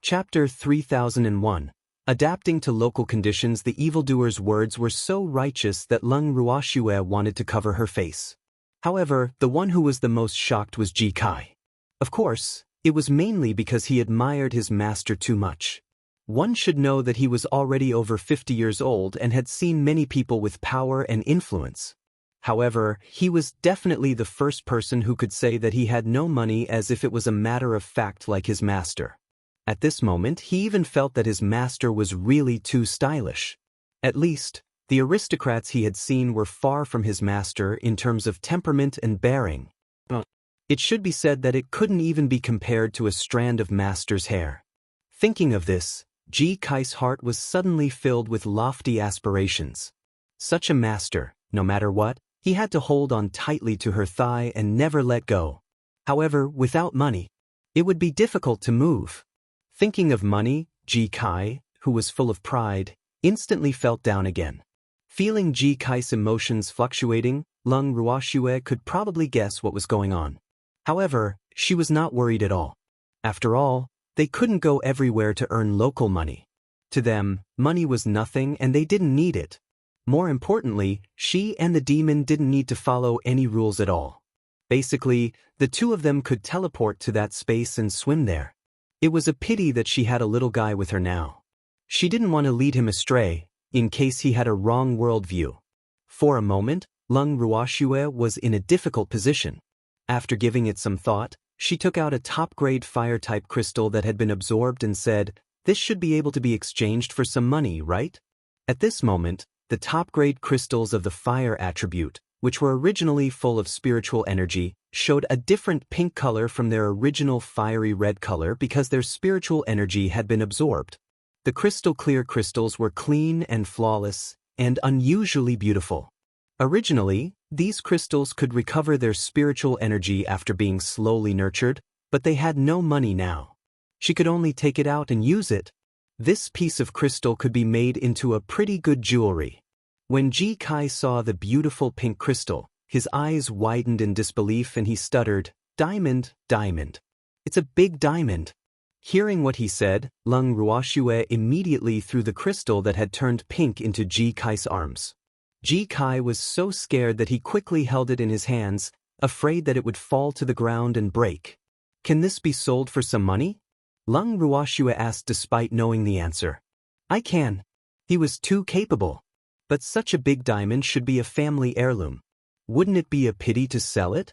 Chapter 3001. Adapting to local conditions. The evildoer's words were so righteous that Lung Ruoxue wanted to cover her face. However, the one who was the most shocked was Ji Kai. Of course, it was mainly because he admired his master too much. One should know that he was already over 50 years old and had seen many people with power and influence. However, he was definitely the first person who could say that he had no money as if it was a matter of fact like his master. At this moment, he even felt that his master was really too stylish. At least, the aristocrats he had seen were far from his master in terms of temperament and bearing. It should be said that it couldn't even be compared to a strand of master's hair. Thinking of this, Ji Kai's heart was suddenly filled with lofty aspirations. Such a master, no matter what, he had to hold on tightly to her thigh and never let go. However, without money, it would be difficult to move. Thinking of money, Ji Kai, who was full of pride, instantly felt down again. Feeling Ji Kai's emotions fluctuating, Lung Ruoxue could probably guess what was going on. However, she was not worried at all. After all, they couldn't go everywhere to earn local money. To them, money was nothing and they didn't need it. More importantly, she and the demon didn't need to follow any rules at all. Basically, the two of them could teleport to that space and swim there. It was a pity that she had a little guy with her now. She didn't want to lead him astray, in case he had a wrong worldview. For a moment, Lung Ruoxue was in a difficult position. After giving it some thought, she took out a top-grade fire-type crystal that had been absorbed and said, "This should be able to be exchanged for some money, right?" At this moment, the top-grade crystals of the fire attribute, which were originally full of spiritual energy, showed a different pink color from their original fiery red color because their spiritual energy had been absorbed. The crystal-clear crystals were clean and flawless, and unusually beautiful. Originally, these crystals could recover their spiritual energy after being slowly nurtured, but they had no money now. She could only take it out and use it. This piece of crystal could be made into a pretty good jewelry. When Ji Kai saw the beautiful pink crystal, his eyes widened in disbelief and he stuttered, "Diamond, diamond. It's a big diamond." Hearing what he said, Lung Ruoxue immediately threw the crystal that had turned pink into Ji Kai's arms. Ji Kai was so scared that he quickly held it in his hands, afraid that it would fall to the ground and break. "Can this be sold for some money?" Lung Ruoxue asked despite knowing the answer. "I can." He was too capable. But such a big diamond should be a family heirloom. Wouldn't it be a pity to sell it?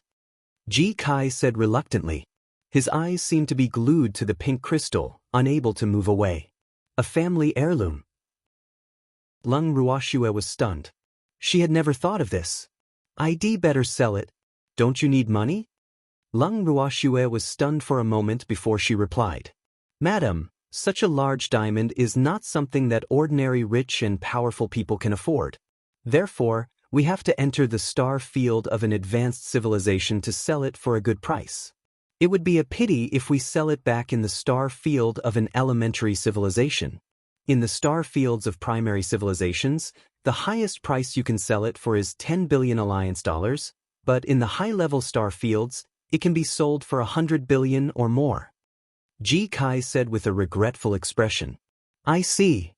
Ji Kai said reluctantly. His eyes seemed to be glued to the pink crystal, unable to move away. A family heirloom. Lung Ruoxue was stunned. She had never thought of this. "I'd better sell it. Don't you need money?" Lung Ruoxue was stunned for a moment before she replied. "Madam, such a large diamond is not something that ordinary rich and powerful people can afford. Therefore, we have to enter the star field of an advanced civilization to sell it for a good price. It would be a pity if we sell it back in the star field of an elementary civilization. In the star fields of primary civilizations, the highest price you can sell it for is 10 billion alliance dollars, but in the high-level star fields, it can be sold for 100 billion or more." Ji Kai said with a regretful expression. "I see."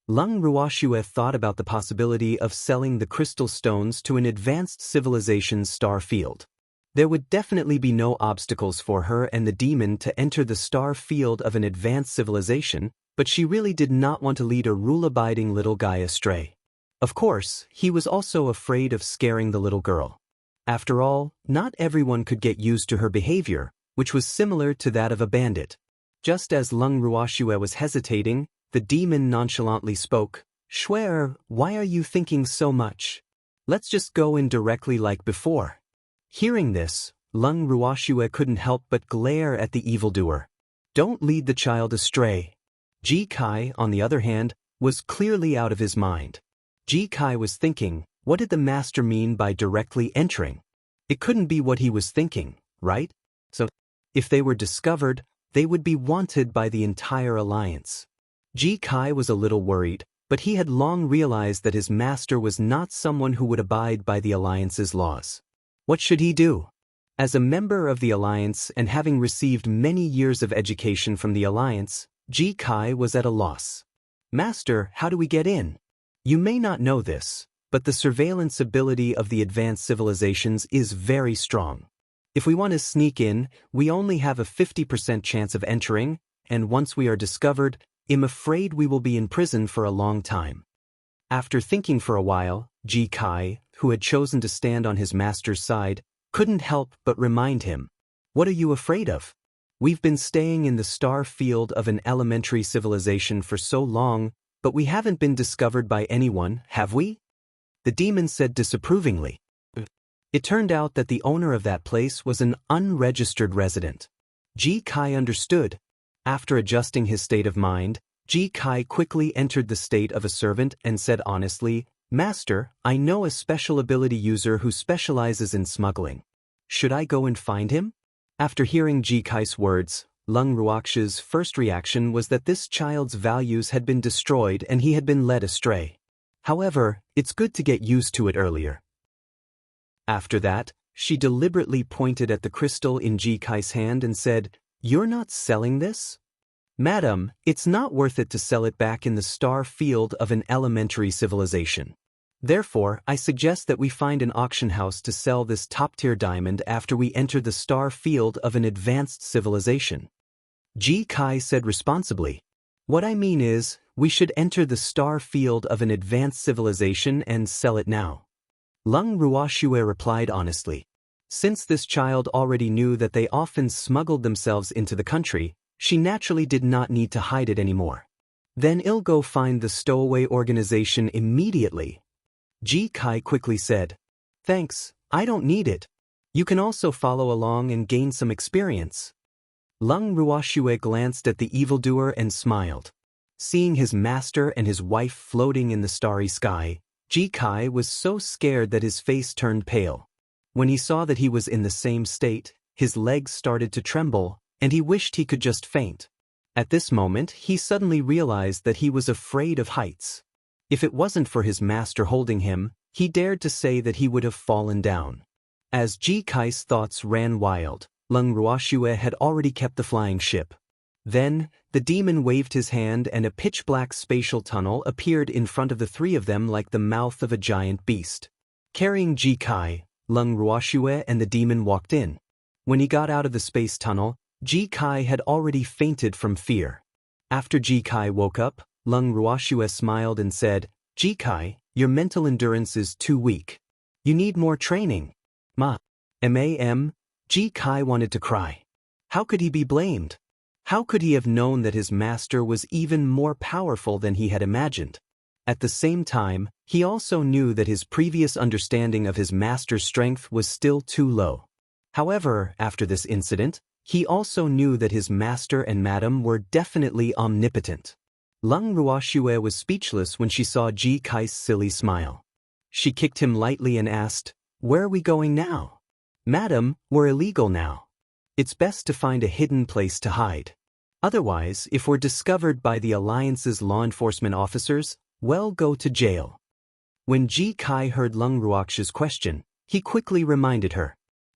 Lung Ruoxue thought about the possibility of selling the crystal stones to an advanced civilization's star field. There would definitely be no obstacles for her and the demon to enter the star field of an advanced civilization, but she really did not want to lead a rule-abiding little guy astray. Of course, he was also afraid of scaring the little girl. After all, not everyone could get used to her behavior, which was similar to that of a bandit. Just as Lung Ruoxue was hesitating, the demon nonchalantly spoke, "Shuer, why are you thinking so much? Let's just go in directly like before." Hearing this, Lung Ruoxue couldn't help but glare at the evildoer. Don't lead the child astray. Ji Kai, on the other hand, was clearly out of his mind. Ji Kai was thinking, what did the master mean by directly entering? It couldn't be what he was thinking, right? So, if they were discovered, they would be wanted by the entire alliance. Ji Kai was a little worried, but he had long realized that his master was not someone who would abide by the alliance's laws. What should he do? As a member of the alliance and having received many years of education from the alliance, Ji Kai was at a loss. Master, how do we get in? You may not know this, but the surveillance ability of the advanced civilizations is very strong. If we want to sneak in, we only have a 50% chance of entering, and once we are discovered, I'm afraid we will be in prison for a long time. After thinking for a while, Ji Kai, who had chosen to stand on his master's side, couldn't help but remind him. What are you afraid of? We've been staying in the star field of an elementary civilization for so long, but we haven't been discovered by anyone, have we? The demon said disapprovingly. It turned out that the owner of that place was an unregistered resident. Ji Kai understood. After adjusting his state of mind, Ji Kai quickly entered the state of a servant and said honestly, Master, I know a special ability user who specializes in smuggling. Should I go and find him? After hearing Ji Kai's words, Lung Ruoxia's first reaction was that this child's values had been destroyed and he had been led astray. However, it's good to get used to it earlier. After that, she deliberately pointed at the crystal in Ji Kai's hand and said, You're not selling this? Madam, it's not worth it to sell it back in the star field of an elementary civilization. Therefore, I suggest that we find an auction house to sell this top-tier diamond after we enter the star field of an advanced civilization. Ji Kai said responsibly. What I mean is, we should enter the star field of an advanced civilization and sell it now. Lung Ruoxue replied honestly. Since this child already knew that they often smuggled themselves into the country, she naturally did not need to hide it anymore. Then I'll go find the stowaway organization immediately. Ji Kai quickly said. Thanks, I don't need it. You can also follow along and gain some experience. Lung Ruoxue glanced at the evildoer and smiled. Seeing his master and his wife floating in the starry sky, Ji Kai was so scared that his face turned pale. When he saw that he was in the same state, his legs started to tremble, and he wished he could just faint. At this moment, he suddenly realized that he was afraid of heights. If it wasn't for his master holding him, he dared to say that he would have fallen down. As Ji Kai's thoughts ran wild, Lung Ruoxue had already kept the flying ship. Then, the demon waved his hand and a pitch-black spatial tunnel appeared in front of the three of them like the mouth of a giant beast. Carrying Ji Kai, Lung Ruoxue and the demon walked in. When he got out of the space tunnel, Ji Kai had already fainted from fear. After Ji Kai woke up, Lung Ruoxue smiled and said, Ji Kai, your mental endurance is too weak. You need more training. Ji Kai wanted to cry. How could he be blamed? How could he have known that his master was even more powerful than he had imagined? At the same time, he also knew that his previous understanding of his master's strength was still too low. However, after this incident, he also knew that his master and madam were definitely omnipotent. Lung Ruoxue was speechless when she saw Ji Kai's silly smile. She kicked him lightly and asked, Where are we going now? Madam, we're illegal now. It's best to find a hidden place to hide. Otherwise, if we're discovered by the Alliance's law enforcement officers, we'll go to jail. When Ji Kai heard Lung Ruoxue's question, he quickly reminded her.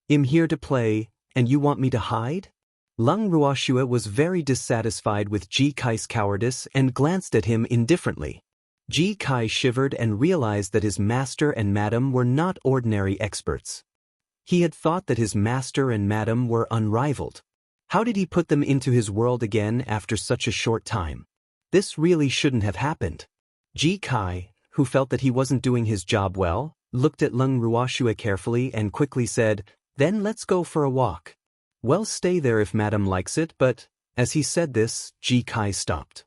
I'm here to play, and you want me to hide? Lung Ruoxue was very dissatisfied with Ji Kai's cowardice and glanced at him indifferently. Ji Kai shivered and realized that his master and madam were not ordinary experts. He had thought that his master and madam were unrivaled. How did he put them into his world again after such a short time? This really shouldn't have happened. Ji Kai, who felt that he wasn't doing his job well, looked at Lung Ruoxue carefully and quickly said, Then let's go for a walk. Well, stay there if madam likes it, but, as he said this, Ji Kai stopped.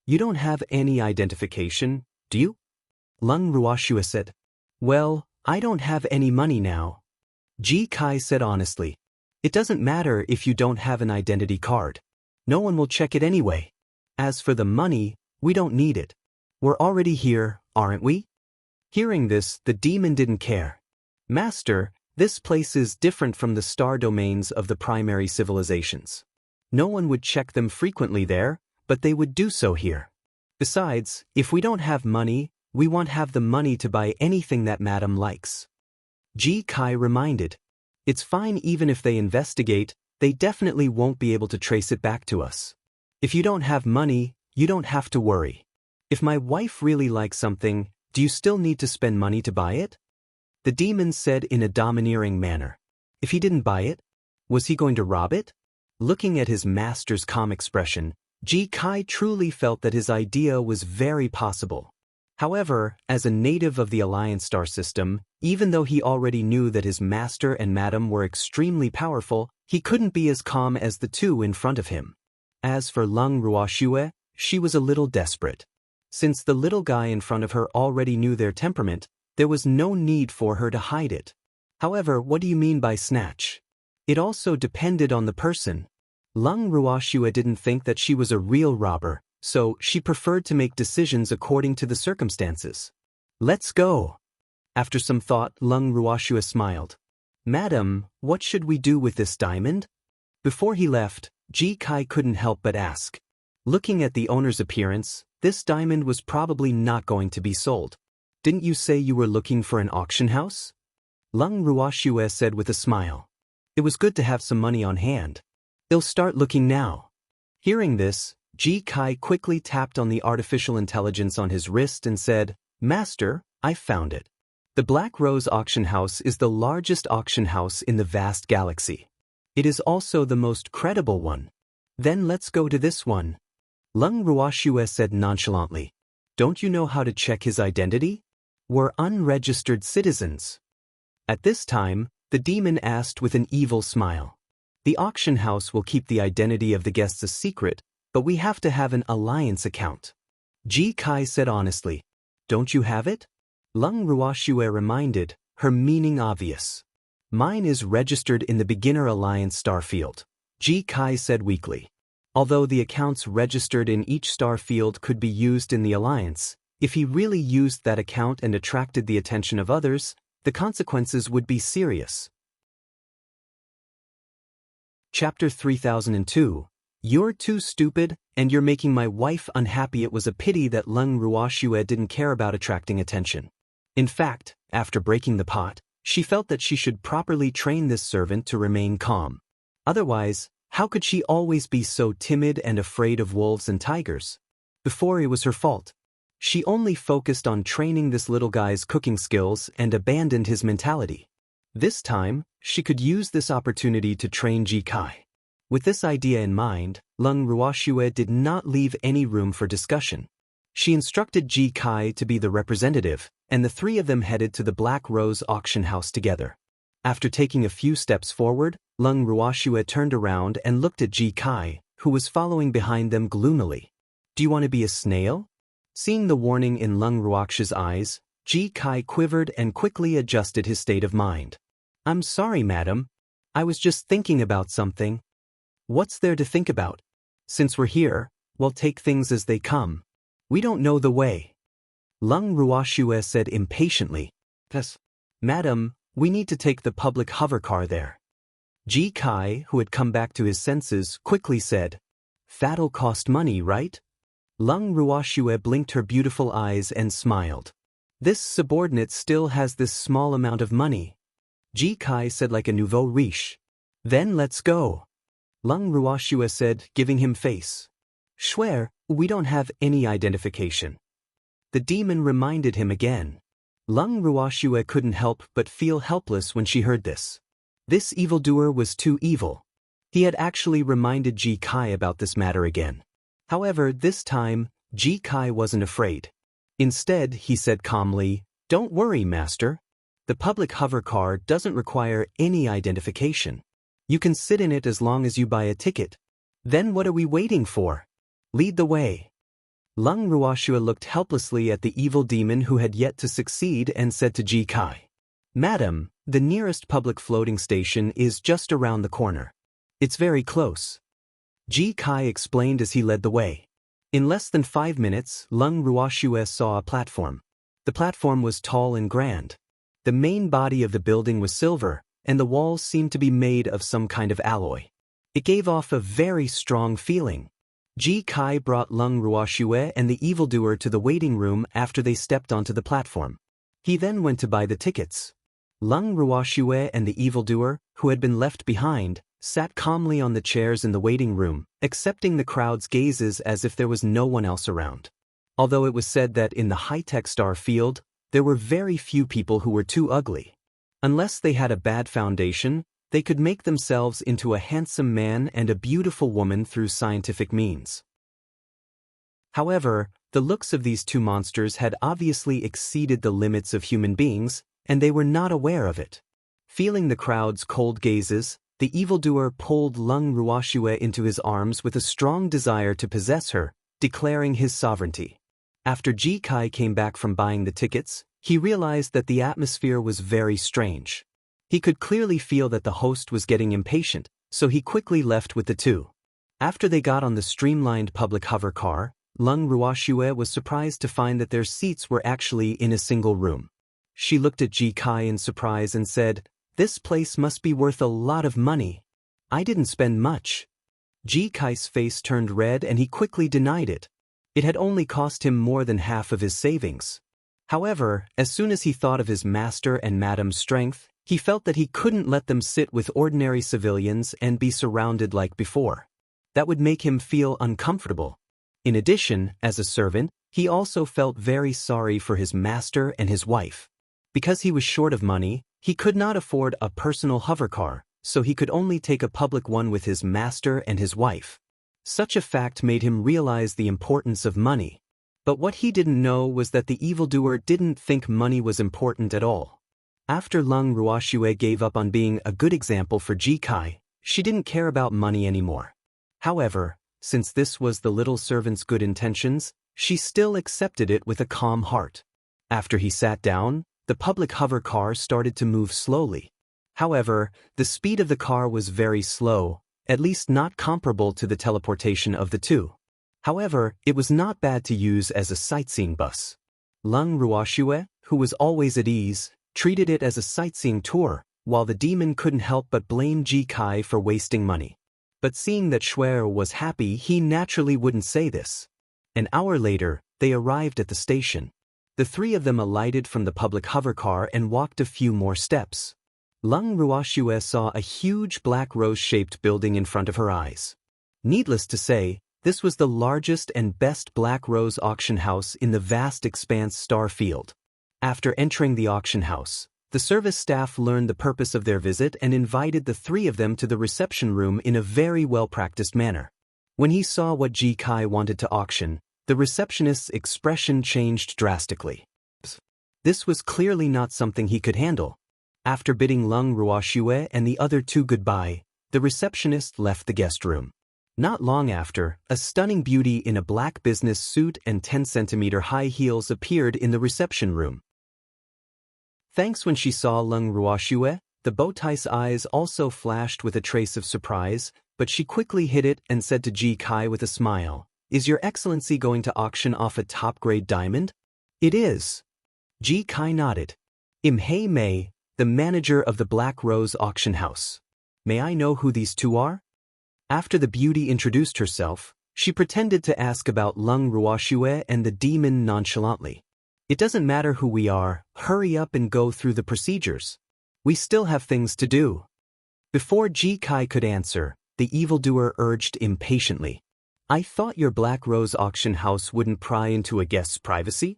You don't have any identification, do you? Lung Ruoxue said. Well, I don't have any money now. Ji Kai said honestly. It doesn't matter if you don't have an identity card. No one will check it anyway. As for the money, we don't need it. We're already here, aren't we? Hearing this, the demon didn't care. Master, this place is different from the star domains of the primary civilizations. No one would check them frequently there, but they would do so here. Besides, if we don't have money, we won't have the money to buy anything that madam likes. Ji Kai reminded. It's fine even if they investigate, they definitely won't be able to trace it back to us. If you don't have money, you don't have to worry. If my wife really likes something, do you still need to spend money to buy it? The demon said in a domineering manner. If he didn't buy it, was he going to rob it? Looking at his master's calm expression, Ji Kai truly felt that his idea was very possible. However, as a native of the Alliance star system, even though he already knew that his master and madam were extremely powerful, he couldn't be as calm as the two in front of him. As for Lung Ruoxue, she was a little desperate. Since the little guy in front of her already knew their temperament, there was no need for her to hide it. However, what do you mean by snatch? It also depended on the person. Lung Ruoxue didn't think that she was a real robber, so she preferred to make decisions according to the circumstances. Let's go. After some thought, Lung Ruoxue smiled. Madam, what should we do with this diamond? Before he left, Ji Kai couldn't help but ask. Looking at the owner's appearance, this diamond was probably not going to be sold. Didn't you say you were looking for an auction house? Lung Ruoxue said with a smile. It was good to have some money on hand. They'll start looking now. Hearing this, Ji Kai quickly tapped on the artificial intelligence on his wrist and said, Master, I found it. The Black Rose Auction House is the largest auction house in the vast galaxy. It is also the most credible one. Then let's go to this one. Lung Ruoxue said nonchalantly. Don't you know how to check his identity? We're unregistered citizens. At this time, the demon asked with an evil smile. The auction house will keep the identity of the guests a secret, but we have to have an alliance account. Ji Kai said honestly. Don't you have it? Lung Ruoxue reminded, her meaning obvious. Mine is registered in the beginner alliance star field. Ji Kai said weakly. Although the accounts registered in each star field could be used in the alliance, if he really used that account and attracted the attention of others, the consequences would be serious. Chapter 3002. You're too stupid, and you're making my wife unhappy. It was a pity that Lung Ruoxue didn't care about attracting attention. In fact, after breaking the pot, she felt that she should properly train this servant to remain calm. Otherwise, how could she always be so timid and afraid of wolves and tigers? Before, it was her fault. She only focused on training this little guy's cooking skills and abandoned his mentality. This time, she could use this opportunity to train Ji Kai. With this idea in mind, Lung Ruoxue did not leave any room for discussion. She instructed Ji Kai to be the representative, and the three of them headed to the Black Rose auction house together. After taking a few steps forward, Lung Ruoxue turned around and looked at Ji Kai, who was following behind them gloomily. Do you want to be a snail? Seeing the warning in Lung Ruoxue's eyes, Ji Kai quivered and quickly adjusted his state of mind. I'm sorry, madam. I was just thinking about something. What's there to think about? Since we're here, we'll take things as they come. We don't know the way. Lung Ruoxue said impatiently. Yes, madam, we need to take the public hover car there. Ji Kai, who had come back to his senses, quickly said, That'll cost money, right? Lung Ruoxue blinked her beautiful eyes and smiled. This subordinate still has this small amount of money. Ji Kai said like a nouveau riche. Then let's go. Lung Ruoxue said, giving him face. Swear, we don't have any identification. The demon reminded him again. Lung Ruoxue couldn't help but feel helpless when she heard this. This evildoer was too evil. He had actually reminded Ji Kai about this matter again. However, this time, Ji Kai wasn't afraid. Instead, he said calmly, Don't worry, master. The public hover car doesn't require any identification. You can sit in it as long as you buy a ticket. Then what are we waiting for? Lead the way. Lung Ruoxue looked helplessly at the evil demon who had yet to succeed and said to Ji Kai, Madam, the nearest public floating station is just around the corner. It's very close. Ji Kai explained as he led the way. In less than 5 minutes, Lung Ruoxue saw a platform. The platform was tall and grand. The main body of the building was silver, and the walls seemed to be made of some kind of alloy. It gave off a very strong feeling. Ji Kai brought Lung Ruoxue and the evildoer to the waiting room after they stepped onto the platform. He then went to buy the tickets. Lung Ruoxue and the evildoer, who had been left behind, sat calmly on the chairs in the waiting room, accepting the crowd's gazes as if there was no one else around. Although it was said that in the high-tech star field, there were very few people who were too ugly. Unless they had a bad foundation, they could make themselves into a handsome man and a beautiful woman through scientific means. However, the looks of these two monsters had obviously exceeded the limits of human beings, and they were not aware of it. Feeling the crowd's cold gazes, the evildoer pulled Lung Ruoxue into his arms with a strong desire to possess her, declaring his sovereignty. After Ji Kai came back from buying the tickets, he realized that the atmosphere was very strange. He could clearly feel that the host was getting impatient, so he quickly left with the two. After they got on the streamlined public hover car, Lung Ruoxue was surprised to find that their seats were actually in a single room. She looked at Ji Kai in surprise and said, "This place must be worth a lot of money. I didn't spend much." Ji Kai's face turned red and he quickly denied it. It had only cost him more than half of his savings. However, as soon as he thought of his master and madam's strength, he felt that he couldn't let them sit with ordinary civilians and be surrounded like before. That would make him feel uncomfortable. In addition, as a servant, he also felt very sorry for his master and his wife. Because he was short of money, he could not afford a personal hovercar, so he could only take a public one with his master and his wife. Such a fact made him realize the importance of money. But what he didn't know was that the evildoer didn't think money was important at all. After Lung Ruoxue gave up on being a good example for Ji Kai, she didn't care about money anymore. However, since this was the little servant's good intentions, she still accepted it with a calm heart. After he sat down, the public hover car started to move slowly. However, the speed of the car was very slow, at least not comparable to the teleportation of the two. However, it was not bad to use as a sightseeing bus. Lung Ruoxue, who was always at ease, treated it as a sightseeing tour, while the demon couldn't help but blame Ji Kai for wasting money. But seeing that Shuer was happy, he naturally wouldn't say this. An hour later, they arrived at the station. The three of them alighted from the public hover car and walked a few more steps. Lung Ruoxue saw a huge black rose-shaped building in front of her eyes. Needless to say, this was the largest and best black rose auction house in the vast expanse star field. After entering the auction house, the service staff learned the purpose of their visit and invited the three of them to the reception room in a very well-practiced manner. When he saw what Ji Kai wanted to auction, the receptionist's expression changed drastically. This was clearly not something he could handle. After bidding Lung Ruoxue and the other two goodbye, the receptionist left the guest room. Not long after, a stunning beauty in a black business suit and 10-centimeter high heels appeared in the reception room. Thanks. When she saw Lung Ruoxue, the bowtie's eyes also flashed with a trace of surprise, but she quickly hid it and said to Ji Kai with a smile, "Is your excellency going to auction off a top-grade diamond?" "It is." Ji Kai nodded. "Hei Mei, the manager of the Black Rose auction house. May I know who these two are?" After the beauty introduced herself, she pretended to ask about Lung Ruoxue and the demon nonchalantly. "It doesn't matter who we are, hurry up and go through the procedures. We still have things to do." Before Ji Kai could answer, the evildoer urged impatiently, "I thought your Black Rose auction house wouldn't pry into a guest's privacy?"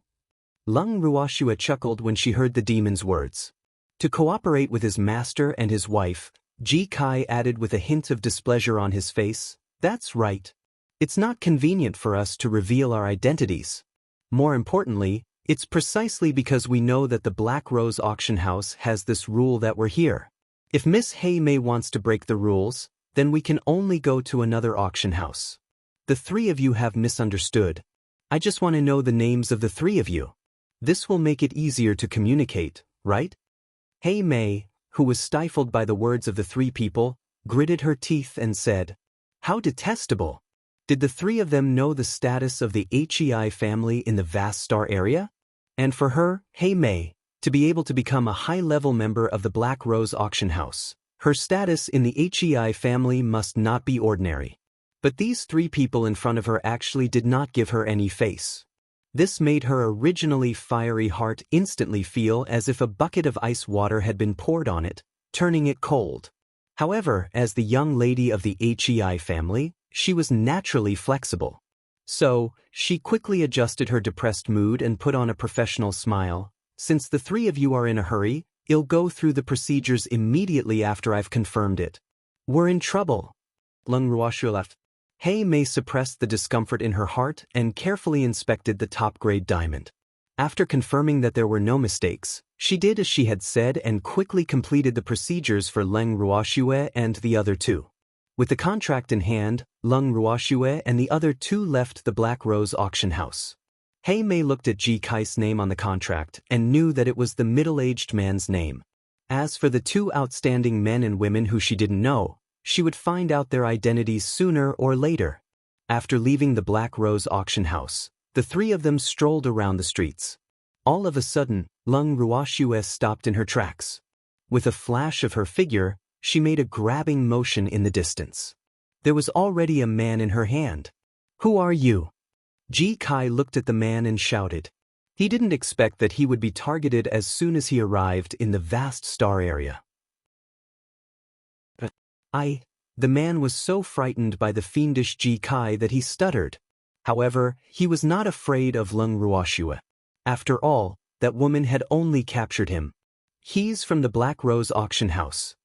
Lung Ruoxue chuckled when she heard the demon's words. To cooperate with his master and his wife, Ji Kai added with a hint of displeasure on his face, "That's right. It's not convenient for us to reveal our identities. More importantly, it's precisely because we know that the Black Rose auction house has this rule that we're here. If Miss Hei Mei wants to break the rules, then we can only go to another auction house. The three of you have misunderstood. I just want to know the names of the three of you. This will make it easier to communicate, right?" Hei Mei, who was stifled by the words of the three people, gritted her teeth and said, "How detestable! Did the three of them know the status of the Hei family in the vast star area? And for her, Hei Mei, to be able to become a high-level member of the Black Rose auction house, her status in the Hei family must not be ordinary. But these three people in front of her actually did not give her any face. This made her originally fiery heart instantly feel as if a bucket of ice water had been poured on it, turning it cold. However, as the young lady of the HEI family, she was naturally flexible. So, she quickly adjusted her depressed mood and put on a professional smile. Since the three of you are in a hurry, I'll go through the procedures immediately after I've confirmed it. We're in trouble. Lung Ruoshu left. Hei Mei suppressed the discomfort in her heart and carefully inspected the top-grade diamond. After confirming that there were no mistakes, she did as she had said and quickly completed the procedures for Leng Ruoxue and the other two. With the contract in hand, Leng Ruoxue and the other two left the Black Rose auction house. Hei Mei looked at Ji Kai's name on the contract and knew that it was the middle-aged man's name. As for the two outstanding men and women who she didn't know, she would find out their identities sooner or later. After leaving the Black Rose auction house, the three of them strolled around the streets. All of a sudden, Leng Ruoxue stopped in her tracks. With a flash of her figure, she made a grabbing motion in the distance. There was already a man in her hand. Who are you? Ji Kai looked at the man and shouted. He didn't expect that he would be targeted as soon as he arrived in the vast star area. The man was so frightened by the fiendish Ji Kai that he stuttered. However, he was not afraid of Leng Ruoxue. After all, that woman had only captured him. He's from the Black Rose auction house.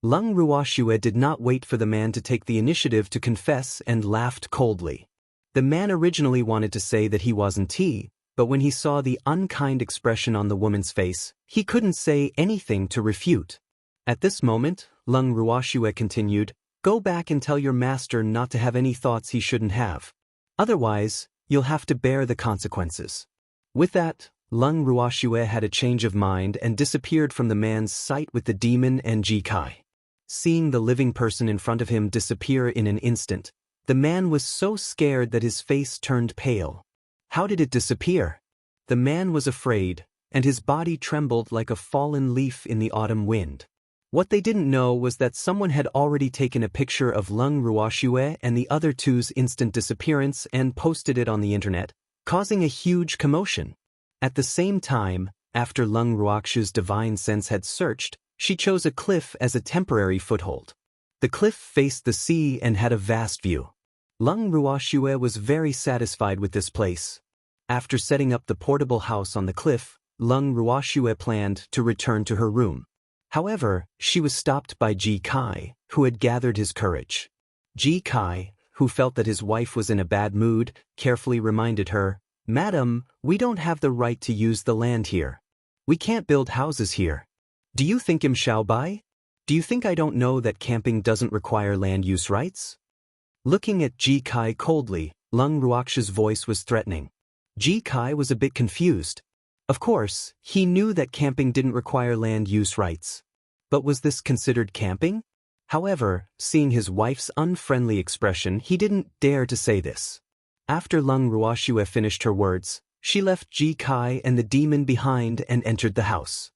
Leng Ruoxue did not wait for the man to take the initiative to confess and laughed coldly. The man originally wanted to say that he wasn't he, but when he saw the unkind expression on the woman's face, he couldn't say anything to refute. At this moment, Leng Ruoxue continued, "Go back and tell your master not to have any thoughts he shouldn't have. Otherwise, you'll have to bear the consequences." With that, Leng Ruoxue had a change of mind and disappeared from the man's sight with the demon and Ji Kai. Seeing the living person in front of him disappear in an instant, the man was so scared that his face turned pale. How did it disappear? The man was afraid, and his body trembled like a fallen leaf in the autumn wind. What they didn't know was that someone had already taken a picture of Leng Ruoxue and the other two's instant disappearance and posted it on the internet, causing a huge commotion. At the same time, after Leng Ruoxue's divine sense had searched, she chose a cliff as a temporary foothold. The cliff faced the sea and had a vast view. Leng Ruoxue was very satisfied with this place. After setting up the portable house on the cliff, Leng Ruoxue planned to return to her room. However, she was stopped by Ji Kai, who had gathered his courage. Ji Kai, who felt that his wife was in a bad mood, carefully reminded her, "Madam, we don't have the right to use the land here. We can't build houses here. Do you think I'm Xiaobai? Do you think I don't know that camping doesn't require land use rights?" Looking at Ji Kai coldly, Leng Ruoxue's voice was threatening. Ji Kai was a bit confused. Of course, he knew that camping didn't require land use rights. But was this considered camping? However, seeing his wife's unfriendly expression, he didn't dare to say this. After Leng Ruoxue finished her words, she left Ji Kai and the demon behind and entered the house.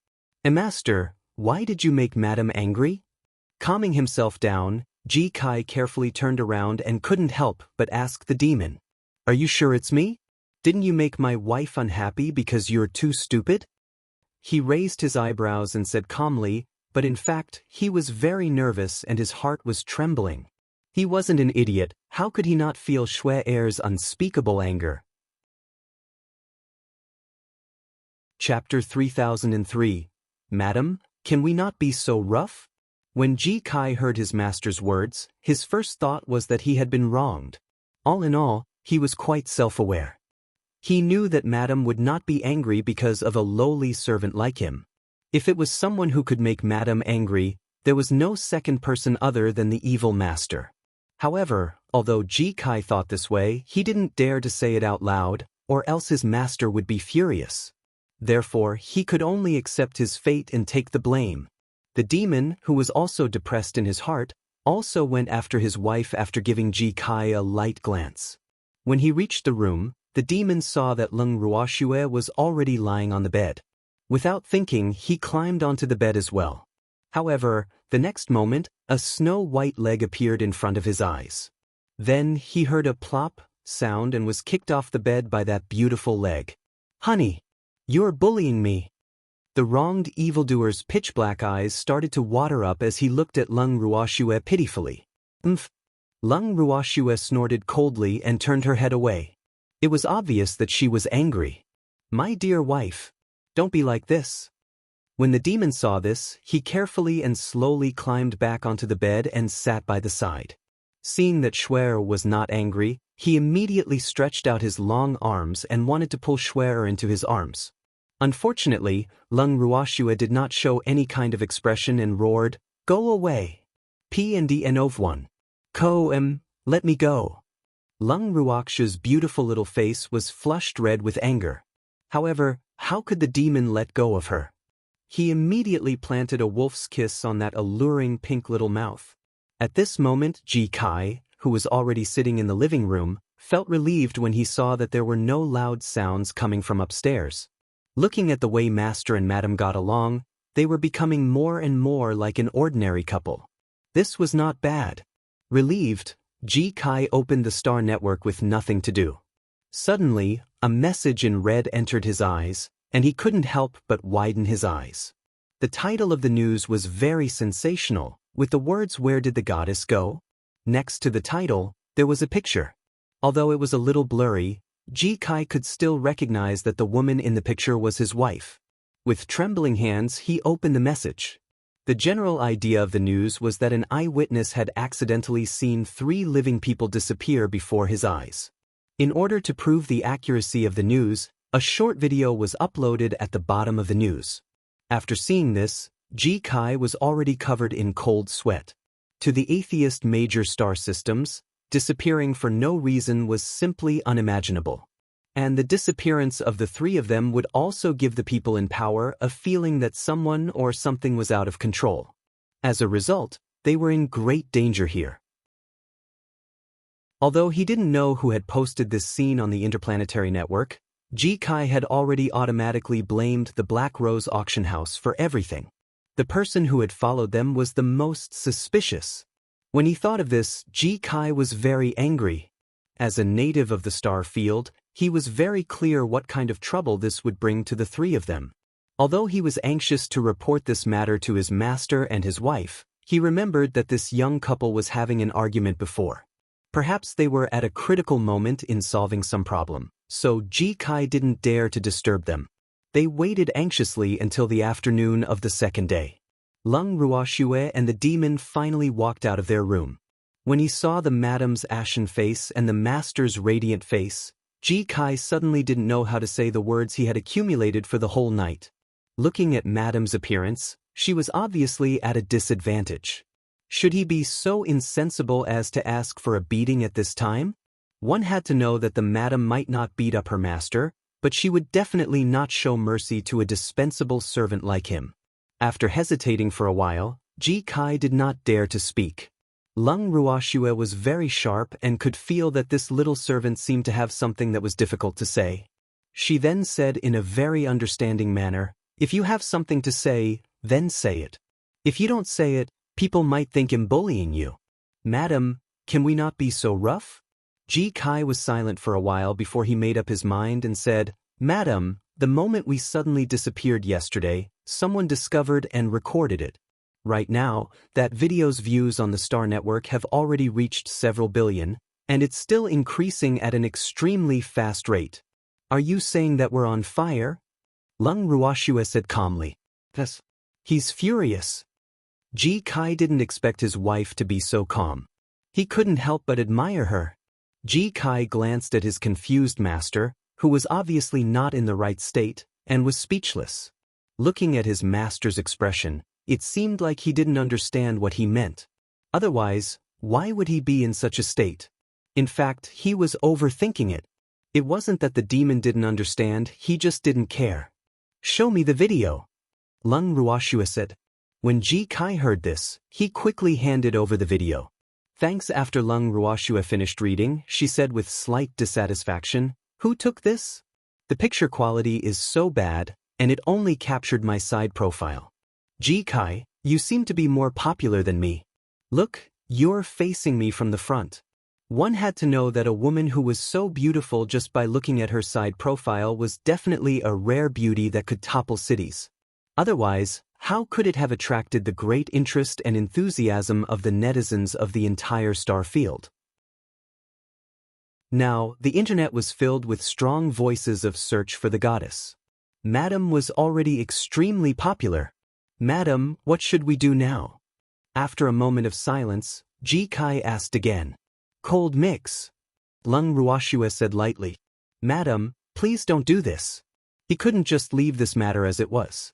"Master, why did you make Madam angry?" Calming himself down, Ji Kai carefully turned around and couldn't help but ask the demon, "Are you sure it's me? Didn't you make my wife unhappy because you're too stupid?" He raised his eyebrows and said calmly, but in fact, he was very nervous and his heart was trembling. He wasn't an idiot. How could he not feel Xue Er's unspeakable anger? Chapter 3003. Madam, can we not be so rough? When Ji Kai heard his master's words, his first thought was that he had been wronged. All in all, he was quite self-aware. He knew that Madam would not be angry because of a lowly servant like him. If it was someone who could make Madam angry, there was no second person other than the evil master. However, although Ji Kai thought this way, he didn't dare to say it out loud, or else his master would be furious. Therefore, he could only accept his fate and take the blame. The demon, who was also depressed in his heart, also went after his wife after giving Ji Kai a light glance. When he reached the room, the demon saw that Leng Ruoxue was already lying on the bed. Without thinking, he climbed onto the bed as well. However, the next moment, a snow-white leg appeared in front of his eyes. Then he heard a plop sound and was kicked off the bed by that beautiful leg. "Honey, you're bullying me." The wronged evildoer's pitch-black eyes started to water up as he looked at Lung Ruoxue pitifully. Umph. Lung Ruoxue snorted coldly and turned her head away. It was obvious that she was angry. My dear wife, don't be like this. When the demon saw this, he carefully and slowly climbed back onto the bed and sat by the side. Seeing that Schwer was not angry, he immediately stretched out his long arms and wanted to pull Schwer into his arms. Unfortunately, Lung Ruoxue did not show any kind of expression and roared, "Go away! P&D1. Let me go." Lung Ruoxue's beautiful little face was flushed red with anger. However, how could the demon let go of her? He immediately planted a wolf's kiss on that alluring pink little mouth. At this moment, Ji Kai, who was already sitting in the living room, felt relieved when he saw that there were no loud sounds coming from upstairs. Looking at the way Master and Madam got along, they were becoming more and more like an ordinary couple. This was not bad. Relieved, Ji Kai opened the Star Network with nothing to do. Suddenly, a message in red entered his eyes, and he couldn't help but widen his eyes. The title of the news was very sensational, with the words "Where did the goddess go?" Next to the title, there was a picture. Although it was a little blurry, Ji Kai could still recognize that the woman in the picture was his wife. With trembling hands, he opened the message. The general idea of the news was that an eyewitness had accidentally seen 3 living people disappear before his eyes. In order to prove the accuracy of the news, a short video was uploaded at the bottom of the news. After seeing this, Ji Kai was already covered in cold sweat. To the atheist major star systems, disappearing for no reason was simply unimaginable. And the disappearance of the 3 of them would also give the people in power a feeling that someone or something was out of control. As a result, they were in great danger here. Although he didn't know who had posted this scene on the interplanetary network, Ji Kai had already automatically blamed the Black Rose auction house for everything. The person who had followed them was the most suspicious. When he thought of this, Ji Kai was very angry. As a native of the star field, he was very clear what kind of trouble this would bring to the 3 of them. Although he was anxious to report this matter to his master and his wife, he remembered that this young couple was having an argument before. Perhaps they were at a critical moment in solving some problem, so Ji Kai didn't dare to disturb them. They waited anxiously until the afternoon of the second day. Lung Ruoxue and the demon finally walked out of their room. When he saw the madam's ashen face and the master's radiant face, Ji Kai suddenly didn't know how to say the words he had accumulated for the whole night. Looking at madam's appearance, she was obviously at a disadvantage. Should he be so insensible as to ask for a beating at this time? One had to know that the madam might not beat up her master, but she would definitely not show mercy to a dispensable servant like him. After hesitating for a while, Ji Kai did not dare to speak. Lung Ruoxue was very sharp and could feel that this little servant seemed to have something that was difficult to say. She then said in a very understanding manner, "If you have something to say, then say it. If you don't say it, people might think I'm bullying you. Madam, can we not be so rough?" Ji Kai was silent for a while before he made up his mind and said, "Madam, the moment we suddenly disappeared yesterday, someone discovered and recorded it. Right now, that video's views on the Star Network have already reached several billion, and it's still increasing at an extremely fast rate. Are you saying that we're on fire?" Lung Ruoxue said calmly. "Yes." He's furious. Ji Kai didn't expect his wife to be so calm. He couldn't help but admire her. Ji Kai glanced at his confused master, who was obviously not in the right state, and was speechless. Looking at his master's expression, it seemed like he didn't understand what he meant. Otherwise, why would he be in such a state? In fact, he was overthinking it. It wasn't that the demon didn't understand, he just didn't care. "Show me the video," Lung Ruoxue said. When Ji Kai heard this, he quickly handed over the video. "Thanks." After Lung Ruoxue finished reading, she said with slight dissatisfaction, "Who took this? The picture quality is so bad, and it only captured my side profile. Ji Kai, you seem to be more popular than me. Look, you're facing me from the front." One had to know that a woman who was so beautiful just by looking at her side profile was definitely a rare beauty that could topple cities. Otherwise, how could it have attracted the great interest and enthusiasm of the netizens of the entire star field? Now, the internet was filled with strong voices of search for the goddess. Madam was already extremely popular. Madam, what should we do now? After a moment of silence, Ji-kai asked again. Cold mix. Lung Ruoxue said lightly. Madam, please don't do this. He couldn't just leave this matter as it was.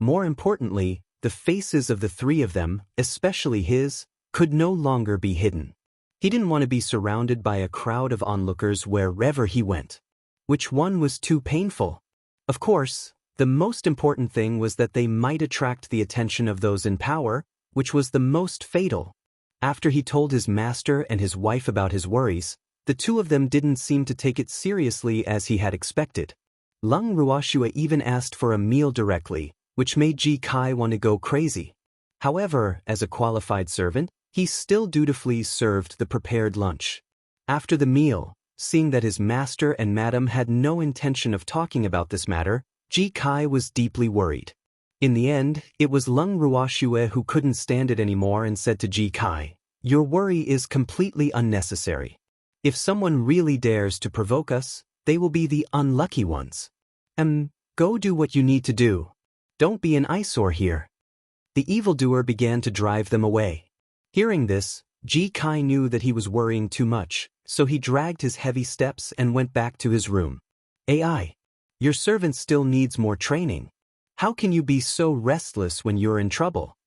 More importantly, the faces of the three of them, especially his, could no longer be hidden. He didn't want to be surrounded by a crowd of onlookers wherever he went. Which one was too painful? Of course, the most important thing was that they might attract the attention of those in power, which was the most fatal. After he told his master and his wife about his worries, the two of them didn't seem to take it seriously as he had expected. Lung Ruoxue even asked for a meal directly, which made Ji-kai want to go crazy. However, as a qualified servant, he still dutifully served the prepared lunch. After the meal, seeing that his master and madam had no intention of talking about this matter, Ji-kai was deeply worried. In the end, it was Lung Ruoxue who couldn't stand it anymore and said to Ji-kai, "Your worry is completely unnecessary. If someone really dares to provoke us, they will be the unlucky ones. Go do what you need to do. Don't be an eyesore here." The evildoer began to drive them away. Hearing this, Ji-kai knew that he was worrying too much, so he dragged his heavy steps and went back to his room. "AI, your servant still needs more training. How can you be so restless when you're in trouble?"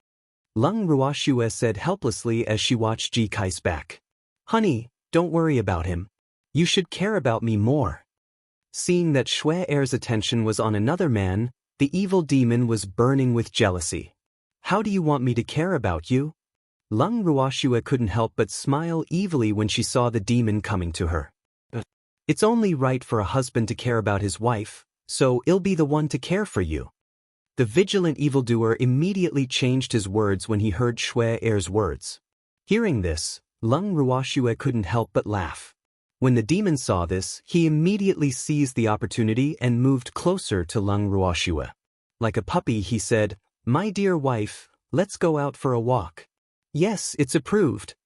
Lung Ruoxue said helplessly as she watched Ji-kai's back. "Honey, don't worry about him. You should care about me more." Seeing that Shui Er's attention was on another man, the evil demon was burning with jealousy. "How do you want me to care about you?" Lung Ruoxue couldn't help but smile evilly when she saw the demon coming to her. "It's only right for a husband to care about his wife, so I'll be the one to care for you." The vigilant evildoer immediately changed his words when he heard Shui Er's words. Hearing this, Lung Ruoxue couldn't help but laugh. When the demon saw this, he immediately seized the opportunity and moved closer to Lung Ruoxue. Like a puppy, he said, "My dear wife, let's go out for a walk." "Yes, it's approved."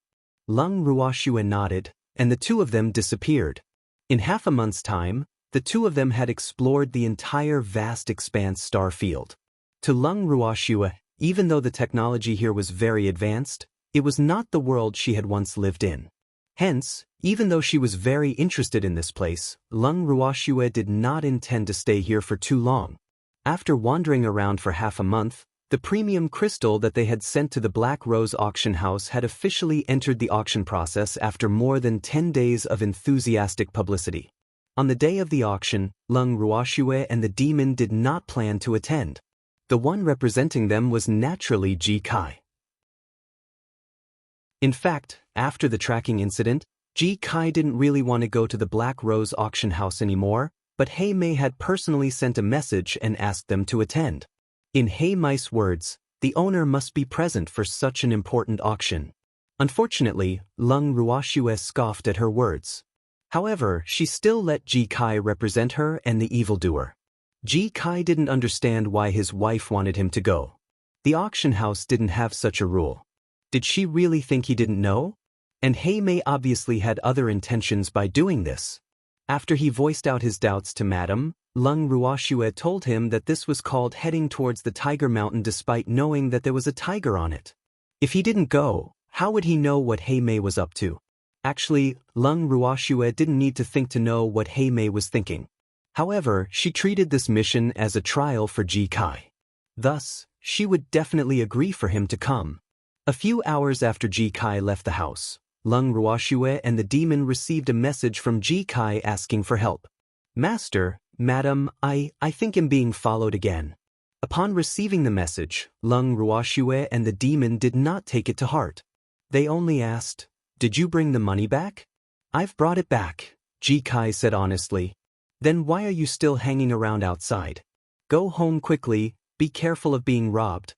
Lung Ruoxue nodded, and the two of them disappeared. In half a month's time, the two of them had explored the entire vast expanse star field. To Lung Ruoxue, even though the technology here was very advanced, it was not the world she had once lived in. Hence, even though she was very interested in this place, Lung Ruoxue did not intend to stay here for too long. After wandering around for half a month, the premium crystal that they had sent to the Black Rose auction house had officially entered the auction process after more than 10 days of enthusiastic publicity. On the day of the auction, Lung Ruoxue and the demon did not plan to attend. The one representing them was naturally Ji-kai. In fact, after the tracking incident, Ji-kai didn't really want to go to the Black Rose auction house anymore, but Hei Mei had personally sent a message and asked them to attend. In Hei Mei's words, the owner must be present for such an important auction. Unfortunately, Lung Ruoxue scoffed at her words. However, she still let Ji-kai represent her and the evildoer. Ji-kai didn't understand why his wife wanted him to go. The auction house didn't have such a rule. Did she really think he didn't know? And Hei Mei obviously had other intentions by doing this. After he voiced out his doubts to Madam, Lung Ruoxue told him that this was called heading towards the Tiger Mountain despite knowing that there was a tiger on it. If he didn't go, how would he know what Hei Mei was up to? Actually, Lung Ruoxue didn't need to think to know what Hei Mei was thinking. However, she treated this mission as a trial for Ji-kai. Thus, she would definitely agree for him to come. A few hours after Ji-kai left the house, Lung Ruoxue and the demon received a message from Ji-kai asking for help. "Master, Madam, I think I'm being followed again." Upon receiving the message, Lung Ruoxue and the demon did not take it to heart. They only asked, "Did you bring the money back?" "I've brought it back," Ji-kai said honestly. "Then why are you still hanging around outside? Go home quickly, be careful of being robbed."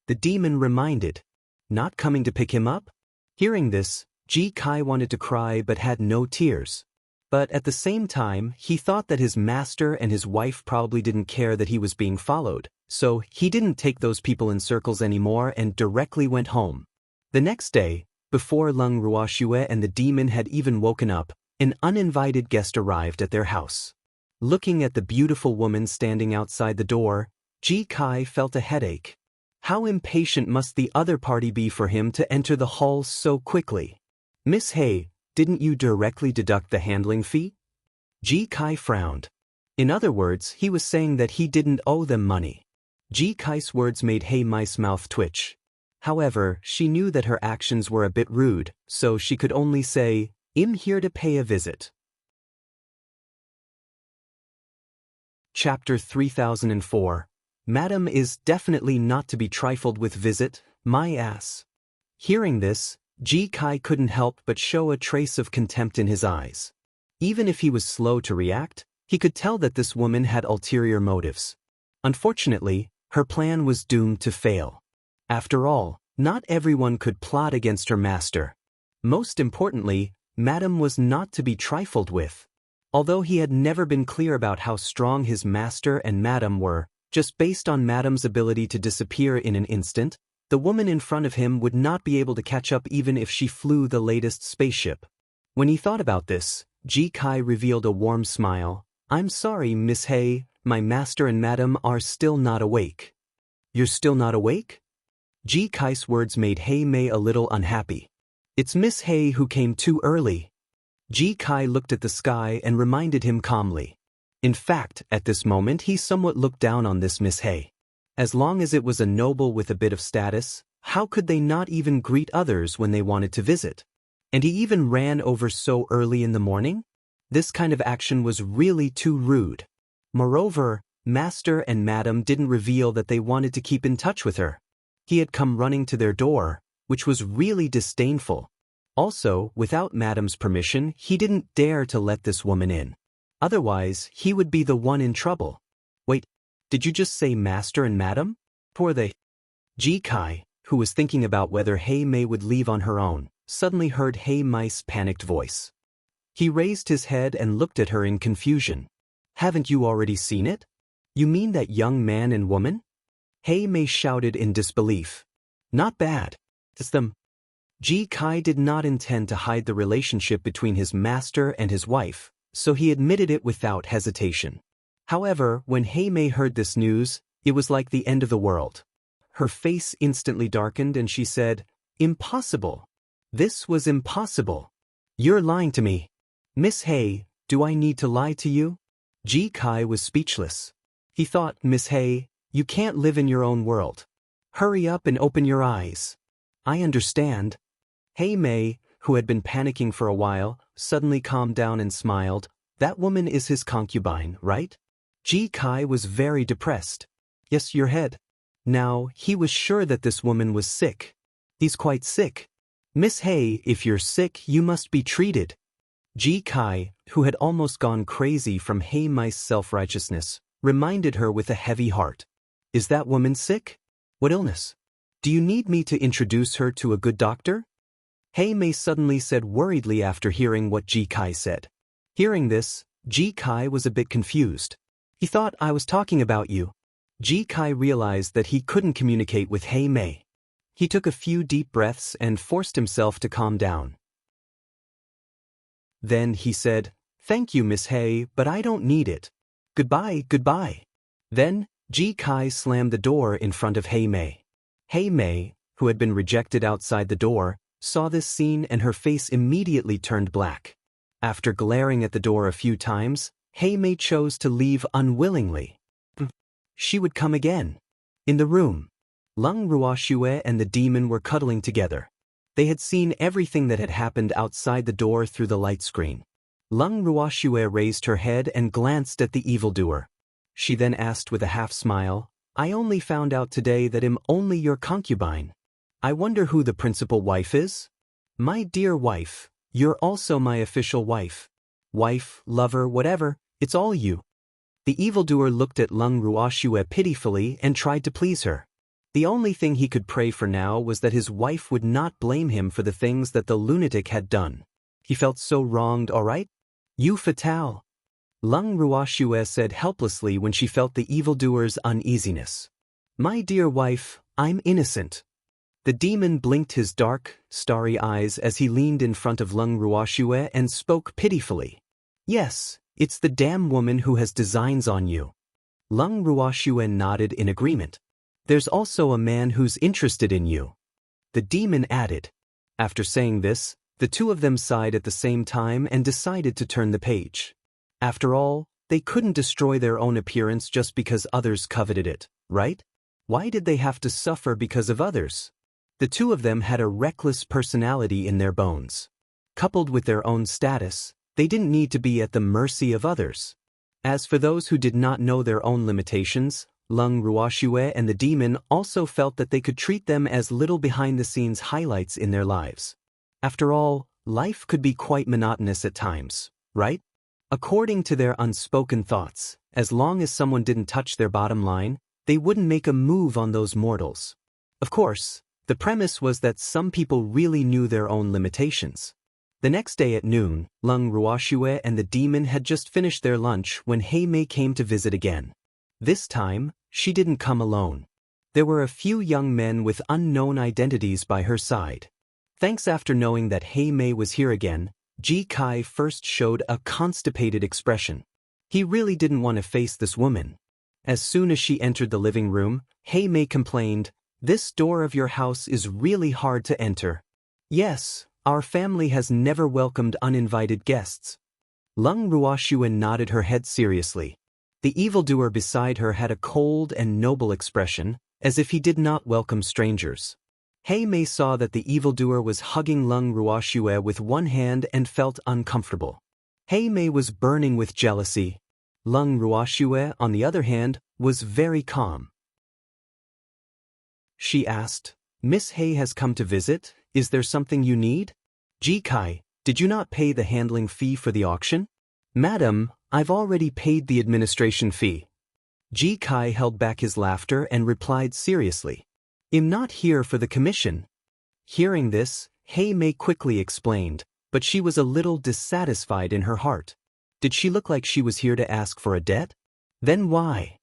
The demon reminded, "Not coming to pick him up?" Hearing this, Ji-kai wanted to cry but had no tears. But at the same time, he thought that his master and his wife probably didn't care that he was being followed, so he didn't take those people in circles anymore and directly went home. The next day, before Lung Ruoxue and the demon had even woken up, an uninvited guest arrived at their house. Looking at the beautiful woman standing outside the door, Ji Kai felt a headache. How impatient must the other party be for him to enter the hall so quickly? Miss He, didn't you directly deduct the handling fee? Ji Kai frowned. In other words, he was saying that he didn't owe them money. Ji Kai's words made He Mei's mouth twitch. However, she knew that her actions were a bit rude, so she could only say, "I'm here to pay a visit." Chapter 3004. Madam is definitely not to be trifled with. Visit, my ass. Hearing this, Ji Kai couldn't help but show a trace of contempt in his eyes. Even if he was slow to react, he could tell that this woman had ulterior motives. Unfortunately, her plan was doomed to fail. After all, not everyone could plot against her master. Most importantly, Madam was not to be trifled with. Although he had never been clear about how strong his master and Madam were, just based on Madam's ability to disappear in an instant, the woman in front of him would not be able to catch up even if she flew the latest spaceship. When he thought about this, Ji Kai revealed a warm smile. "I'm sorry, Miss He, my master and Madam are still not awake." "You're still not awake?" Ji Kai's words made He Mei a little unhappy. "It's Miss He who came too early." Ji Kai looked at the sky and reminded him calmly. In fact, at this moment he somewhat looked down on this Miss He. As long as it was a noble with a bit of status, how could they not even greet others when they wanted to visit? And he even ran over so early in the morning? This kind of action was really too rude. Moreover, Master and Madam didn't reveal that they wanted to keep in touch with her. He had come running to their door, which was really disdainful. Also, without Madam's permission, he didn't dare to let this woman in. Otherwise, he would be the one in trouble. Wait, did you just say Master and Madam? Poor they. Ji Kai, who was thinking about whether He Mei would leave on her own, suddenly heard He Mei's panicked voice. He raised his head and looked at her in confusion. "Haven't you already seen it? You mean that young man and woman?" He Mei shouted in disbelief. "Not bad. It's them." Ji Kai did not intend to hide the relationship between his master and his wife, so he admitted it without hesitation. However, when He Mei heard this news, it was like the end of the world. Her face instantly darkened and she said, "Impossible. This was impossible. You're lying to me." "Miss He, do I need to lie to you?" Ji Kai was speechless. He thought, "Miss He, you can't live in your own world. Hurry up and open your eyes." "I understand." He Mei, who had been panicking for a while, suddenly calmed down and smiled. "That woman is his concubine, right?" Ji Kai was very depressed. "Yes, your head." Now, he was sure that this woman was sick. "He's quite sick." "Miss He, if you're sick, you must be treated." Ji Kai, who had almost gone crazy from He Mei's self-righteousness, reminded her with a heavy heart. "Is that woman sick? What illness? Do you need me to introduce her to a good doctor?" He Mei suddenly said worriedly after hearing what Ji Kai said. Hearing this, Ji Kai was a bit confused. He thought, "I was talking about you." Ji Kai realized that he couldn't communicate with He Mei. He took a few deep breaths and forced himself to calm down. Then he said, "Thank you, Miss He, but I don't need it. Goodbye, goodbye." Then, Ji Kai slammed the door in front of He Mei. He Mei, who had been rejected outside the door, saw this scene and her face immediately turned black. After glaring at the door a few times, He Mei chose to leave unwillingly. She would come again. In the room, Lung Ruoxue and the demon were cuddling together. They had seen everything that had happened outside the door through the light screen. Lung Ruoxue raised her head and glanced at the evildoer. She then asked with a half-smile, "I only found out today that I'm only your concubine. I wonder who the principal wife is?" "My dear wife, you're also my official wife. Wife, lover, whatever, it's all you." The evildoer looked at Lung Ruoxue pitifully and tried to please her. The only thing he could pray for now was that his wife would not blame him for the things that the lunatic had done. He felt so wronged, all right? You fatale. Lung Ruoxue said helplessly when she felt the evildoer's uneasiness. My dear wife, I'm innocent. The demon blinked his dark, starry eyes as he leaned in front of Lung Ruoxue and spoke pitifully. Yes, it's the damn woman who has designs on you. Lung Ruoxue nodded in agreement. There's also a man who's interested in you. The demon added. After saying this, the two of them sighed at the same time and decided to turn the page. After all, they couldn't destroy their own appearance just because others coveted it, right? Why did they have to suffer because of others? The two of them had a reckless personality in their bones. Coupled with their own status, they didn't need to be at the mercy of others. As for those who did not know their own limitations, Lung Ruoxue and the demon also felt that they could treat them as little behind-the-scenes highlights in their lives. After all, life could be quite monotonous at times, right? According to their unspoken thoughts, as long as someone didn't touch their bottom line, they wouldn't make a move on those mortals. Of course, the premise was that some people really knew their own limitations. The next day at noon, Lung Ruoxue and the demon had just finished their lunch when Hei Mei came to visit again. This time, she didn't come alone. There were a few young men with unknown identities by her side. Thanks after knowing that Hei Mei was here again, Ji Kai first showed a constipated expression. He really didn't want to face this woman. As soon as she entered the living room, Hei Mei complained, "This door of your house is really hard to enter." "Yes, our family has never welcomed uninvited guests." Lung Ruoxue nodded her head seriously. The evildoer beside her had a cold and noble expression, as if he did not welcome strangers. Hei Mei saw that the evildoer was hugging Lung Ruoxue with one hand and felt uncomfortable. Hei Mei was burning with jealousy. Lung Ruoxue, on the other hand, was very calm. She asked, "Miss Hei has come to visit, is there something you need?" "Ji Kai, did you not pay the handling fee for the auction?" "Madam, I've already paid the administration fee." Ji Kai held back his laughter and replied seriously, "I'm not here for the commission." Hearing this, Hei Mei quickly explained, but she was a little dissatisfied in her heart. Did she look like she was here to ask for a debt? Then why?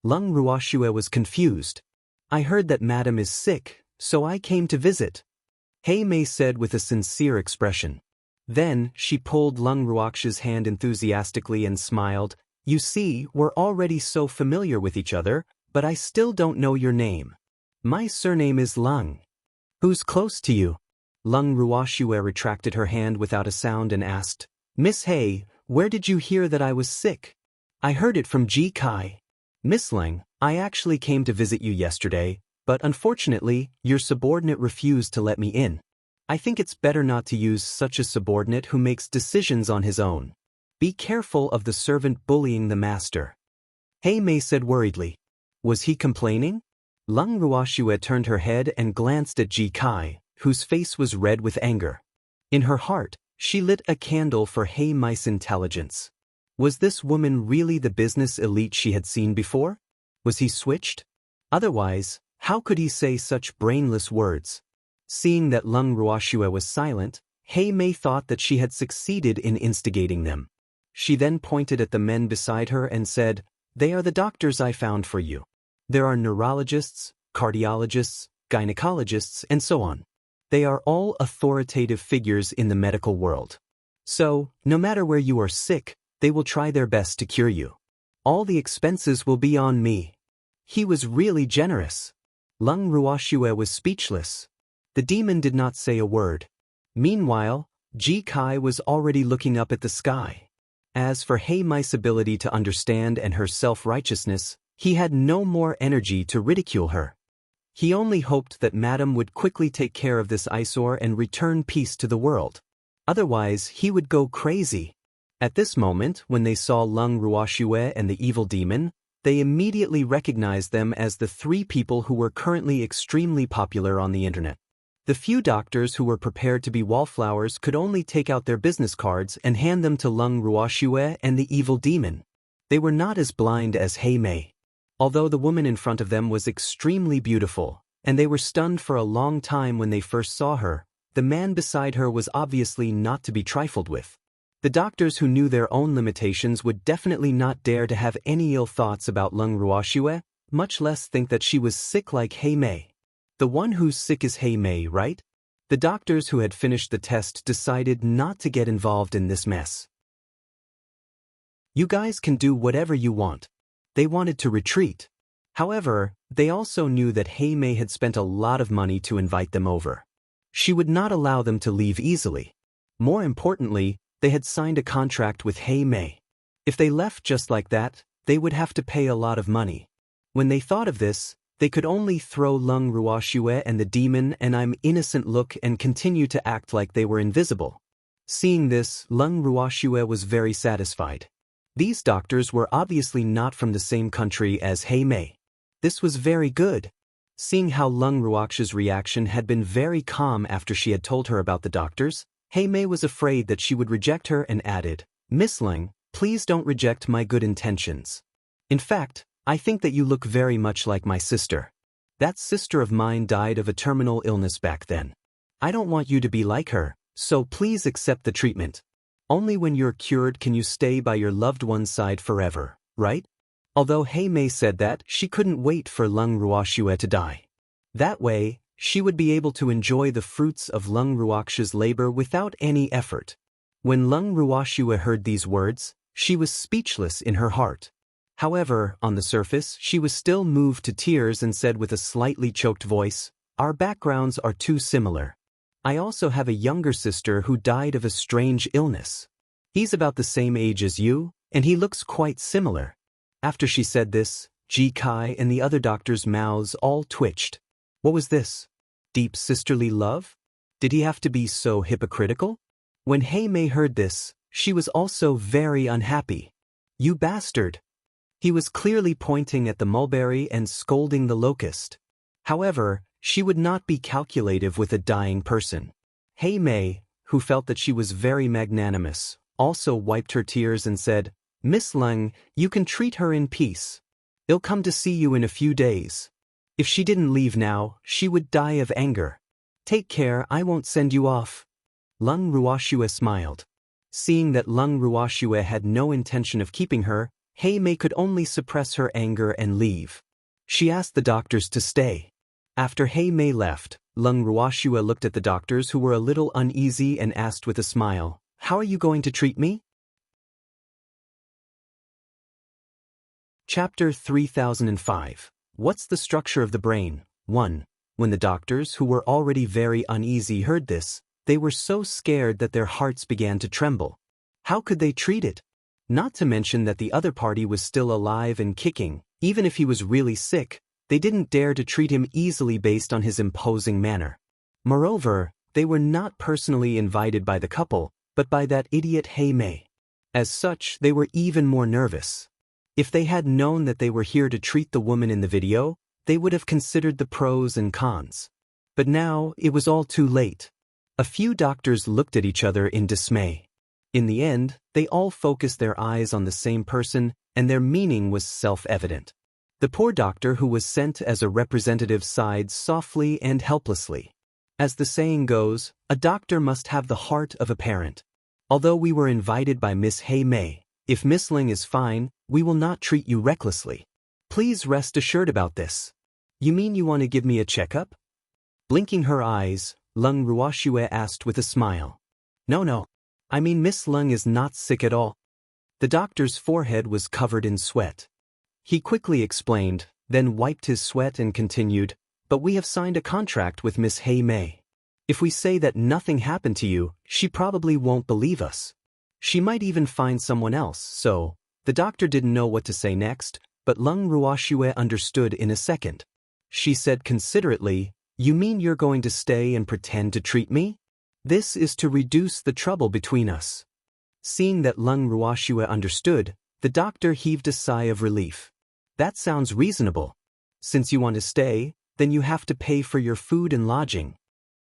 Lung Ruoxue was confused. "I heard that Madam is sick, so I came to visit," Hei Mei said with a sincere expression. Then, she pulled Lung Ruoxue's hand enthusiastically and smiled. "You see, we're already so familiar with each other, but I still don't know your name." "My surname is Lung." "Who's close to you?" Lung Ruoxue retracted her hand without a sound and asked, "Miss Hei, where did you hear that I was sick?" "I heard it from Ji Kai." "Miss Lang, I actually came to visit you yesterday, but unfortunately, your subordinate refused to let me in. I think it's better not to use such a subordinate who makes decisions on his own. Be careful of the servant bullying the master." Hei Mei said worriedly. Was he complaining? Lung Ruoxue turned her head and glanced at Ji Kai, whose face was red with anger. In her heart, she lit a candle for Hei Mei's intelligence. Was this woman really the business elite she had seen before? Was he switched? Otherwise, how could he say such brainless words? Seeing that Lung Ruoxue was silent, Hei Mei thought that she had succeeded in instigating them. She then pointed at the men beside her and said, "They are the doctors I found for you. There are neurologists, cardiologists, gynecologists, and so on. They are all authoritative figures in the medical world. So, no matter where you are sick, they will try their best to cure you. All the expenses will be on me." He was really generous. Lung Ruoxue was speechless. The demon did not say a word. Meanwhile, Ji Kai was already looking up at the sky. As for Hei Mei's ability to understand and her self-righteousness, he had no more energy to ridicule her. He only hoped that Madame would quickly take care of this eyesore and return peace to the world. Otherwise, he would go crazy. At this moment, when they saw Lung Ruoxue and the evil demon, they immediately recognized them as the three people who were currently extremely popular on the internet. The few doctors who were prepared to be wallflowers could only take out their business cards and hand them to Lung Ruoxue and the evil demon. They were not as blind as Hei Mei. Although the woman in front of them was extremely beautiful, and they were stunned for a long time when they first saw her, the man beside her was obviously not to be trifled with. The doctors who knew their own limitations would definitely not dare to have any ill thoughts about Lung Ruoxue, much less think that she was sick like Hei Mei. The one who's sick is Hei Mei, right? The doctors who had finished the test decided not to get involved in this mess. You guys can do whatever you want. They wanted to retreat. However, they also knew that Hei Mei had spent a lot of money to invite them over. She would not allow them to leave easily. More importantly, they had signed a contract with Hei Mei. If they left just like that, they would have to pay a lot of money. When they thought of this, they could only throw Lung Ruoxue and the demon and I'm innocent look and continue to act like they were invisible. Seeing this, Lung Ruoxue was very satisfied. These doctors were obviously not from the same country as Hei Mei. This was very good. Seeing how Lung Ruoxue's reaction had been very calm after she had told her about the doctors, Hei Mei was afraid that she would reject her and added, "Miss Lung, please don't reject my good intentions. In fact, I think that you look very much like my sister. That sister of mine died of a terminal illness back then. I don't want you to be like her, so please accept the treatment. Only when you're cured can you stay by your loved one's side forever, right?" Although Hei Mei said that, she couldn't wait for Lung Ruoxue to die. That way, she would be able to enjoy the fruits of Lung Ruoxue's labor without any effort. When Lung Ruoxue heard these words, she was speechless in her heart. However, on the surface, she was still moved to tears and said with a slightly choked voice, "Our backgrounds are too similar. I also have a younger sister who died of a strange illness. He's about the same age as you, and he looks quite similar." After she said this, Ji Kai and the other doctors' mouths all twitched. What was this? Deep sisterly love? Did he have to be so hypocritical? When Hei Mei heard this, she was also very unhappy. "You bastard!" He was clearly pointing at the mulberry and scolding the locust. However, she would not be calculative with a dying person. Hei Mei, who felt that she was very magnanimous, also wiped her tears and said, "Miss Lung, you can treat her in peace. I'll come to see you in a few days. If she didn't leave now, she would die of anger. Take care, I won't send you off." Lung Ruoxue smiled. Seeing that Lung Ruoxue had no intention of keeping her, Hei Mei could only suppress her anger and leave. She asked the doctors to stay. After Hei Mei left, Lung Ruoxue looked at the doctors who were a little uneasy and asked with a smile, "How are you going to treat me?" Chapter 3005. What's the structure of the brain? 1. When the doctors, who were already very uneasy, heard this, they were so scared that their hearts began to tremble. How could they treat it? Not to mention that the other party was still alive and kicking. Even if he was really sick, they didn't dare to treat him easily based on his imposing manner. Moreover, they were not personally invited by the couple, but by that idiot Hei Mei. As such, they were even more nervous. If they had known that they were here to treat the woman in the video, they would have considered the pros and cons. But now, it was all too late. A few doctors looked at each other in dismay. In the end, they all focused their eyes on the same person, and their meaning was self-evident. The poor doctor who was sent as a representative sighed softly and helplessly. As the saying goes, a doctor must have the heart of a parent. Although we were invited by Miss Hei Mei, if Miss Ling is fine, we will not treat you recklessly. Please rest assured about this. You mean you want to give me a checkup? Blinking her eyes, Lung Ruoxue asked with a smile. No. I mean Miss Lung is not sick at all. The doctor's forehead was covered in sweat. He quickly explained, then wiped his sweat and continued, "But we have signed a contract with Miss Hei Mei. If we say that nothing happened to you, she probably won't believe us. She might even find someone else, so..." The doctor didn't know what to say next, but Lung Ruoxue understood in a second. She said considerately, "You mean you're going to stay and pretend to treat me? This is to reduce the trouble between us." Seeing that Lung Ruoxue understood, the doctor heaved a sigh of relief. "That sounds reasonable. Since you want to stay, then you have to pay for your food and lodging."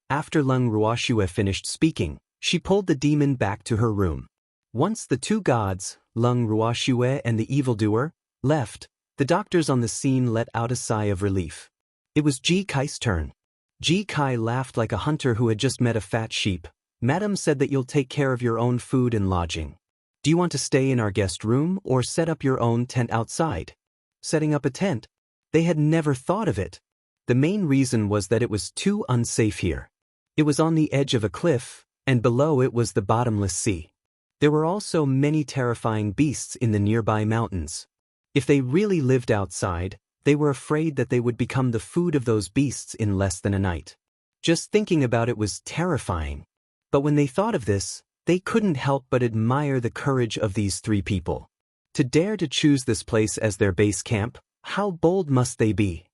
After Lung Ruoxue finished speaking, she pulled the demon back to her room. Once the two gods, Lung Ruoxue and the evildoer, left, the doctors on the scene let out a sigh of relief. It was Ji Kai's turn. Ji Kai laughed like a hunter who had just met a fat sheep. Madam said that you'll take care of your own food and lodging. Do you want to stay in our guest room or set up your own tent outside? Setting up a tent? They had never thought of it. The main reason was that it was too unsafe here. It was on the edge of a cliff, and below it was the bottomless sea. There were also many terrifying beasts in the nearby mountains. If they really lived outside, they were afraid that they would become the food of those beasts in less than a night. Just thinking about it was terrifying. But when they thought of this, they couldn't help but admire the courage of these three people. To dare to choose this place as their base camp, how bold must they be?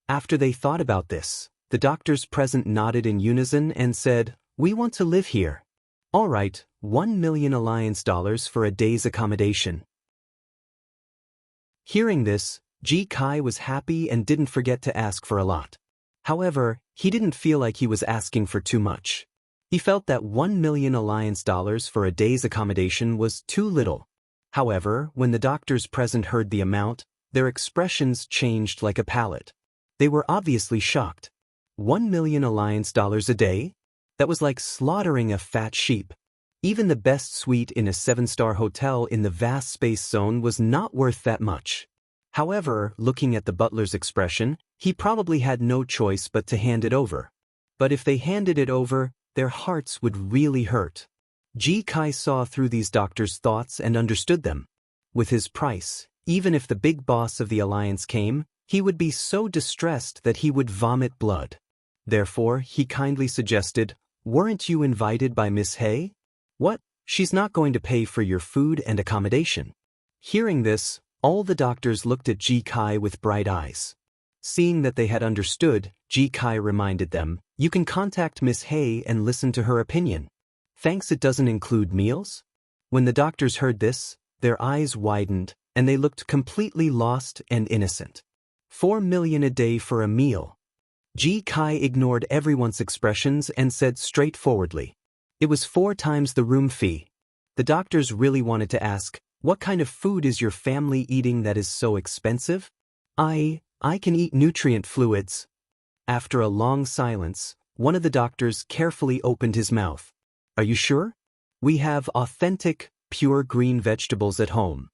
After they thought about this, the doctors present nodded in unison and said, "We want to live here." "All right, 1 million alliance dollars for a day's accommodation." Hearing this, Ji Kai was happy and didn't forget to ask for a lot. However, he didn't feel like he was asking for too much. He felt that 1 million alliance dollars for a day's accommodation was too little. However, when the doctors present heard the amount, their expressions changed like a palette. They were obviously shocked. 1 million alliance dollars a day? That was like slaughtering a fat sheep. Even the best suite in a 7-star hotel in the vast space zone was not worth that much. However, looking at the butler's expression, he probably had no choice but to hand it over. But if they handed it over, their hearts would really hurt. Ji Kai saw through these doctors' thoughts and understood them. With his price, even if the big boss of the alliance came, he would be so distressed that he would vomit blood. Therefore, he kindly suggested, "Weren't you invited by Miss Hay?" "What? She's not going to pay for your food and accommodation." Hearing this, all the doctors looked at Ji Kai with bright eyes. Seeing that they had understood, Ji Kai reminded them, "You can contact Miss Hay and listen to her opinion." "Thanks, it doesn't include meals?" When the doctors heard this, their eyes widened, and they looked completely lost and innocent. 4 million a day for a meal. Ji Kai ignored everyone's expressions and said straightforwardly, "It was 4 times the room fee." The doctors really wanted to ask, "What kind of food is your family eating that is so expensive?" I can eat nutrient fluids." After a long silence, one of the doctors carefully opened his mouth. "Are you sure? We have authentic, pure green vegetables at home."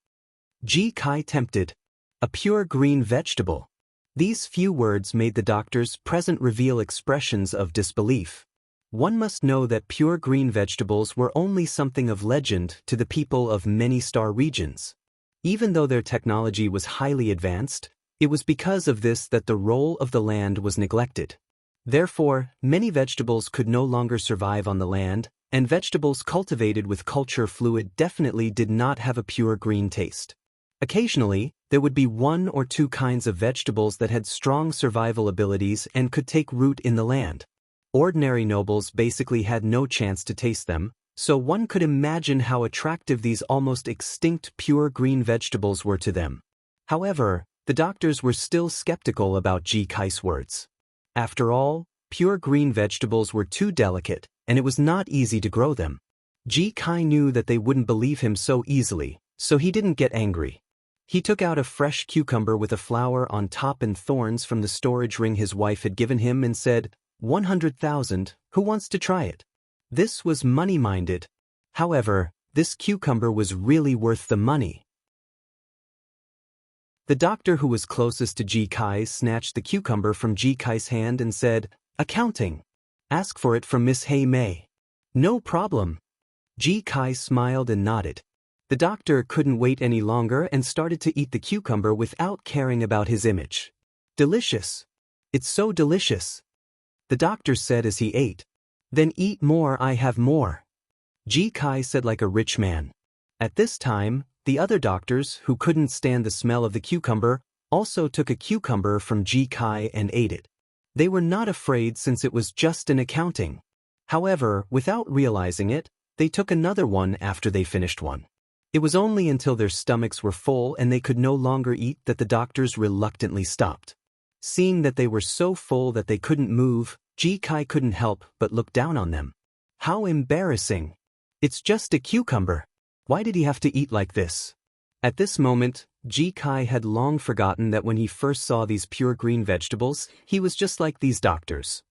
Ji Kai tempted. A pure green vegetable. These few words made the doctors present reveal expressions of disbelief. One must know that pure green vegetables were only something of legend to the people of many star regions. Even though their technology was highly advanced, it was because of this that the role of the land was neglected. Therefore, many vegetables could no longer survive on the land, and vegetables cultivated with culture fluid definitely did not have a pure green taste. Occasionally, there would be 1 or 2 kinds of vegetables that had strong survival abilities and could take root in the land. Ordinary nobles basically had no chance to taste them, so one could imagine how attractive these almost extinct pure green vegetables were to them. However, the doctors were still skeptical about Ji Kai's words. After all, pure green vegetables were too delicate, and it was not easy to grow them. Ji Kai knew that they wouldn't believe him so easily, so he didn't get angry. He took out a fresh cucumber with a flower on top and thorns from the storage ring his wife had given him and said, 100,000, who wants to try it? This was money-minded. However, this cucumber was really worth the money. The doctor who was closest to Ji Kai snatched the cucumber from Ji Kai's hand and said, "Accounting. Ask for it from Miss Hay May." "No problem." Ji Kai smiled and nodded. The doctor couldn't wait any longer and started to eat the cucumber without caring about his image. "Delicious. It's so delicious," the doctor said as he ate. "Then eat more, I have more," Ji Kai said like a rich man. At this time, the other doctors, who couldn't stand the smell of the cucumber, also took a cucumber from Ji Kai and ate it. They were not afraid since it was just an accounting. However, without realizing it, they took another one after they finished one. It was only until their stomachs were full and they could no longer eat that the doctors reluctantly stopped. Seeing that they were so full that they couldn't move, Ji Kai couldn't help but look down on them. How embarrassing. It's just a cucumber. Why did he have to eat like this? At this moment, Ji Kai had long forgotten that when he first saw these pure green vegetables, he was just like these doctors.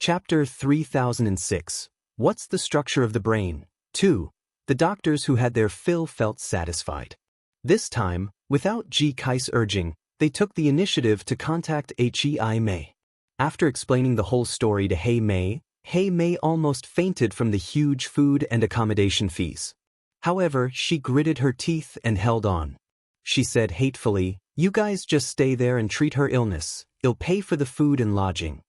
Chapter 3006. What's the structure of the brain? 2. The doctors who had their fill felt satisfied. This time, without Ji Kai's urging, they took the initiative to contact Hei Mei. After explaining the whole story to Hei Mei almost fainted from the huge food and accommodation fees. However, she gritted her teeth and held on. She said hatefully, "You guys just stay there and treat her illness. I'll pay for the food and lodging."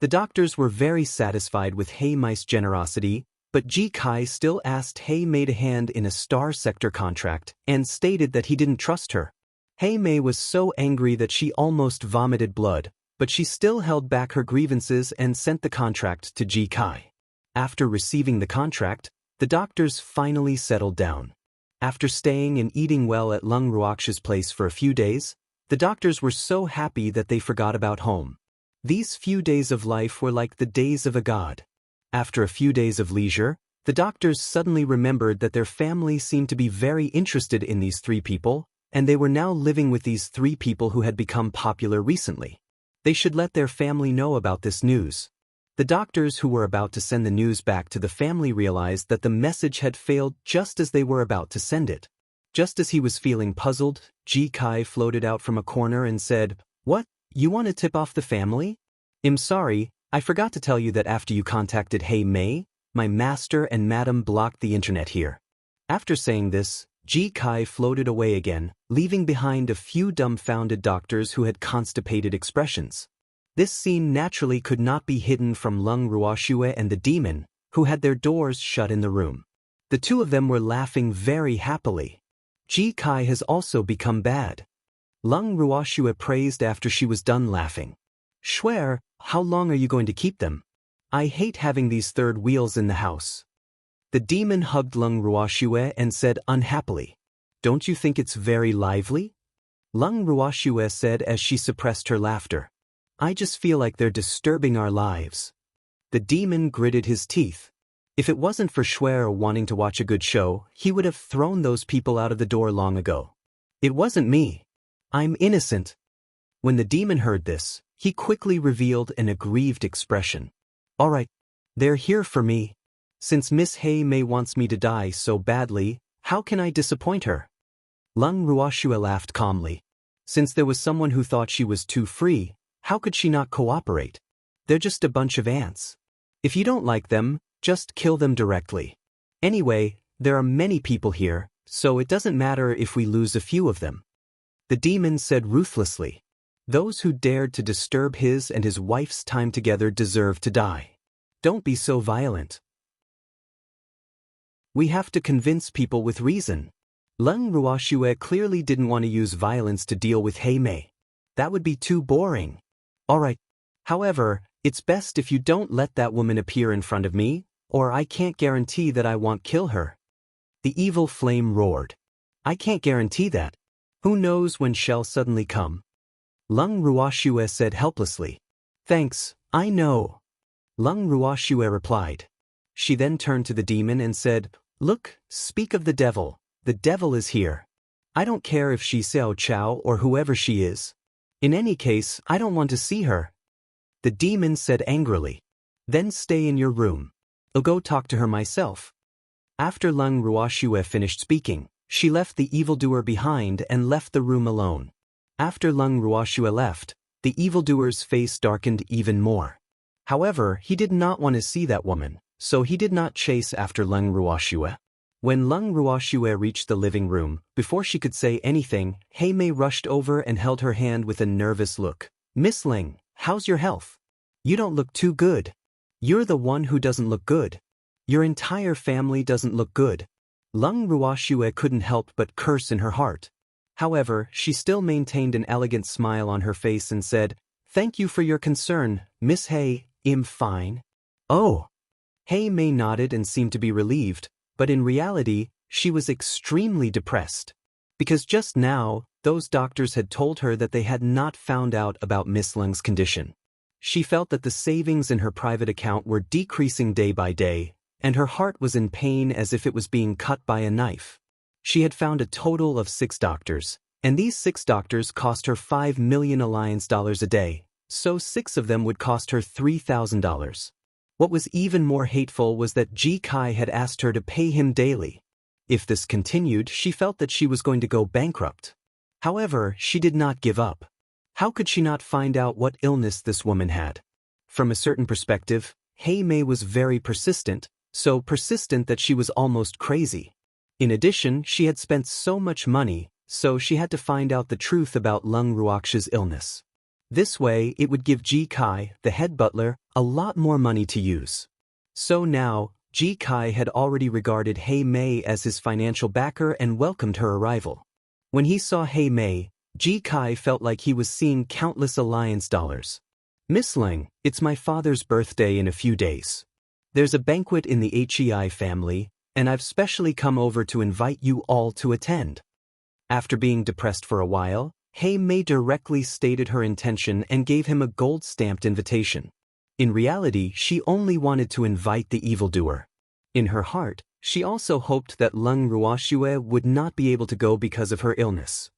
The doctors were very satisfied with Hei Mei's generosity, but Ji Kai still asked Hei Mei to hand in a star sector contract and stated that he didn't trust her. Hei Mei was so angry that she almost vomited blood, but she still held back her grievances and sent the contract to Ji Kai. After receiving the contract, the doctors finally settled down. After staying and eating well at Lung Ruoxiu's place for a few days, the doctors were so happy that they forgot about home. These few days of life were like the days of a god. After a few days of leisure, the doctors suddenly remembered that their family seemed to be very interested in these three people, and they were now living with these three people who had become popular recently. They should let their family know about this news. The doctors who were about to send the news back to the family realized that the message had failed just as they were about to send it. Just as he was feeling puzzled, Ji Kai floated out from a corner and said, "What? You want to tip off the family? I'm sorry, I forgot to tell you that after you contacted Hei Mei, my master and madam blocked the internet here." After saying this, Ji Kai floated away again, leaving behind a few dumbfounded doctors who had constipated expressions. This scene naturally could not be hidden from Lung Ruoxiu and the demon, who had their doors shut in the room. The two of them were laughing very happily. Ji Kai has also become bad. Lung Ruoxiu praised after she was done laughing. "Swear, how long are you going to keep them? I hate having these third wheels in the house." The demon hugged Lung Ruoxiu and said unhappily, "Don't you think it's very lively?" Lung Ruoxiu said as she suppressed her laughter, "I just feel like they're disturbing our lives." The demon gritted his teeth. If it wasn't for Shuer wanting to watch a good show, he would have thrown those people out of the door long ago. "It wasn't me. I'm innocent." When the demon heard this, he quickly revealed an aggrieved expression. "All right, they're here for me. Since Miss Hei Mei wants me to die so badly, how can I disappoint her?" Lung Ruoxiu laughed calmly. Since there was someone who thought she was too free, how could she not cooperate? They're just a bunch of ants. If you don't like them, just kill them directly. Anyway, there are many people here, so it doesn't matter if we lose a few of them. The demon said ruthlessly, "Those who dared to disturb his and his wife's time together deserve to die. Don't be so violent. We have to convince people with reason." Lung Ruoxiu clearly didn't want to use violence to deal with Hei Mei. That would be too boring. "All right. However, it's best if you don't let that woman appear in front of me, or I can't guarantee that I won't kill her." The evil flame roared. "I can't guarantee that. Who knows when she'll suddenly come?" Lung Ruoxiu said helplessly. "Thanks, I know." Lung Ruoxiu replied. She then turned to the demon and said, "Look, speak of the devil is here. I don't care if she's Xiao Chao or whoever she is. In any case, I don't want to see her." The demon said angrily, "Then stay in your room. I'll go talk to her myself." After Lung Ruoxiu finished speaking, she left the evildoer behind and left the room alone. After Lung Ruoxiu left, the evildoer's face darkened even more. However, he did not want to see that woman, so he did not chase after Lung Ruoxiu. When Lung Ruoxiu reached the living room, before she could say anything, Hei Mei rushed over and held her hand with a nervous look. "Miss Ling, how's your health? You don't look too good. You're the one who doesn't look good. Your entire family doesn't look good." Lung Ruoxiu couldn't help but curse in her heart. However, she still maintained an elegant smile on her face and said, "Thank you for your concern, Miss Hei, I'm fine." "Oh." Hei Mei nodded and seemed to be relieved, but in reality, she was extremely depressed. Because just now, those doctors had told her that they had not found out about Miss Lung's condition. She felt that the savings in her private account were decreasing day by day, and her heart was in pain as if it was being cut by a knife. She had found a total of 6 doctors, and these 6 doctors cost her 5 million alliance dollars a day, so 6 of them would cost her $3,000. What was even more hateful was that Ji Kai had asked her to pay him daily. If this continued, she felt that she was going to go bankrupt. However, she did not give up. How could she not find out what illness this woman had? From a certain perspective, Hei Mei was very persistent, so persistent that she was almost crazy. In addition, she had spent so much money, so she had to find out the truth about Lung Ruox's illness. This way, it would give Ji Kai, the head butler, a lot more money to use. So now, Ji Kai had already regarded Hei Mei as his financial backer and welcomed her arrival. When he saw Hei Mei, Ji Kai felt like he was seeing countless alliance dollars. "Miss Ling, it's my father's birthday in a few days. There's a banquet in the Hei family, and I've specially come over to invite you all to attend." After being depressed for a while, Hei Mei directly stated her intention and gave him a gold-stamped invitation. In reality, she only wanted to invite the evildoer. In her heart, she also hoped that Lung Ruoxue would not be able to go because of her illness.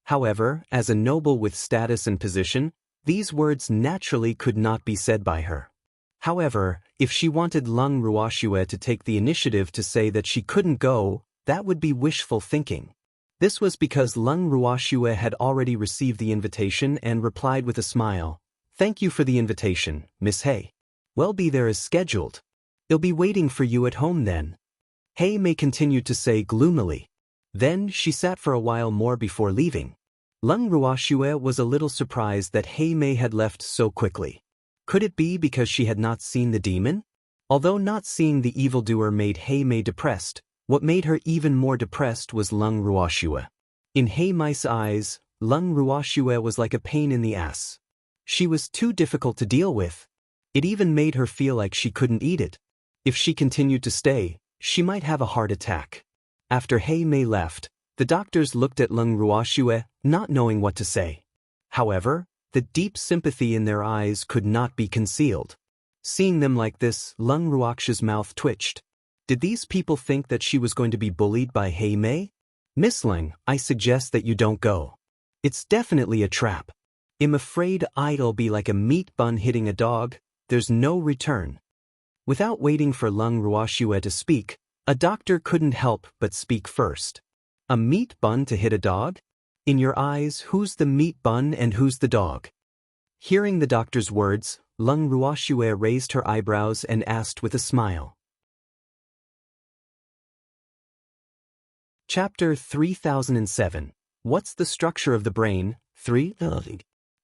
However, as a noble with status and position, these words naturally could not be said by her. However, if she wanted Lung Ruoxue to take the initiative to say that she couldn't go, that would be wishful thinking. This was because Lung Ruoxue had already received the invitation and replied with a smile, "Thank you for the invitation, Miss Hei. We'll be there as scheduled. They'll be waiting for you at home then." Hei Mei continued to say gloomily. Then she sat for a while more before leaving. Lung Ruoxue was a little surprised that Hei Mei had left so quickly. Could it be because she had not seen the demon? Although not seeing the evildoer made Hei Mei depressed, what made her even more depressed was Lung Ruoxue. In Hei Mei's eyes, Lung Ruoxue was like a pain in the ass. She was too difficult to deal with. It even made her feel like she couldn't eat it. If she continued to stay, she might have a heart attack. After Hei Mei left, the doctors looked at Lung Ruoxue, not knowing what to say. However, the deep sympathy in their eyes could not be concealed. Seeing them like this, Lung Ruox's mouth twitched. Did these people think that she was going to be bullied by Hei Mei? "Miss Ling, I suggest that you don't go. It's definitely a trap. I'm afraid I'll be like a meat bun hitting a dog. There's no return." Without waiting for Lung Ruoxue to speak, a doctor couldn't help but speak first. "A meat bun to hit a dog? In your eyes, who's the meat bun and who's the dog?" Hearing the doctor's words, Lung Ruoxue raised her eyebrows and asked with a smile. Chapter 3007. What's the structure of the brain? 3.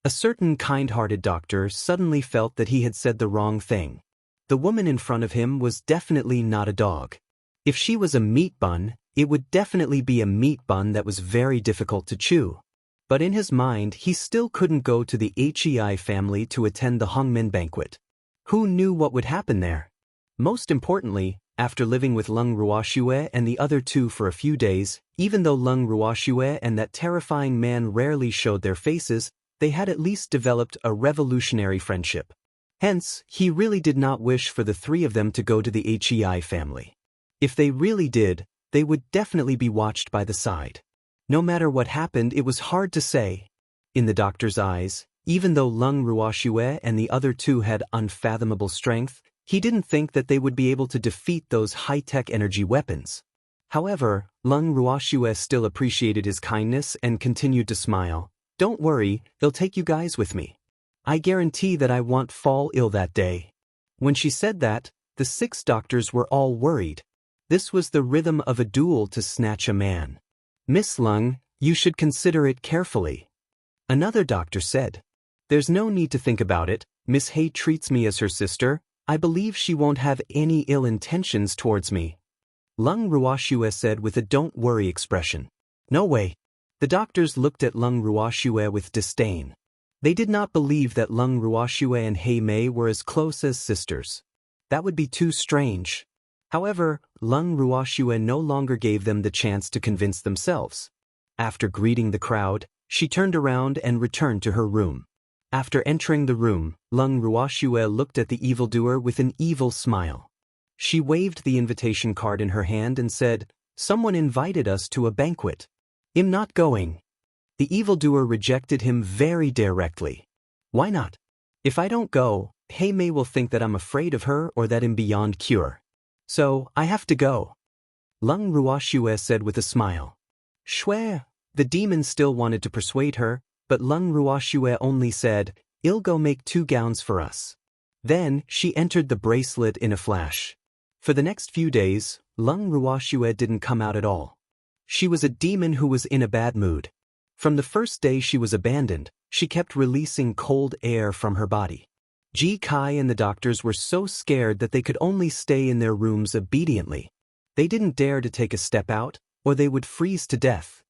A certain kind-hearted doctor suddenly felt that he had said the wrong thing. The woman in front of him was definitely not a dog. If she was a meat bun, it would definitely be a meat bun that was very difficult to chew. But in his mind, he still couldn't go to the Hei family to attend the Hongmen banquet. Who knew what would happen there? Most importantly, after living with Lung Ruoxue and the other two for a few days, even though Lung Ruoxue and that terrifying man rarely showed their faces, they had at least developed a revolutionary friendship. Hence, he really did not wish for the three of them to go to the Hei family. If they really did, they would definitely be watched by the side. No matter what happened, it was hard to say. In the doctor's eyes, even though Lung Ruoxue and the other two had unfathomable strength, he didn't think that they would be able to defeat those high-tech energy weapons. However, Lung Ruoxue still appreciated his kindness and continued to smile. "Don't worry, they'll take you guys with me. I guarantee that I won't fall ill that day." When she said that, the 6 doctors were all worried. This was the rhythm of a duel to snatch a man. "Miss Lung, you should consider it carefully." Another doctor said. "There's no need to think about it. Miss Hei treats me as her sister. I believe she won't have any ill intentions towards me." Lung Ruoxue said with a don't worry expression. "No way." The doctors looked at Lung Ruoxue with disdain. They did not believe that Lung Ruoxue and Hei Mei were as close as sisters. That would be too strange. However, Lung Ruoxue no longer gave them the chance to convince themselves. After greeting the crowd, she turned around and returned to her room. After entering the room, Lung Ruoxue looked at the evildoer with an evil smile. She waved the invitation card in her hand and said, "Someone invited us to a banquet. I'm not going." The evildoer rejected him very directly. "Why not? If I don't go, Hei Mei will think that I'm afraid of her or that I'm beyond cure. So, I have to go. Lung Ruoxue said with a smile. Shui. The demon still wanted to persuade her, but Lung Ruoxue only said, "I'll go make 2 gowns for us." Then, she entered the bracelet in a flash. For the next few days, Lung Ruoxue didn't come out at all. She was a demon who was in a bad mood. From the first day she was abandoned, she kept releasing cold air from her body. Ji Kai and the doctors were so scared that they could only stay in their rooms obediently. They didn't dare to take a step out, or they would freeze to death.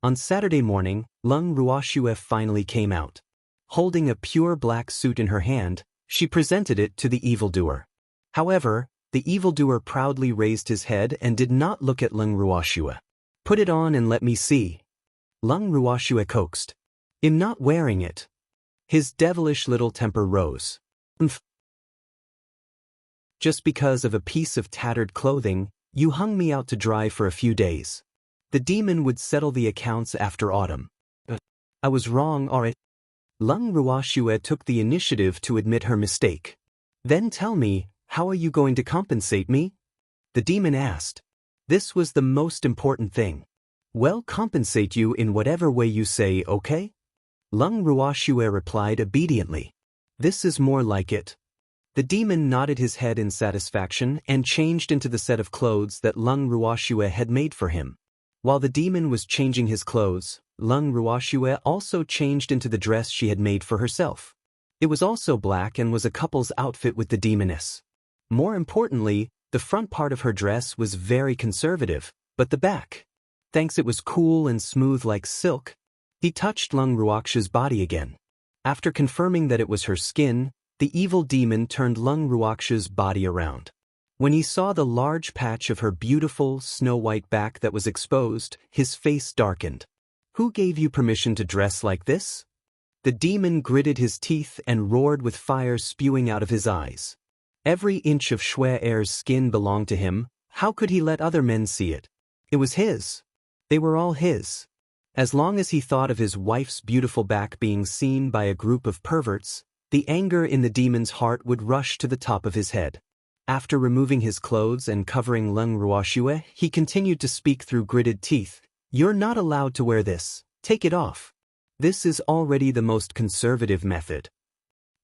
On Saturday morning, Lung Ruoxue finally came out. Holding a pure black suit in her hand, she presented it to the evildoer. However, the evildoer proudly raised his head and did not look at Lung Ruoxue. "Put it on and let me see." Lung Ruoxue coaxed. "I'm not wearing it." His devilish little temper rose. "Just because of a piece of tattered clothing, you hung me out to dry for a few days. The demon would settle the accounts after autumn. I was wrong, alright." Lung Ruoxue took the initiative to admit her mistake. "Then tell me, how are you going to compensate me?" The demon asked. This was the most important thing. "Well, compensate you in whatever way you say, okay?" Lung Ruoxue replied obediently. "This is more like it." The demon nodded his head in satisfaction and changed into the set of clothes that Lung Ruoxue had made for him. While the demon was changing his clothes, Lung Ruoxue also changed into the dress she had made for herself. It was also black and was a couple's outfit with the demoness. More importantly, the front part of her dress was very conservative, but the back, thanks, it was cool and smooth like silk. He touched Lung Ruoxue's body again. After confirming that it was her skin, the evil demon turned Lung Ruoxue's body around. When he saw the large patch of her beautiful, snow-white back that was exposed, his face darkened. "Who gave you permission to dress like this?" The demon gritted his teeth and roared with fire spewing out of his eyes. Every inch of Shui Er's skin belonged to him. How could he let other men see it? It was his. They were all his. As long as he thought of his wife's beautiful back being seen by a group of perverts, the anger in the demon's heart would rush to the top of his head. After removing his clothes and covering Lung Ruoxue, he continued to speak through gritted teeth. "You're not allowed to wear this. Take it off. This is already the most conservative method."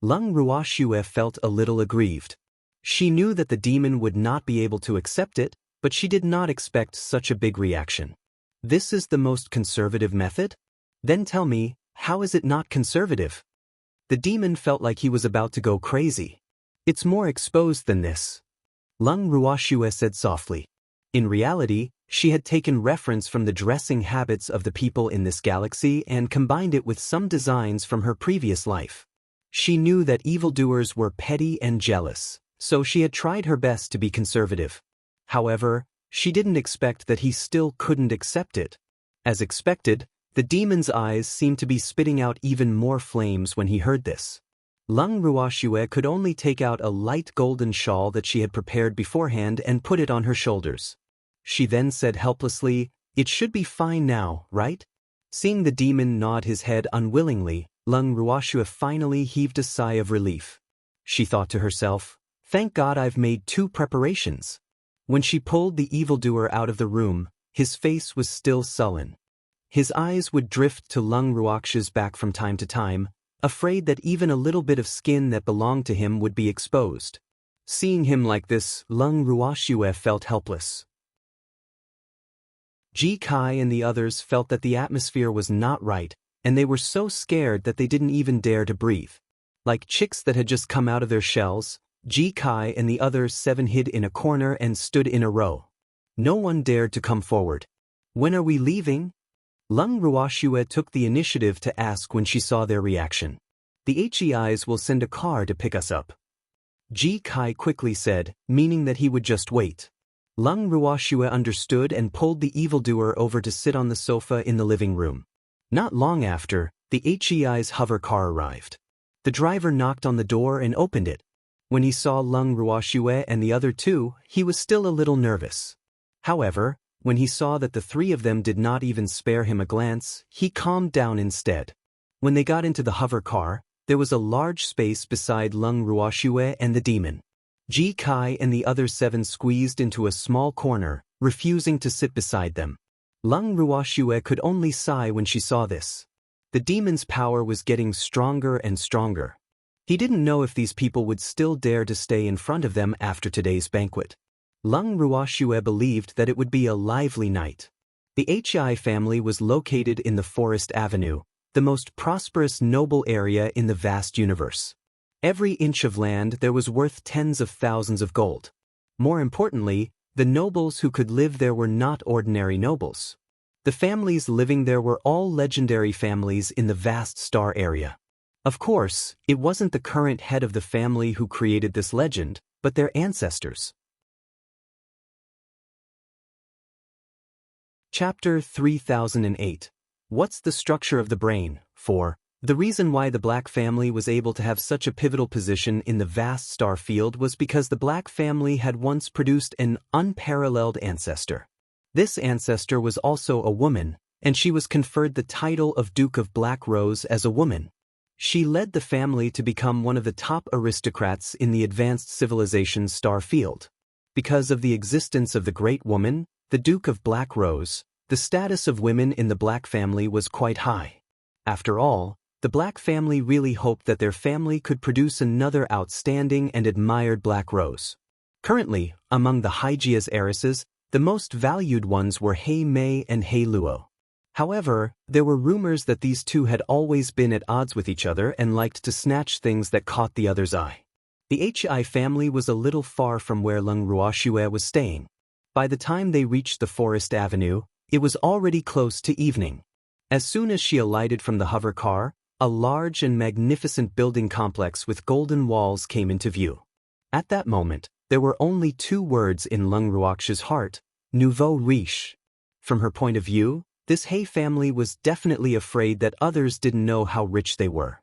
Lung Ruoxue felt a little aggrieved. She knew that the demon would not be able to accept it, but she did not expect such a big reaction. "This is the most conservative method? Then tell me, how is it not conservative?" The demon felt like he was about to go crazy. "It's more exposed than this," Lung Ruoxue said softly. In reality, she had taken reference from the dressing habits of the people in this galaxy and combined it with some designs from her previous life. She knew that evildoers were petty and jealous, so she had tried her best to be conservative. However, she didn't expect that he still couldn't accept it. As expected, the demon's eyes seemed to be spitting out even more flames when he heard this. Lung Ruoxue could only take out a light golden shawl that she had prepared beforehand and put it on her shoulders. She then said helplessly, "It should be fine now, right?" Seeing the demon nod his head unwillingly, Lung Ruoxue finally heaved a sigh of relief. She thought to herself, "Thank God I've made 2 preparations." When she pulled the evildoer out of the room, his face was still sullen. His eyes would drift to Lung Ruoxue's back from time to time, afraid that even a little bit of skin that belonged to him would be exposed. Seeing him like this, Lung Ruoxue felt helpless. Ji Kai and the others felt that the atmosphere was not right, and they were so scared that they didn't even dare to breathe. Like chicks that had just come out of their shells, Ji Kai and the other 7 hid in a corner and stood in a row. No one dared to come forward. "When are we leaving?" Lung Ruoxue took the initiative to ask when she saw their reaction. "The HEIs will send a car to pick us up." Ji Kai quickly said, meaning that he would just wait. Lung Ruoxue understood and pulled the evildoer over to sit on the sofa in the living room. Not long after, the HEI's hover car arrived. The driver knocked on the door and opened it. When he saw Lung Ruoxue and the other 2, he was still a little nervous. However, when he saw that the 3 of them did not even spare him a glance, he calmed down instead. When they got into the hover car, there was a large space beside Lung Ruoxue and the demon. Ji Kai and the other 7 squeezed into a small corner, refusing to sit beside them. Lung Ruoxue could only sigh when she saw this. The demon's power was getting stronger and stronger. He didn't know if these people would still dare to stay in front of them after today's banquet. Lung Ruoxue believed that it would be a lively night. The Hi family was located in the Forest Avenue, the most prosperous noble area in the vast universe. Every inch of land there was worth tens of thousands of gold. More importantly, the nobles who could live there were not ordinary nobles. The families living there were all legendary families in the vast star area. Of course, it wasn't the current head of the family who created this legend, but their ancestors. Chapter 3008. What's the structure of the brain? 4. The reason why the Black family was able to have such a pivotal position in the vast star field was because the Black family had once produced an unparalleled ancestor. This ancestor was also a woman, and she was conferred the title of Duke of Black Rose as a woman. She led the family to become one of the top aristocrats in the advanced civilization star field. Because of the existence of the great woman, the Duke of Black Rose, the status of women in the Black family was quite high. After all, the Black family really hoped that their family could produce another outstanding and admired Black Rose. Currently, among the Haijia's heiresses, the most valued ones were Hei Mei and Hei Luo. However, there were rumors that these two had always been at odds with each other and liked to snatch things that caught the other's eye. The Hi family was a little far from where Lung Ruoxue was staying. By the time they reached the Forest Avenue, it was already close to evening. As soon as she alighted from the hover car, a large and magnificent building complex with golden walls came into view. At that moment, there were only 2 words in Lung Ruoxue's heart: nouveau riche. From her point of view, this Hei family was definitely afraid that others didn't know how rich they were.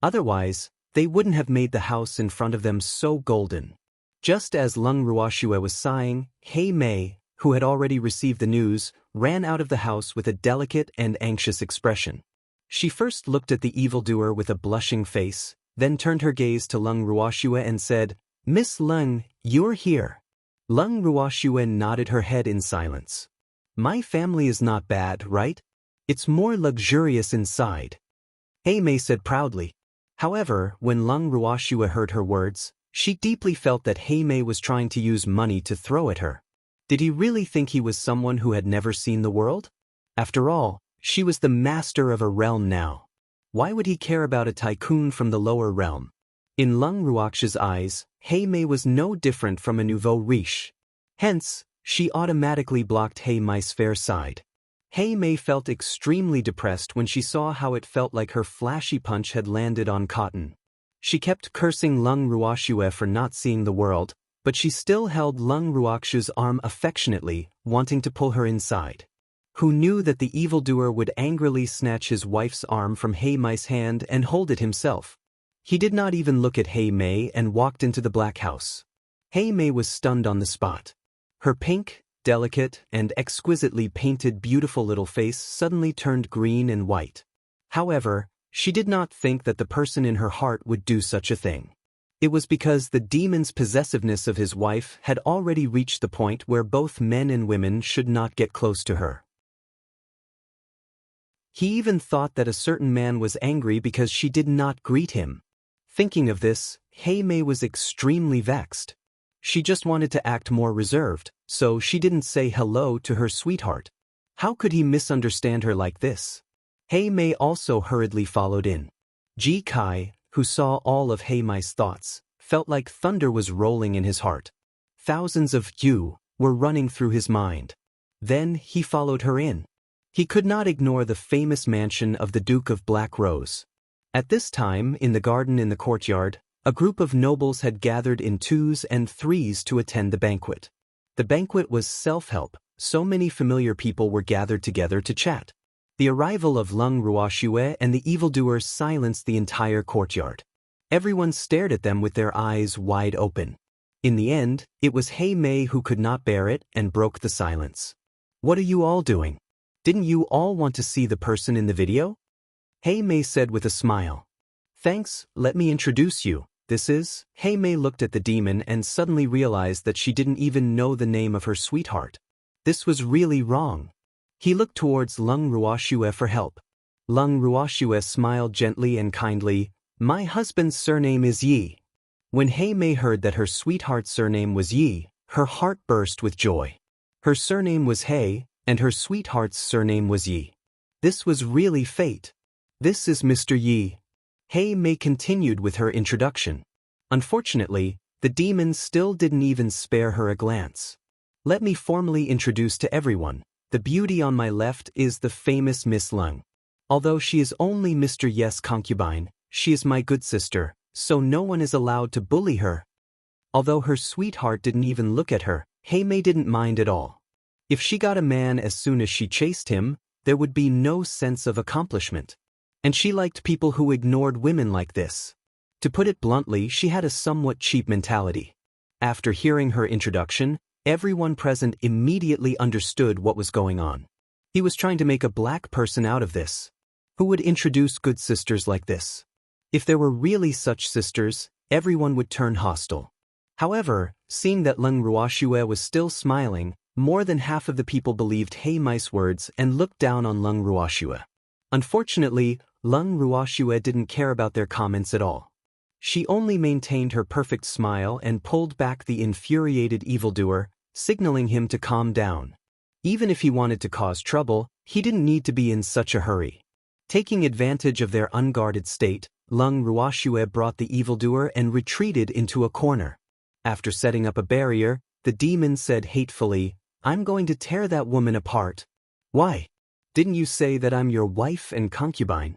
Otherwise, they wouldn't have made the house in front of them so golden. Just as Lung Ruoxue was sighing, Hei Mei, who had already received the news, ran out of the house with a delicate and anxious expression. She first looked at the evildoer with a blushing face, then turned her gaze to Lung Ruoxue and said, "Miss Lung, you're here." Lung Ruoxue nodded her head in silence. "My family is not bad, right? It's more luxurious inside," Hei Mei said proudly. However, when Lung Ruoxue heard her words, she deeply felt that Hei Mei was trying to use money to throw at her. Did he really think he was someone who had never seen the world? After all, she was the master of a realm now. Why would he care about a tycoon from the lower realm? In Lung Ruoxue's eyes, Hei Mei was no different from a nouveau riche. Hence, she automatically blocked Hei Mei's fair side. Hei Mei felt extremely depressed when she saw how it felt like her flashy punch had landed on cotton. She kept cursing Lung Ruoxue for not seeing the world, but she still held Lung Ruoxue's arm affectionately, wanting to pull her inside. Who knew that the evildoer would angrily snatch his wife's arm from Hei Mei's hand and hold it himself? He did not even look at Hei Mei and walked into the black house. Hei Mei was stunned on the spot. Her pink, delicate, and exquisitely painted beautiful little face suddenly turned green and white. However, she did not think that the person in her heart would do such a thing. It was because the demon's possessiveness of his wife had already reached the point where both men and women should not get close to her. He even thought that a certain man was angry because she did not greet him. Thinking of this, Hei Mei was extremely vexed. She just wanted to act more reserved, so she didn't say hello to her sweetheart. How could he misunderstand her like this? Hei Mei also hurriedly followed in. Ji Kai, who saw all of Hei Mei's thoughts, felt like thunder was rolling in his heart. Thousands of "you" were running through his mind. Then he followed her in. He could not ignore the famous mansion of the Duke of Black Rose. At this time, in the garden in the courtyard, a group of nobles had gathered in 2s and 3s to attend the banquet. The banquet was self-help, so many familiar people were gathered together to chat. The arrival of Lung Ruoxue and the evildoers silenced the entire courtyard. Everyone stared at them with their eyes wide open. In the end, it was Hei Mei who could not bear it and broke the silence. "What are you all doing? Didn't you all want to see the person in the video?" Hei Mei said with a smile. Thanks, let me introduce you. This is… Hei Mei looked at the demon and suddenly realized that she didn't even know the name of her sweetheart. This was really wrong. He looked towards Lung Ruoxue for help. Lung Ruoxue smiled gently and kindly. My husband's surname is Yi. When Hei Mei heard that her sweetheart's surname was Yi, her heart burst with joy. Her surname was Hei, and her sweetheart's surname was Yi. This was really fate. This is Mr. Yi. Hei Mei continued with her introduction. Unfortunately, the demon still didn't even spare her a glance. Let me formally introduce to everyone. The beauty on my left is the famous Miss Lung. Although she is only Mr. Yes' concubine, she is my good sister, so no one is allowed to bully her. Although her sweetheart didn't even look at her, Hei Mei didn't mind at all. If she got a man as soon as she chased him, there would be no sense of accomplishment. And she liked people who ignored women like this. To put it bluntly, she had a somewhat cheap mentality. After hearing her introduction, everyone present immediately understood what was going on. He was trying to make a black person out of this. Who would introduce good sisters like this? If there were really such sisters, everyone would turn hostile. However, seeing that Lung Ruoxue was still smiling, more than half of the people believed Hei Mei's words and looked down on Lung Ruoxue. Unfortunately, Lung Ruoxue didn't care about their comments at all. She only maintained her perfect smile and pulled back the infuriated evildoer, signaling him to calm down. Even if he wanted to cause trouble, he didn't need to be in such a hurry. Taking advantage of their unguarded state, Lung Ruoxue brought the evildoer and retreated into a corner. After setting up a barrier, the demon said hatefully, I'm going to tear that woman apart. Why? Didn't you say that I'm your wife and concubine?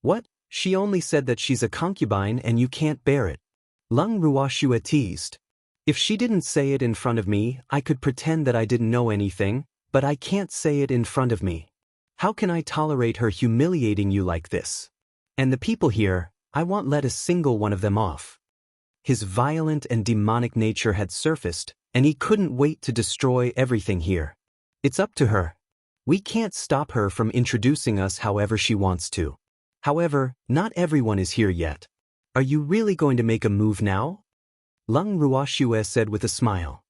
What? She only said that she's a concubine and you can't bear it. Lung Ruoxue teased. If she didn't say it in front of me, I could pretend that I didn't know anything, but I can't say it in front of me. How can I tolerate her humiliating you like this? And the people here, I won't let a single one of them off. His violent and demonic nature had surfaced, and he couldn't wait to destroy everything here. It's up to her. We can't stop her from introducing us however she wants to. However, not everyone is here yet. Are you really going to make a move now? Lung Ruoxue said with a smile.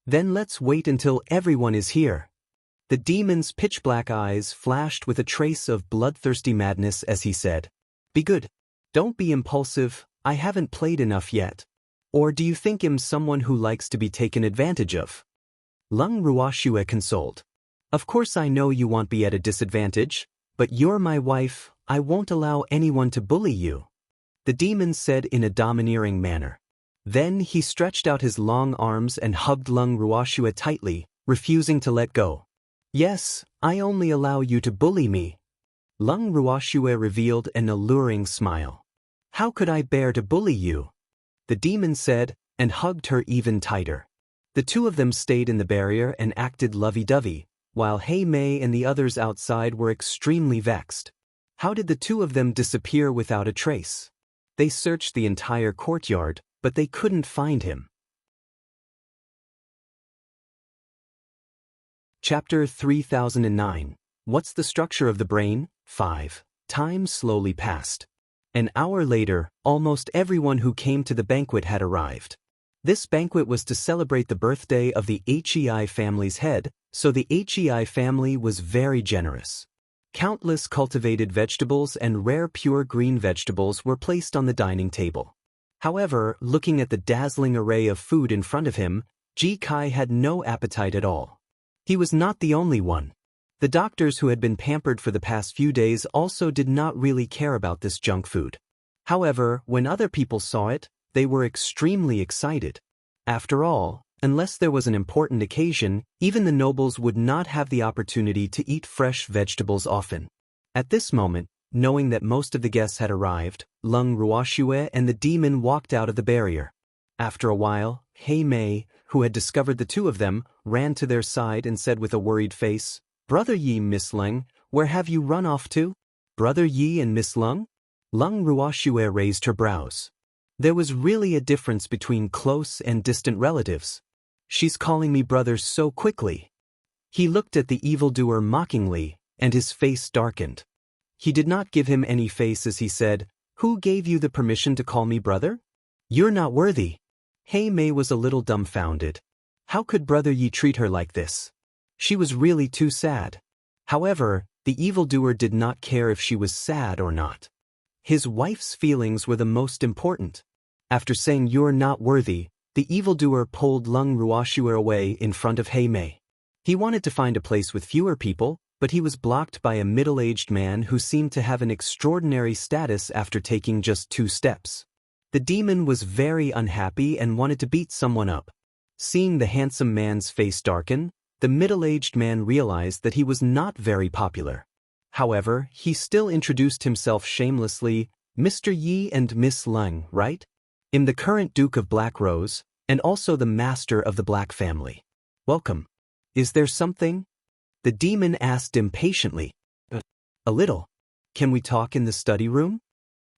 Then let's wait until everyone is here. The demon's pitch-black eyes flashed with a trace of bloodthirsty madness as he said, Be good. Don't be impulsive, I haven't played enough yet. Or do you think I'm someone who likes to be taken advantage of? Lung Ruoxue consoled. Of course I know you won't be at a disadvantage, but you're my wife, I won't allow anyone to bully you. The demon said in a domineering manner. Then he stretched out his long arms and hugged Lung Ruoxue tightly, refusing to let go. Yes, I only allow you to bully me. Lung Ruoxue revealed an alluring smile. How could I bear to bully you? The demon said, and hugged her even tighter. The two of them stayed in the barrier and acted lovey-dovey, while Hei Mei and the others outside were extremely vexed. How did the two of them disappear without a trace? They searched the entire courtyard, but they couldn't find him. Chapter 3009. What's the structure of the brain? 5. Time slowly passed. An hour later, almost everyone who came to the banquet had arrived. This banquet was to celebrate the birthday of the Hei family's head, so the Hei family was very generous. Countless cultivated vegetables and rare pure green vegetables were placed on the dining table. However, looking at the dazzling array of food in front of him, Ji Kai had no appetite at all. He was not the only one. The doctors who had been pampered for the past few days also did not really care about this junk food. However, when other people saw it, they were extremely excited. After all, unless there was an important occasion, even the nobles would not have the opportunity to eat fresh vegetables often. At this moment, knowing that most of the guests had arrived, Lung Ruoxue and the demon walked out of the barrier. After a while, Hei Mei, who had discovered the two of them, ran to their side and said with a worried face, Brother Yi, Miss Lung, where have you run off to? Brother Yi and Miss Lung? Lung Ruoxue raised her brows. There was really a difference between close and distant relatives. She's calling me brother so quickly. He looked at the evildoer mockingly, and his face darkened. He did not give him any face as he said, "Who gave you the permission to call me brother? You're not worthy." Hei Mei was a little dumbfounded. How could Brother Yi treat her like this? She was really too sad. However, the evildoer did not care if she was sad or not. His wife's feelings were the most important. After saying "you're not worthy," the evildoer pulled Lung Ruoxue away in front of Hei Mei. He wanted to find a place with fewer people, but he was blocked by a middle-aged man who seemed to have an extraordinary status after taking just 2 steps. The demon was very unhappy and wanted to beat someone up. Seeing the handsome man's face darken, the middle-aged man realized that he was not very popular. However, he still introduced himself shamelessly, "Mr. Yi and Miss Lung, right? I'm the current Duke of Black Rose, and also the master of the Black family. Welcome. Is there something?" The demon asked impatiently. "A little. Can we talk in the study room?"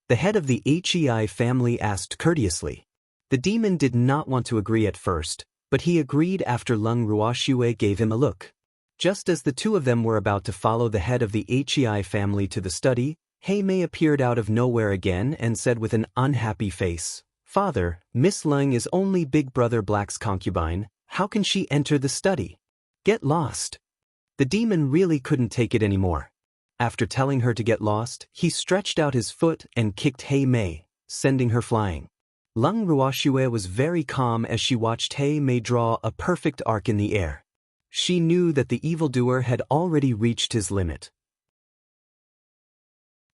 The head of the Hei family asked courteously. The demon did not want to agree at first, but he agreed after Lung Ruoxue gave him a look. Just as the two of them were about to follow the head of the Hei family to the study, Hei Mei appeared out of nowhere again and said with an unhappy face, "Father, Miss Lung is only Big Brother Black's concubine. How can she enter the study? Get lost." The demon really couldn't take it anymore. After telling her to get lost, he stretched out his foot and kicked Hei Mei, sending her flying. Lung Ruoxue was very calm as she watched Hei Mei draw a perfect arc in the air. She knew that the evildoer had already reached his limit.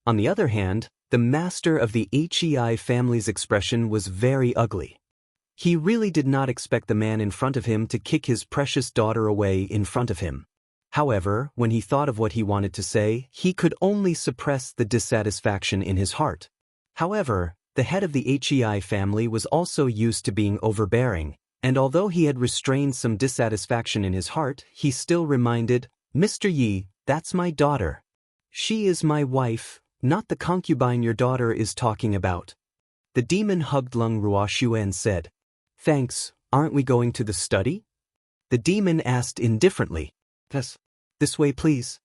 On the other hand, the master of the Hei family's expression was very ugly. He really did not expect the man in front of him to kick his precious daughter away in front of him. However, when he thought of what he wanted to say, he could only suppress the dissatisfaction in his heart. However, the head of the Hei family was also used to being overbearing, and although he had restrained some dissatisfaction in his heart, he still reminded, "Mr. Yi, that's my daughter. She is my wife, not the concubine your daughter is talking about." The demon hugged Lung Ruoxue and said, "Thanks, aren't we going to the study?" The demon asked indifferently, "Yes. This way please."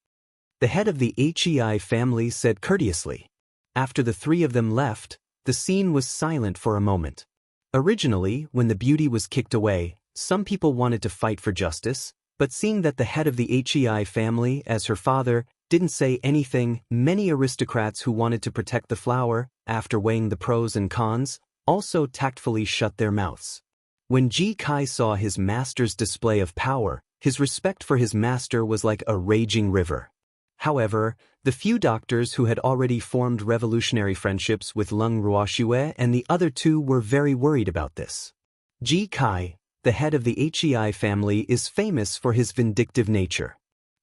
The head of the Hei family said courteously. After the 3 of them left, the scene was silent for a moment. Originally, when the beauty was kicked away, some people wanted to fight for justice, but seeing that the head of the Hei family, as her father, didn't say anything, many aristocrats who wanted to protect the flower, after weighing the pros and cons, also tactfully shut their mouths. When Ji Kai saw his master's display of power, his respect for his master was like a raging river. However, the few doctors who had already formed revolutionary friendships with Lung Ruoxue and the other 2 were very worried about this. Ji Kai, the head of the Hei family, is famous for his vindictive nature.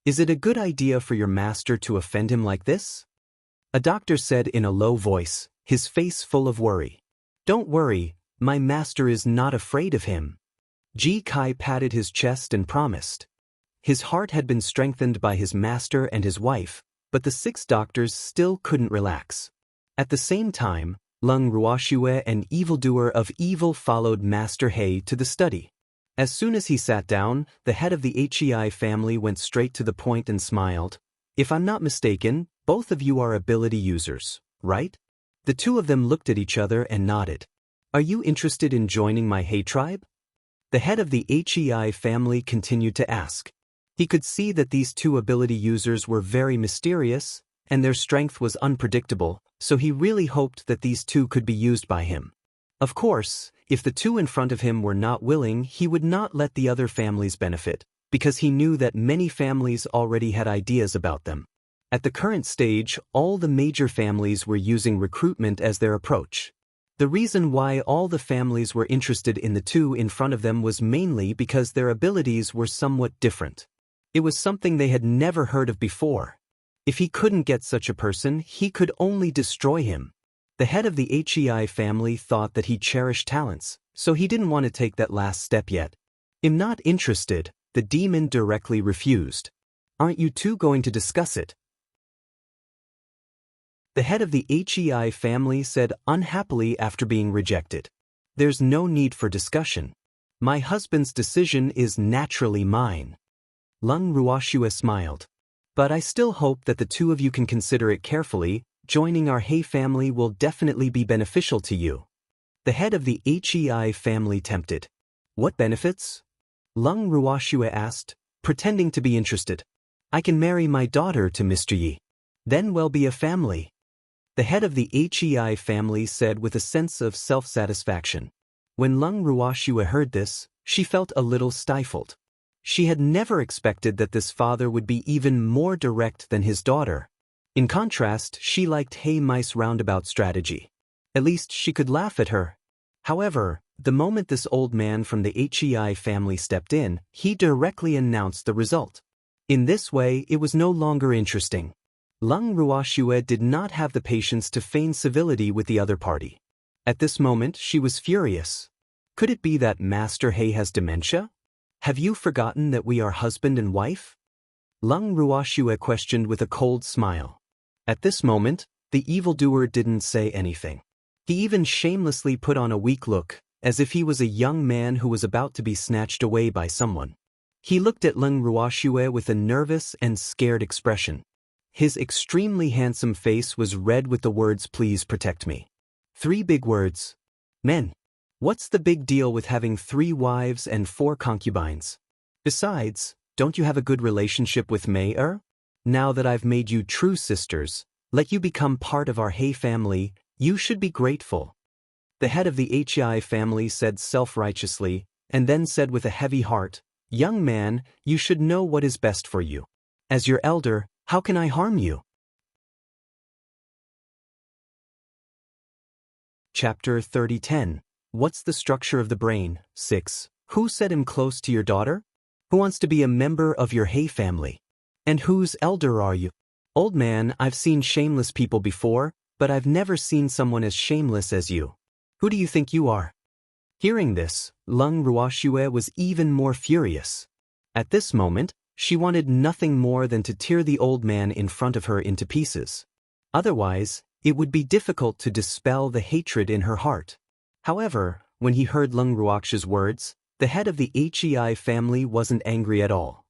Is it a good idea for your master to offend him like this? A doctor said in a low voice, his face full of worry. "Don't worry, my master is not afraid of him." Ji Kai patted his chest and promised. His heart had been strengthened by his master and his wife, but the 6 doctors still couldn't relax. At the same time, Lung Ruoxue, an evildoer of evil, followed Master Hei to the study. As soon as he sat down, the head of the Hei family went straight to the point and smiled. "If I'm not mistaken, both of you are ability users, right?" The 2 of them looked at each other and nodded. "Are you interested in joining my Hei tribe?" The head of the Hei family continued to ask. He could see that these 2 ability users were very mysterious, and their strength was unpredictable, so he really hoped that these 2 could be used by him. Of course, if the 2 in front of him were not willing, he would not let the other families benefit, because he knew that many families already had ideas about them. At the current stage, all the major families were using recruitment as their approach. The reason why all the families were interested in the 2 in front of them was mainly because their abilities were somewhat different. It was something they had never heard of before. If he couldn't get such a person, he could only destroy him. The head of the Hei family thought that he cherished talents, so he didn't want to take that last step yet. "I'm not interested," the demon directly refused. "Aren't you 2 going to discuss it?" The head of the Hei family said unhappily after being rejected. "There's no need for discussion. My husband's decision is naturally mine." Lung Ruoxue smiled. But I still hope that the two of you can consider it carefully. Joining our Hei family will definitely be beneficial to you. The head of the Hei family tempted. What benefits? Lung Ruoxue asked, pretending to be interested. I can marry my daughter to Mr. Yi. Then we'll be a family. The head of the Hei family said with a sense of self-satisfaction. When Lung Ruoxue heard this, she felt a little stifled. She had never expected that this father would be even more direct than his daughter. In contrast, she liked Hei Mai's roundabout strategy. At least she could laugh at her. However, the moment this old man from the Hei family stepped in, he directly announced the result. In this way, it was no longer interesting. Lung Ruoxue did not have the patience to feign civility with the other party. At this moment, she was furious. Could it be that Master Hei has dementia? Have you forgotten that we are husband and wife? Lung Ruoxue questioned with a cold smile. At this moment, the evildoer didn't say anything. He even shamelessly put on a weak look, as if he was a young man who was about to be snatched away by someone. He looked at Lung Ruoxue with a nervous and scared expression. His extremely handsome face was red with the words, "Please protect me." 3 big words. Men. What's the big deal with having 3 wives and 4 concubines? Besides, don't you have a good relationship with Mei? Now that I've made you true sisters, let you become part of our Hei family, you should be grateful. The head of the Hei family said self-righteously, and then said with a heavy heart, Young man, you should know what is best for you. As your elder, how can I harm you? Chapter 30:10. What's the structure of the brain? 6. Who set him close to your daughter? Who wants to be a member of your Hei family? And whose elder are you? Old man, I've seen shameless people before, but I've never seen someone as shameless as you. Who do you think you are? Hearing this, Lung Ruoxue was even more furious. At this moment, she wanted nothing more than to tear the old man in front of her into pieces. Otherwise, it would be difficult to dispel the hatred in her heart. However, when he heard Lung Ruoxue's words, the head of the Hei family wasn't angry at all.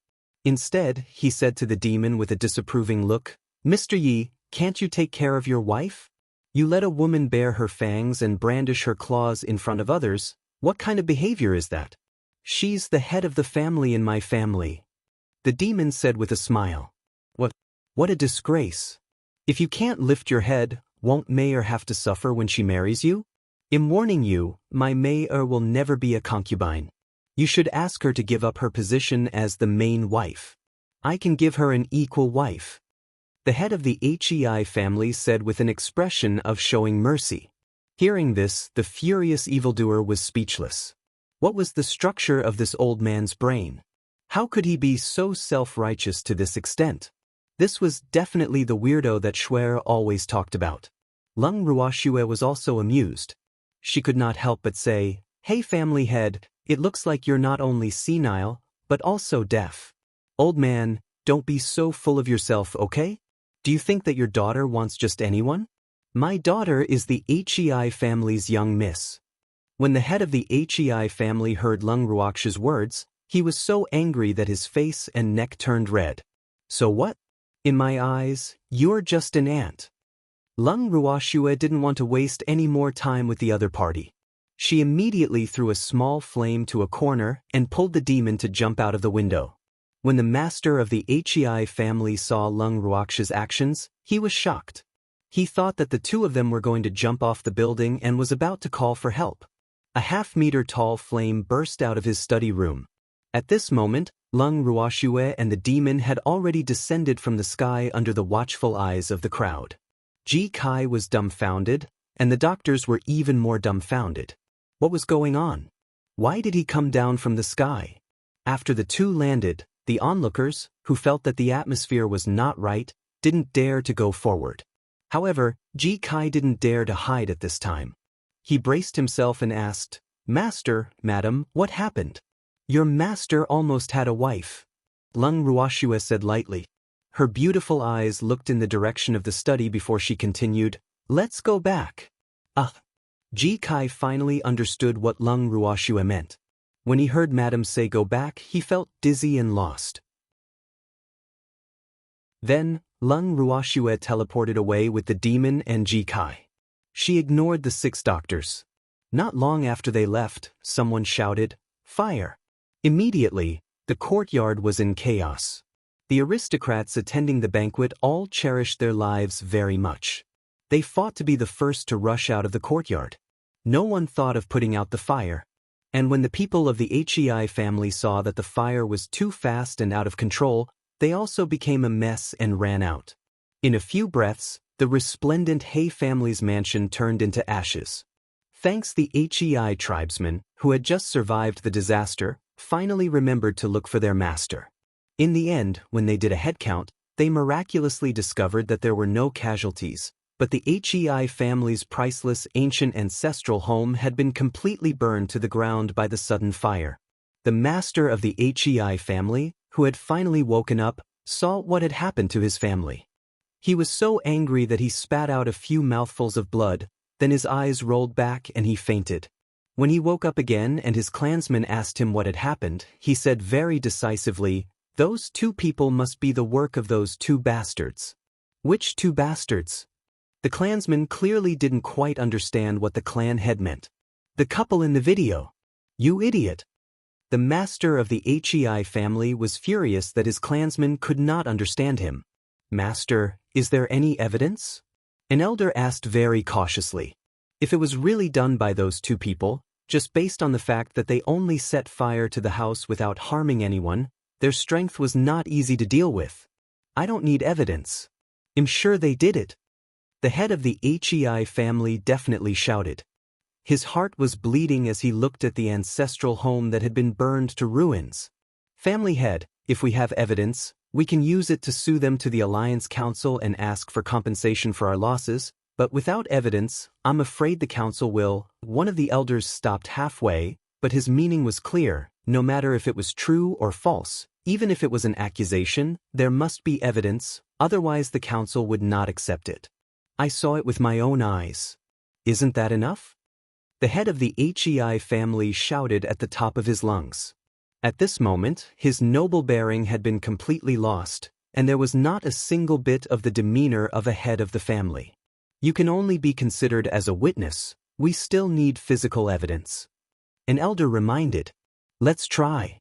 Instead, he said to the demon with a disapproving look, Mr. Yi, can't you take care of your wife? You let a woman bare her fangs and brandish her claws in front of others. What kind of behavior is that? She's the head of the family in my family. The demon said with a smile. What a disgrace. If you can't lift your head, won't Mayor have to suffer when she marries you? I'm warning you, my Mayor will never be a concubine. You should ask her to give up her position as the main wife. I can give her an equal wife. The head of the Hei family said with an expression of showing mercy. Hearing this, the furious evildoer was speechless. What was the structure of this old man's brain? How could he be so self-righteous to this extent? This was definitely the weirdo that Shuer always talked about. Lung Ruoxue was also amused. She could not help but say, Hey family head, it looks like you're not only senile, but also deaf. Old man, don't be so full of yourself, okay? Do you think that your daughter wants just anyone? My daughter is the Hei family's young miss. When the head of the Hei family heard Lung Ruoxue's words, he was so angry that his face and neck turned red. So what? In my eyes, you're just an ant. Lung Ruoxue didn't want to waste any more time with the other party. She immediately threw a small flame to a corner and pulled the demon to jump out of the window. When the master of the Hei family saw Lung Ruoxue's actions, he was shocked. He thought that the two of them were going to jump off the building and was about to call for help. A half-meter-tall flame burst out of his study room. At this moment, Lung Ruoxue and the demon had already descended from the sky under the watchful eyes of the crowd. Ji Kai was dumbfounded, and the doctors were even more dumbfounded. What was going on? Why did he come down from the sky? After the two landed, the onlookers, who felt that the atmosphere was not right, didn't dare to go forward. However, Ji Kai didn't dare to hide at this time. He braced himself and asked, Master, Madam, what happened? Your master almost had a wife. Lung Ruoxue said lightly. Her beautiful eyes looked in the direction of the study before she continued, Let's go back. Ji Kai finally understood what Lung Ruoxue meant. When he heard Madam say go back, he felt dizzy and lost. Then, Lung Ruoxue teleported away with the demon and Ji Kai. She ignored the 6 doctors. Not long after they left, someone shouted, "Fire!" Immediately, the courtyard was in chaos. The aristocrats attending the banquet all cherished their lives very much. They fought to be the first to rush out of the courtyard. No one thought of putting out the fire. And when the people of the Hei family saw that the fire was too fast and out of control, they also became a mess and ran out. In a few breaths, the resplendent Hei family's mansion turned into ashes. Thanks the Hei tribesmen, who had just survived the disaster, finally remembered to look for their master. In the end, when they did a head count, they miraculously discovered that there were no casualties, but the Hei family's priceless ancient ancestral home had been completely burned to the ground by the sudden fire. The master of the Hei family, who had finally woken up, saw what had happened to his family. He was so angry that he spat out a few mouthfuls of blood, then his eyes rolled back and he fainted. When he woke up again and his clansmen asked him what had happened, he said very decisively, "Those 2 people must be the work of those 2 bastards." Which 2 bastards? The clansmen clearly didn't quite understand what the clan head meant. The couple in the video. You idiot. The master of the Hei family was furious that his clansmen could not understand him. "Master, is there any evidence?" An elder asked very cautiously. If it was really done by those 2 people, just based on the fact that they only set fire to the house without harming anyone, their strength was not easy to deal with. "I don't need evidence. I'm sure they did it." The head of the Hei family definitely shouted. His heart was bleeding as he looked at the ancestral home that had been burned to ruins. "Family head, if we have evidence, we can use it to sue them to the Alliance Council and ask for compensation for our losses, but without evidence, I'm afraid the council will." One of the elders stopped halfway, but his meaning was clear. No matter if it was true or false, even if it was an accusation, there must be evidence, otherwise the council would not accept it. "I saw it with my own eyes." Isn't that enough? The head of the Hei family shouted at the top of his lungs. At this moment, his noble bearing had been completely lost, and there was not a single bit of the demeanor of a head of the family. "You can only be considered as a witness. We still need physical evidence." An elder reminded. "Let's try."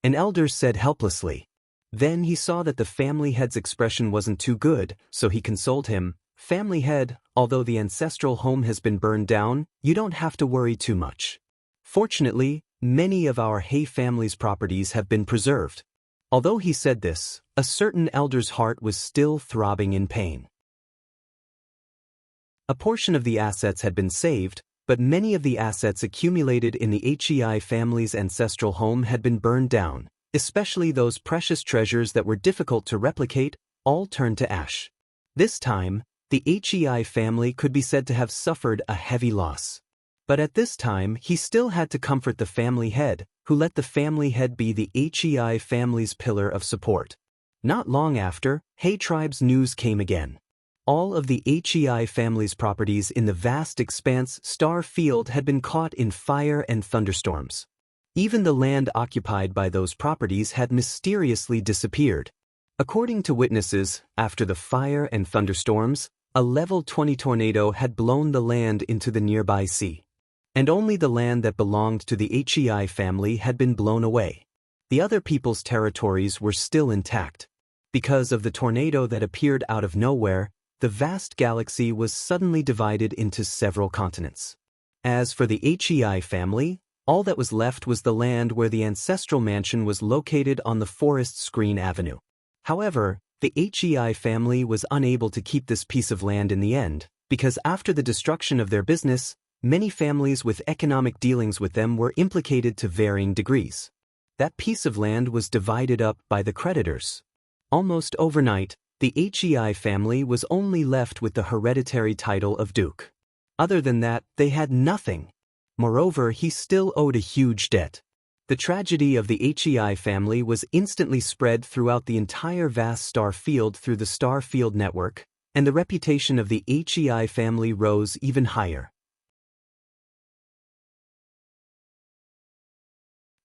An elder said helplessly. Then he saw that the family head's expression wasn't too good, so he consoled him. "Family head, although the ancestral home has been burned down, you don't have to worry too much. Fortunately, many of our Hei family's properties have been preserved." Although he said this, a certain elder's heart was still throbbing in pain. A portion of the assets had been saved, but many of the assets accumulated in the Hei family's ancestral home had been burned down, especially those precious treasures that were difficult to replicate, all turned to ash. This time, the Hei family could be said to have suffered a heavy loss. But at this time he still had to comfort the family head, who let the family head be the Hei family's pillar of support. Not long after, Hei tribe's news came again. All of the Hei family's properties in the vast expanse Star Field had been caught in fire and thunderstorms. Even the land occupied by those properties had mysteriously disappeared. According to witnesses, after the fire and thunderstorms, a level 20 tornado had blown the land into the nearby sea. And only the land that belonged to the Hei family had been blown away. The other people's territories were still intact. Because of the tornado that appeared out of nowhere, the vast galaxy was suddenly divided into several continents. As for the Hei family, all that was left was the land where the ancestral mansion was located on the forest's Green Avenue. However, the Hei family was unable to keep this piece of land in the end, because after the destruction of their business, many families with economic dealings with them were implicated to varying degrees. That piece of land was divided up by the creditors. Almost overnight, the Hei family was only left with the hereditary title of Duke. Other than that, they had nothing. Moreover, he still owed a huge debt. The tragedy of the Hei family was instantly spread throughout the entire vast star field through the star field network, and the reputation of the Hei family rose even higher.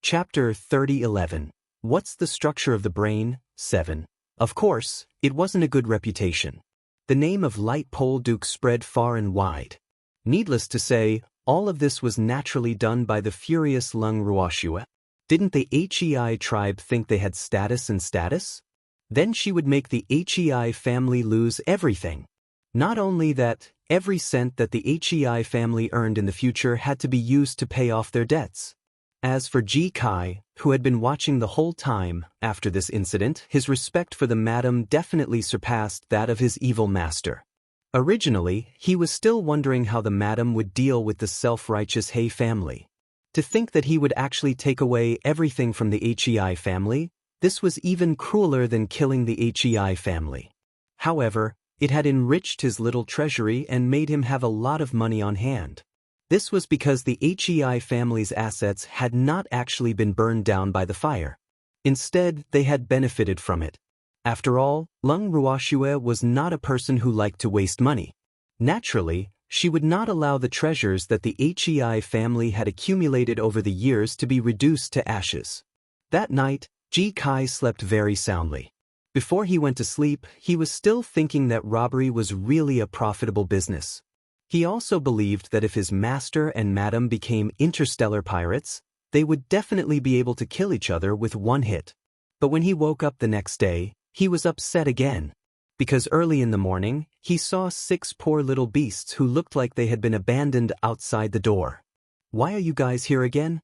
Chapter 3011. What's the structure of the brain? 7. Of course, it wasn't a good reputation. The name of Light Pole Duke spread far and wide. Needless to say, all of this was naturally done by the furious Lung Ruoxue. Didn't the Hei tribe think they had status and status? Then she would make the Hei family lose everything. Not only that, every cent that the Hei family earned in the future had to be used to pay off their debts. As for Ji Kai, who had been watching the whole time, after this incident, his respect for the madam definitely surpassed that of his evil master. Originally, he was still wondering how the madam would deal with the self-righteous Hei family. To think that he would actually take away everything from the Hei family, this was even crueler than killing the Hei family. However, it had enriched his little treasury and made him have a lot of money on hand. This was because the Hei family's assets had not actually been burned down by the fire. Instead, they had benefited from it. After all, Lung Ruoxue was not a person who liked to waste money. Naturally, she would not allow the treasures that the Hei family had accumulated over the years to be reduced to ashes. That night, Ji Kai slept very soundly. Before he went to sleep, he was still thinking that robbery was really a profitable business. He also believed that if his master and madam became interstellar pirates, they would definitely be able to kill each other with one hit. But when he woke up the next day, he was upset again. Because early in the morning, he saw 6 poor little beasts who looked like they had been abandoned outside the door. "Why are you guys here again?"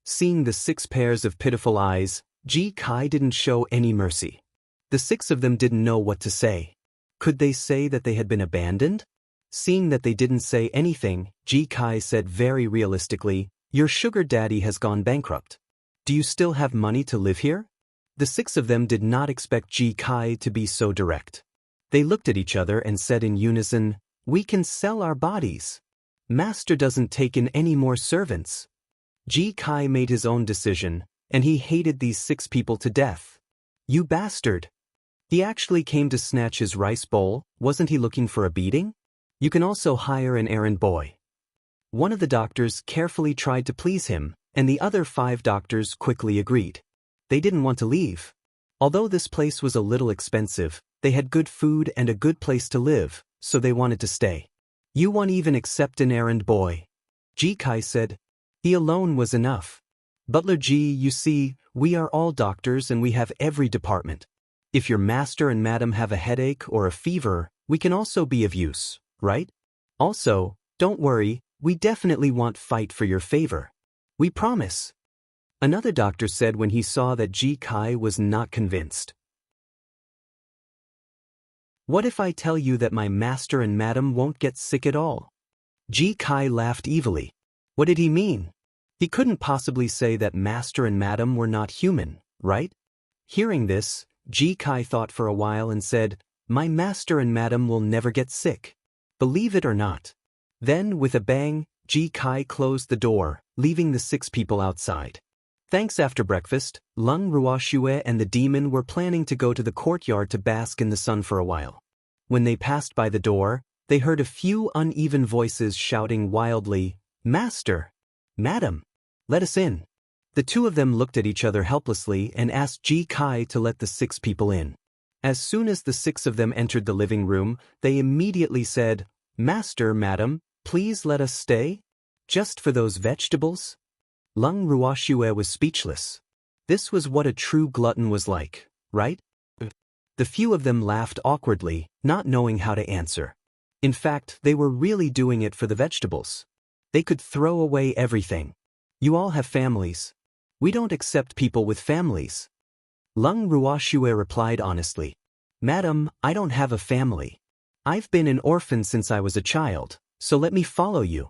Seeing the 6 pairs of pitiful eyes, Ji Kai didn't show any mercy. The 6 of them didn't know what to say. Could they say that they had been abandoned? Seeing that they didn't say anything, Ji Kai said very realistically, "Your sugar daddy has gone bankrupt. Do you still have money to live here?" The 6 of them did not expect Ji Kai to be so direct. They looked at each other and said in unison, "We can sell our bodies. Master doesn't take in any more servants." Ji Kai made his own decision, and he hated these 6 people to death. "You bastard!" He actually came to snatch his rice bowl. Wasn't he looking for a beating? "You can also hire an errand boy." One of the doctors carefully tried to please him, and the other 5 doctors quickly agreed. They didn't want to leave. Although this place was a little expensive, they had good food and a good place to live, so they wanted to stay. "You won't even accept an errand boy?" Ji Kai said. He alone was enough. "Butler Ji, you see, we are all doctors and we have every department. If your master and madam have a headache or a fever, we can also be of use, right? Also, don't worry, we definitely won't fight for your favor. We promise." Another doctor said when he saw that Ji Kai was not convinced. "What if I tell you that my master and madam won't get sick at all?" Ji Kai laughed evilly. What did he mean? He couldn't possibly say that master and madam were not human, right? Hearing this, Ji Kai thought for a while and said, "My master and madam will never get sick. Believe it or not." Then, with a bang, Ji Kai closed the door, leaving the 6 people outside. Thanks. After breakfast, Lung Ruoxue and the demon were planning to go to the courtyard to bask in the sun for a while. When they passed by the door, they heard a few uneven voices shouting wildly, "Master! Madam! Let us in." The 2 of them looked at each other helplessly and asked Ji Kai to let the 6 people in. As soon as the 6 of them entered the living room, they immediately said, "Master, madam, please let us stay? Just for those vegetables?" Lung Ruoxue was speechless. This was what a true glutton was like, right? The few of them laughed awkwardly, not knowing how to answer. In fact, they were really doing it for the vegetables. They could throw away everything. "You all have families. We don't accept people with families." Lung Ruoxue replied honestly, "Madam, I don't have a family. I've been an orphan since I was a child, so let me follow you."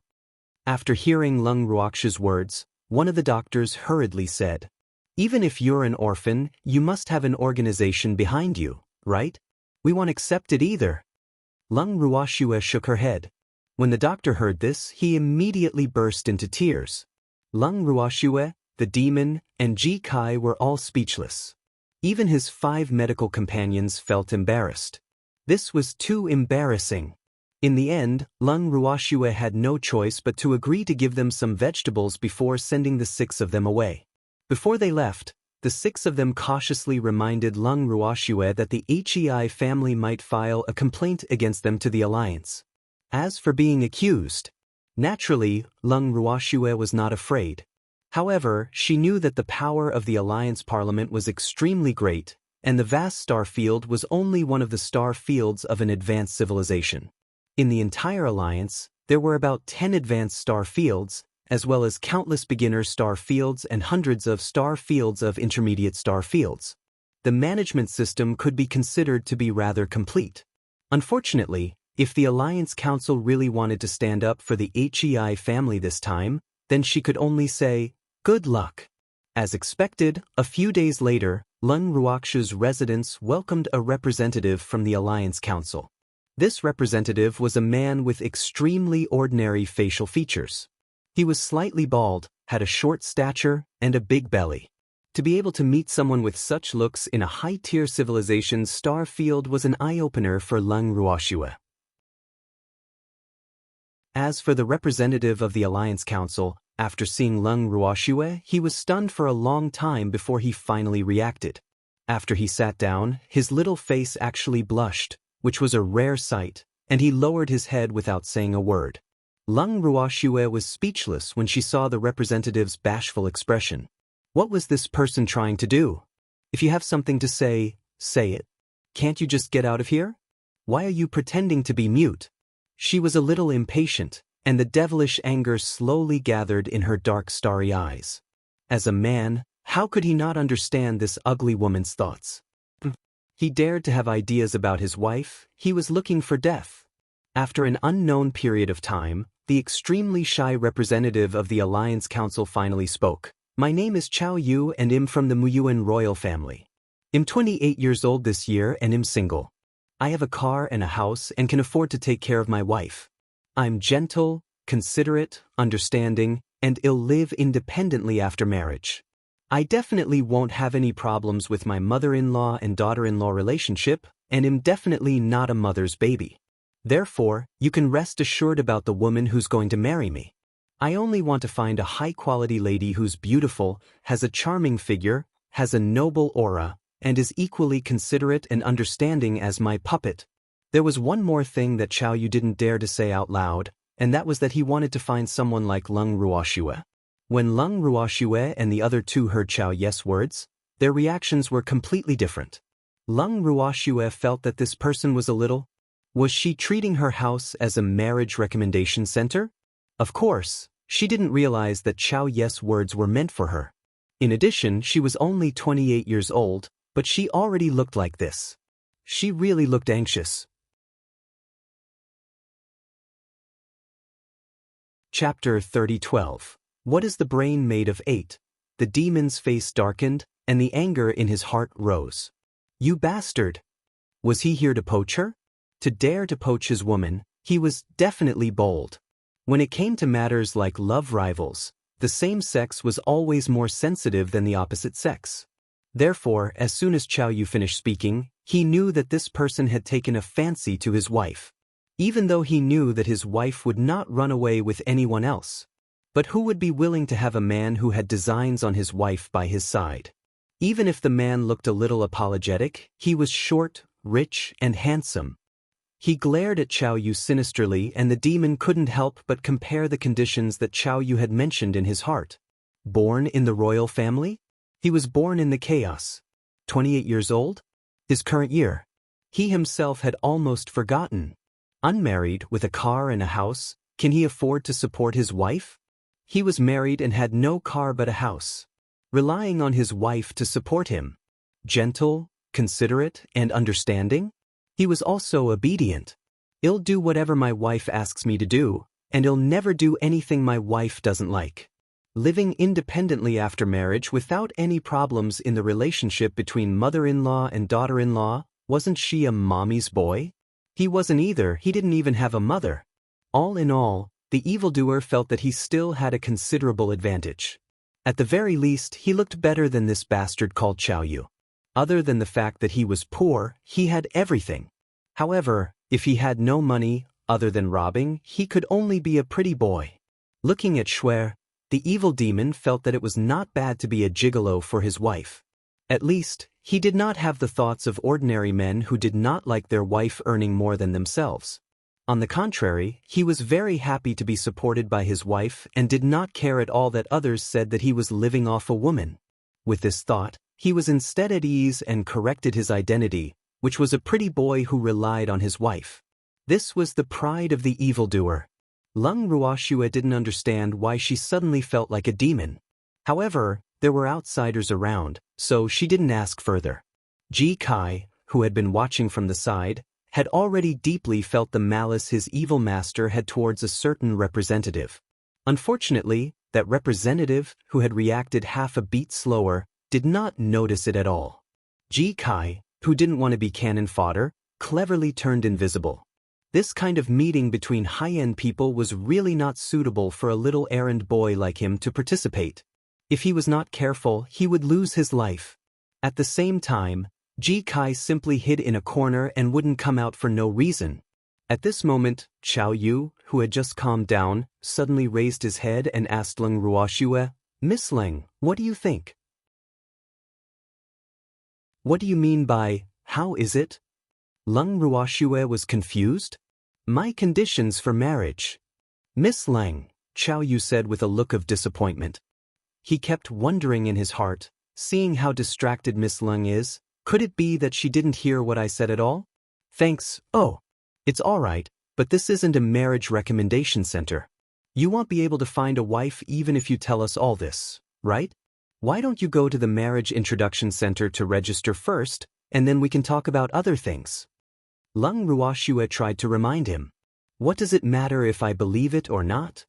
After hearing Lung Ruoxue's words, one of the doctors hurriedly said, "Even if you're an orphan, you must have an organization behind you, right? We won't accept it either." Lung Ruoxue shook her head. When the doctor heard this, he immediately burst into tears. Lung Ruoxue, the demon, and Ji Kai were all speechless. Even his 5 medical companions felt embarrassed. This was too embarrassing. In the end, Lung Ruoxue had no choice but to agree to give them some vegetables before sending the 6 of them away. Before they left, the six of them cautiously reminded Lung Ruoxue that the Hei family might file a complaint against them to the alliance. As for being accused, naturally, Lung Ruoxue was not afraid. However, she knew that the power of the alliance parliament was extremely great, and the vast star field was only one of the star fields of an advanced civilization. In the entire alliance, there were about 10 advanced star fields, as well as countless beginner star fields and hundreds of star fields of intermediate star fields. The management system could be considered to be rather complete. Unfortunately, if the Alliance Council really wanted to stand up for the Hei family this time, then she could only say, "Good luck." As expected, a few days later, Lung Ruoxue's residence welcomed a representative from the Alliance Council. This representative was a man with extremely ordinary facial features. He was slightly bald, had a short stature, and a big belly. To be able to meet someone with such looks in a high-tier civilization's star field was an eye-opener for Lung Ruoxue. As for the representative of the Alliance Council, after seeing Lung Ruoxue, he was stunned for a long time before he finally reacted. After he sat down, his little face actually blushed, which was a rare sight, and he lowered his head without saying a word. Lung Ruoxue was speechless when she saw the representative's bashful expression. What was this person trying to do? If you have something to say, say it. Can't you just get out of here? Why are you pretending to be mute? She was a little impatient, and the devilish anger slowly gathered in her dark starry eyes. As a man, how could he not understand this ugly woman's thoughts? He dared to have ideas about his wife. He was looking for death. After an unknown period of time, the extremely shy representative of the Alliance Council finally spoke. "My name is Chao Yu and I'm from the Muyuan royal family. I'm 28 years old this year and I'm single. I have a car and a house and can afford to take care of my wife. I'm gentle, considerate, understanding, and I'll live independently after marriage. I definitely won't have any problems with my mother-in-law and daughter-in-law relationship, and I'm definitely not a mother's baby. Therefore, you can rest assured about the woman who's going to marry me. I only want to find a high-quality lady who's beautiful, has a charming figure, has a noble aura, and is equally considerate and understanding as my puppet." There was one more thing that Chao Yu didn't dare to say out loud, and that was that he wanted to find someone like Lung Ruoxue. When Lung Ruoxue and the other two heard Chao Yu's words, their reactions were completely different. Lung Ruoxue felt that this person was a little. Was she treating her house as a marriage recommendation center? Of course, she didn't realize that Chao Yu's words were meant for her. In addition, she was only 28 years old, but she already looked like this. She really looked anxious. Chapter 30:12. What is the brain made of? 8. The demon's face darkened, and the anger in his heart rose. You bastard! Was he here to poach her? To dare to poach his woman, he was definitely bold. When it came to matters like love rivals, the same sex was always more sensitive than the opposite sex. Therefore, as soon as Chao Yu finished speaking, he knew that this person had taken a fancy to his wife. Even though he knew that his wife would not run away with anyone else. But who would be willing to have a man who had designs on his wife by his side? Even if the man looked a little apologetic, he was short, rich, and handsome. He glared at Chao Yu sinisterly, and the demon couldn't help but compare the conditions that Chao Yu had mentioned in his heart. Born in the royal family? He was born in the chaos. 28 years old? His current year. He himself had almost forgotten. Unmarried, with a car and a house, can he afford to support his wife? He was married and had no car but a house. Relying on his wife to support him. Gentle, considerate, and understanding? He was also obedient. I'll do whatever my wife asks me to do, and I'll never do anything my wife doesn't like. Living independently after marriage without any problems in the relationship between mother-in-law and daughter-in-law, wasn't she a mommy's boy? He wasn't either, he didn't even have a mother. All in all, the evildoer felt that he still had a considerable advantage. At the very least, he looked better than this bastard called Chao Yu. Other than the fact that he was poor, he had everything. However, if he had no money, other than robbing, he could only be a pretty boy. Looking at Shui, the evil demon felt that it was not bad to be a gigolo for his wife. At least, he did not have the thoughts of ordinary men who did not like their wife earning more than themselves. On the contrary, he was very happy to be supported by his wife and did not care at all that others said that he was living off a woman. With this thought, he was instead at ease and corrected his identity, which was a pretty boy who relied on his wife. This was the pride of the evildoer. Lung Ruoxue didn't understand why she suddenly felt like a demon. However, there were outsiders around, so she didn't ask further. Ji Kai, who had been watching from the side, had already deeply felt the malice his evil master had towards a certain representative. Unfortunately, that representative, who had reacted half a beat slower, did not notice it at all. Ji Kai, who didn't want to be cannon fodder, cleverly turned invisible. This kind of meeting between high-end people was really not suitable for a little errand boy like him to participate. If he was not careful, he would lose his life. At the same time, Ji Kai simply hid in a corner and wouldn't come out for no reason. At this moment, Chao Yu, who had just calmed down, suddenly raised his head and asked Lung Ruoxue, "Miss Leng, what do you think?" "What do you mean by, how is it?" Lung Ruoxue was confused. "My conditions for marriage." "Miss Leng," Chao Yu said with a look of disappointment. He kept wondering in his heart, seeing how distracted Miss Leng is, could it be that she didn't hear what I said at all? "Thanks, oh. It's all right, but this isn't a marriage recommendation center. You won't be able to find a wife even if you tell us all this, right? Why don't you go to the marriage introduction center to register first, and then we can talk about other things?" Lung Ruoxue tried to remind him. "What does it matter if I believe it or not?"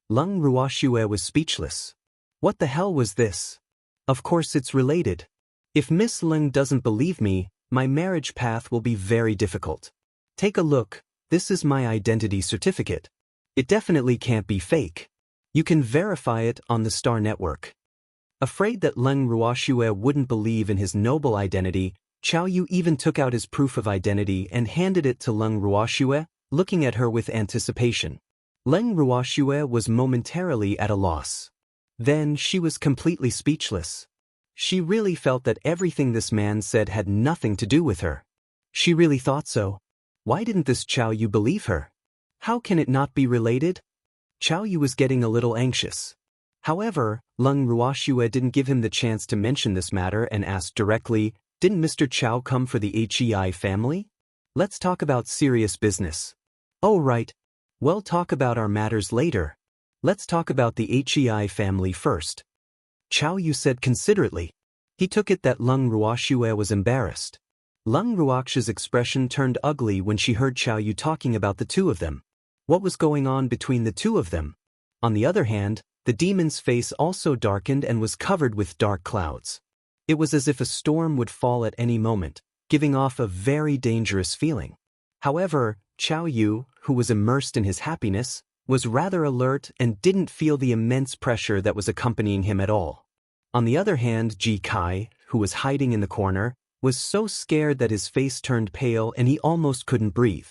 Lung Ruoxue was speechless. What the hell was this? Of course it's related. If Miss Leng doesn't believe me, my marriage path will be very difficult. Take a look, this is my identity certificate. It definitely can't be fake. You can verify it on the Star Network. Afraid that Lung Ruoxue wouldn't believe in his noble identity, Chao Yu even took out his proof of identity and handed it to Lung Ruoxue, looking at her with anticipation. Lung Ruoxue was momentarily at a loss. Then she was completely speechless. She really felt that everything this man said had nothing to do with her. She really thought so. Why didn't this Chao Yu believe her? How can it not be related? Chao Yu was getting a little anxious. However, Lung Ruoxue didn't give him the chance to mention this matter and asked directly, "Didn't Mr. Chao come for the HEI family? Let's talk about serious business." "Oh right. We'll talk about our matters later. Let's talk about the HEI family first." Chao Yu said considerately. He took it that Lung Ruoxue was embarrassed. Lung Ruoxue's expression turned ugly when she heard Chao Yu talking about the two of them. What was going on between the two of them? On the other hand, the demon's face also darkened and was covered with dark clouds. It was as if a storm would fall at any moment, giving off a very dangerous feeling. However, Chao Yu, who was immersed in his happiness, was rather alert and didn't feel the immense pressure that was accompanying him at all. On the other hand, Ji Kai, who was hiding in the corner, was so scared that his face turned pale and he almost couldn't breathe.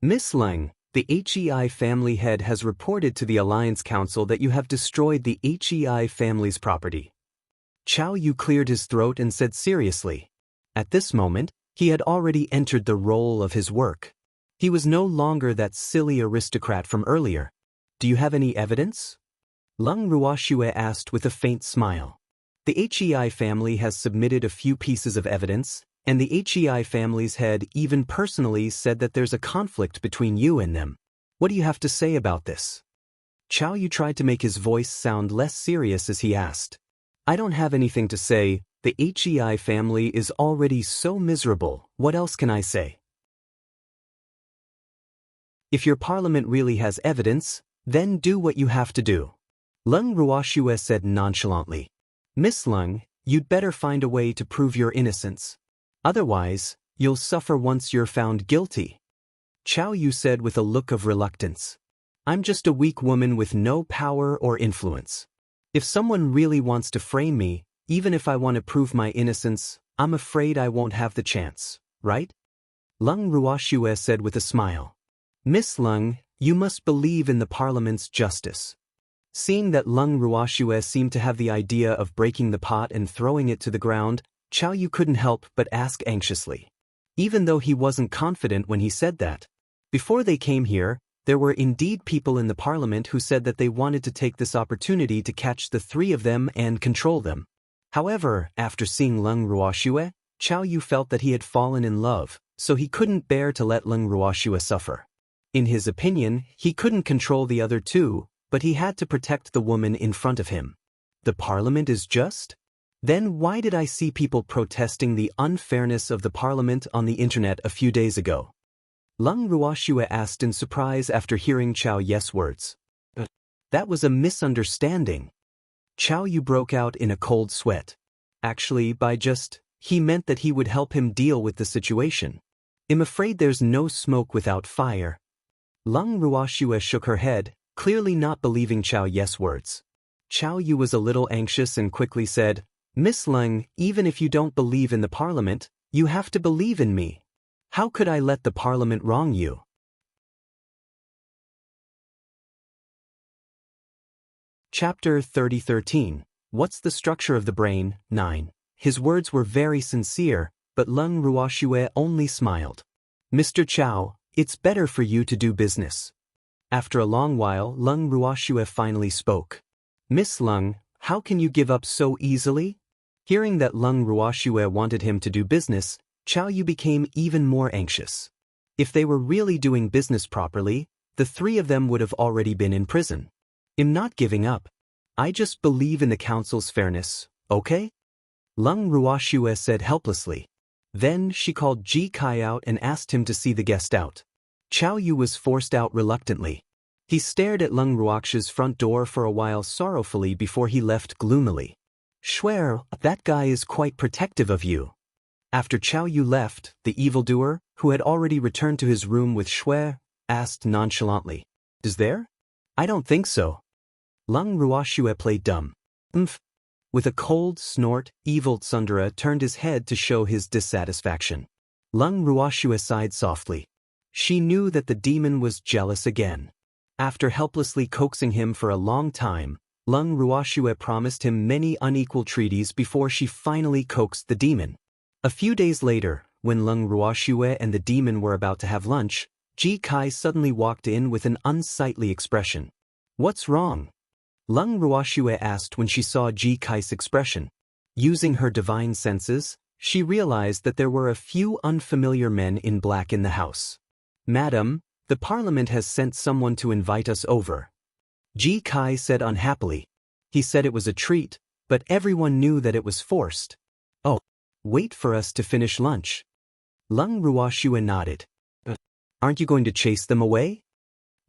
"Miss Leng, the HEI family head has reported to the Alliance Council that you have destroyed the HEI family's property." Chao Yu cleared his throat and said seriously. At this moment, he had already entered the role of his work. He was no longer that silly aristocrat from earlier. "Do you have any evidence?" Lung Ruoxue asked with a faint smile. "The HEI family has submitted a few pieces of evidence, and the HEI family's head even personally said that there's a conflict between you and them. What do you have to say about this?" Chao Yu tried to make his voice sound less serious as he asked. "I don't have anything to say. The HEI family is already so miserable. What else can I say? If your parliament really has evidence, then do what you have to do." Lung Ruoxue said nonchalantly. "Miss Leng, you'd better find a way to prove your innocence. Otherwise, you'll suffer once you're found guilty." Chao Yu said with a look of reluctance. "I'm just a weak woman with no power or influence. If someone really wants to frame me, even if I want to prove my innocence, I'm afraid I won't have the chance, right?" Lung Ruoxue said with a smile. "Miss Leng, you must believe in the parliament's justice." Seeing that Lung Ruoxue seemed to have the idea of breaking the pot and throwing it to the ground, Chow Yu couldn't help but ask anxiously. Even though he wasn't confident when he said that. Before they came here, there were indeed people in the parliament who said that they wanted to take this opportunity to catch the three of them and control them. However, after seeing Leng Ruoxue, Chow Yu felt that he had fallen in love, so he couldn't bear to let Leng Ruoxue suffer. In his opinion, he couldn't control the other two, but he had to protect the woman in front of him. The parliament is just? Then why did I see people protesting the unfairness of the parliament on the internet a few days ago? Leng Ruoxue asked in surprise after hearing Chow Yu's words. That was a misunderstanding. Chow Yu broke out in a cold sweat. Actually, he meant that he would help him deal with the situation. I'm afraid there's no smoke without fire. Leng Ruoxue shook her head, clearly not believing Chow Yu's words. Chow Yu was a little anxious and quickly said, Miss Leng, even if you don't believe in the parliament, you have to believe in me. How could I let the parliament wrong you? Chapter 30:13. What's the structure of the brain? 9. His words were very sincere, but Leng Ruoxue only smiled. Mr. Chow, it's better for you to do business. After a long while, Leng Ruoxue finally spoke. Miss Leng, how can you give up so easily? Hearing that Leng Ruoxue wanted him to do business, Chow Yu became even more anxious. If they were really doing business properly, the three of them would have already been in prison. I'm not giving up. I just believe in the council's fairness, okay? Leng Ruoxue said helplessly. Then she called Ji Kai out and asked him to see the guest out. Chow Yu was forced out reluctantly. He stared at Leng Ruoxue's front door for a while sorrowfully before he left gloomily. Swear, that guy is quite protective of you. After Chow Yu left, the evildoer, who had already returned to his room with Shui, asked nonchalantly. Is there? I don't think so. Leng Ruoxue played dumb. With a cold snort, Evil Tsundere turned his head to show his dissatisfaction. Leng Ruoxue sighed softly. She knew that the demon was jealous again. After helplessly coaxing him for a long time, Leng Ruoxue promised him many unequal treaties before she finally coaxed the demon. A few days later, when Leng Ruoxue and the demon were about to have lunch, Ji Kai suddenly walked in with an unsightly expression. What's wrong? Leng Ruoxue asked when she saw Ji Kai's expression. Using her divine senses, she realized that there were a few unfamiliar men in black in the house. Madam, the parliament has sent someone to invite us over. Ji Kai said unhappily. He said it was a treat, but everyone knew that it was forced. Oh, wait for us to finish lunch. Leng Ruoxue nodded. Aren't you going to chase them away?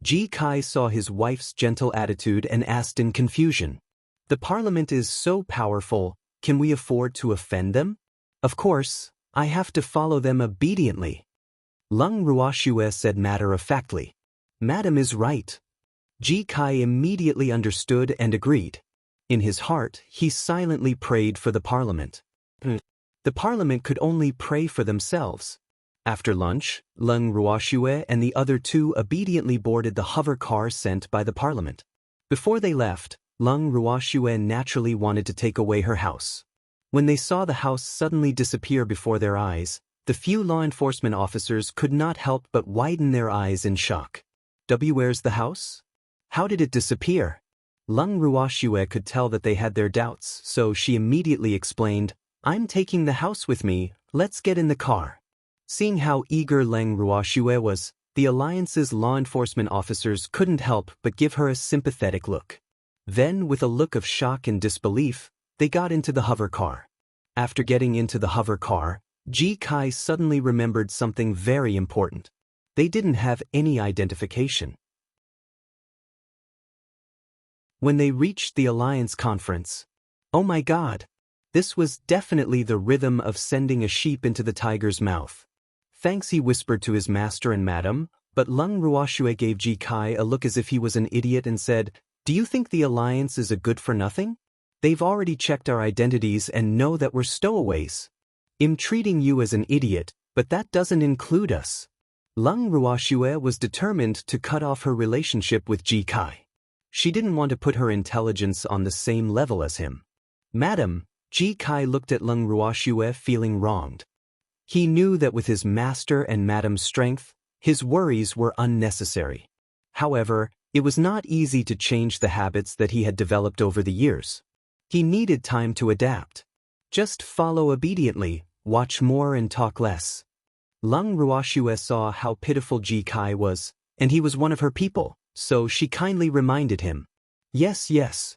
Ji Kai saw his wife's gentle attitude and asked in confusion. The parliament is so powerful, can we afford to offend them? Of course, I have to follow them obediently. Leng Ruoxue said matter-of-factly. Madam is right. Ji Kai immediately understood and agreed. In his heart, he silently prayed for the parliament. The parliament could only pray for themselves. After lunch, Leng Ruoxue and the other two obediently boarded the hover car sent by the parliament. Before they left, Leng Ruoxue naturally wanted to take away her house. When they saw the house suddenly disappear before their eyes, the few law enforcement officers could not help but widen their eyes in shock. Where's the house? How did it disappear? Leng Ruoxue could tell that they had their doubts, so she immediately explained, I'm taking the house with me, let's get in the car. Seeing how eager Leng Ruoxue was, the Alliance's law enforcement officers couldn't help but give her a sympathetic look. Then, with a look of shock and disbelief, they got into the hover car. After getting into the hover car, Ji Kai suddenly remembered something very important. They didn't have any identification. When they reached the Alliance conference, oh my God! This was definitely the rhythm of sending a sheep into the tiger's mouth. Thanks, he whispered to his master and madam, but Leng Ruoxue gave Ji Kai a look as if he was an idiot and said, Do you think the Alliance is a good-for-nothing? They've already checked our identities and know that we're stowaways. I'm treating you as an idiot, but that doesn't include us. Leng Ruoxue was determined to cut off her relationship with Ji Kai. She didn't want to put her intelligence on the same level as him. Madam, Ji Kai looked at Leng Ruoxue feeling wronged. He knew that with his master and madam's strength, his worries were unnecessary. However, it was not easy to change the habits that he had developed over the years. He needed time to adapt. Just follow obediently, watch more and talk less. Leng Ruoxue saw how pitiful Ji Kai was, and he was one of her people, so she kindly reminded him. Yes, yes.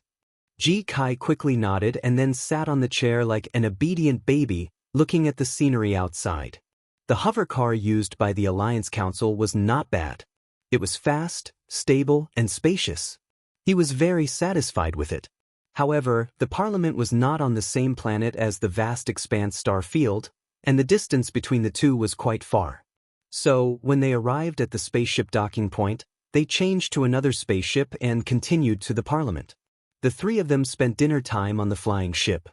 Ji Kai quickly nodded and then sat on the chair like an obedient baby, looking at the scenery outside. The hover car used by the Alliance Council was not bad. It was fast, stable, and spacious. He was very satisfied with it. However, the Parliament was not on the same planet as the vast expanse star field, and the distance between the two was quite far. So, when they arrived at the spaceship docking point, they changed to another spaceship and continued to the Parliament. The three of them spent dinner time on the flying ship.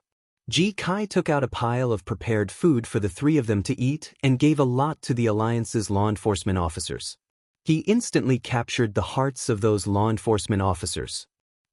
Ji Kai took out a pile of prepared food for the three of them to eat and gave a lot to the Alliance's law enforcement officers. He instantly captured the hearts of those law enforcement officers.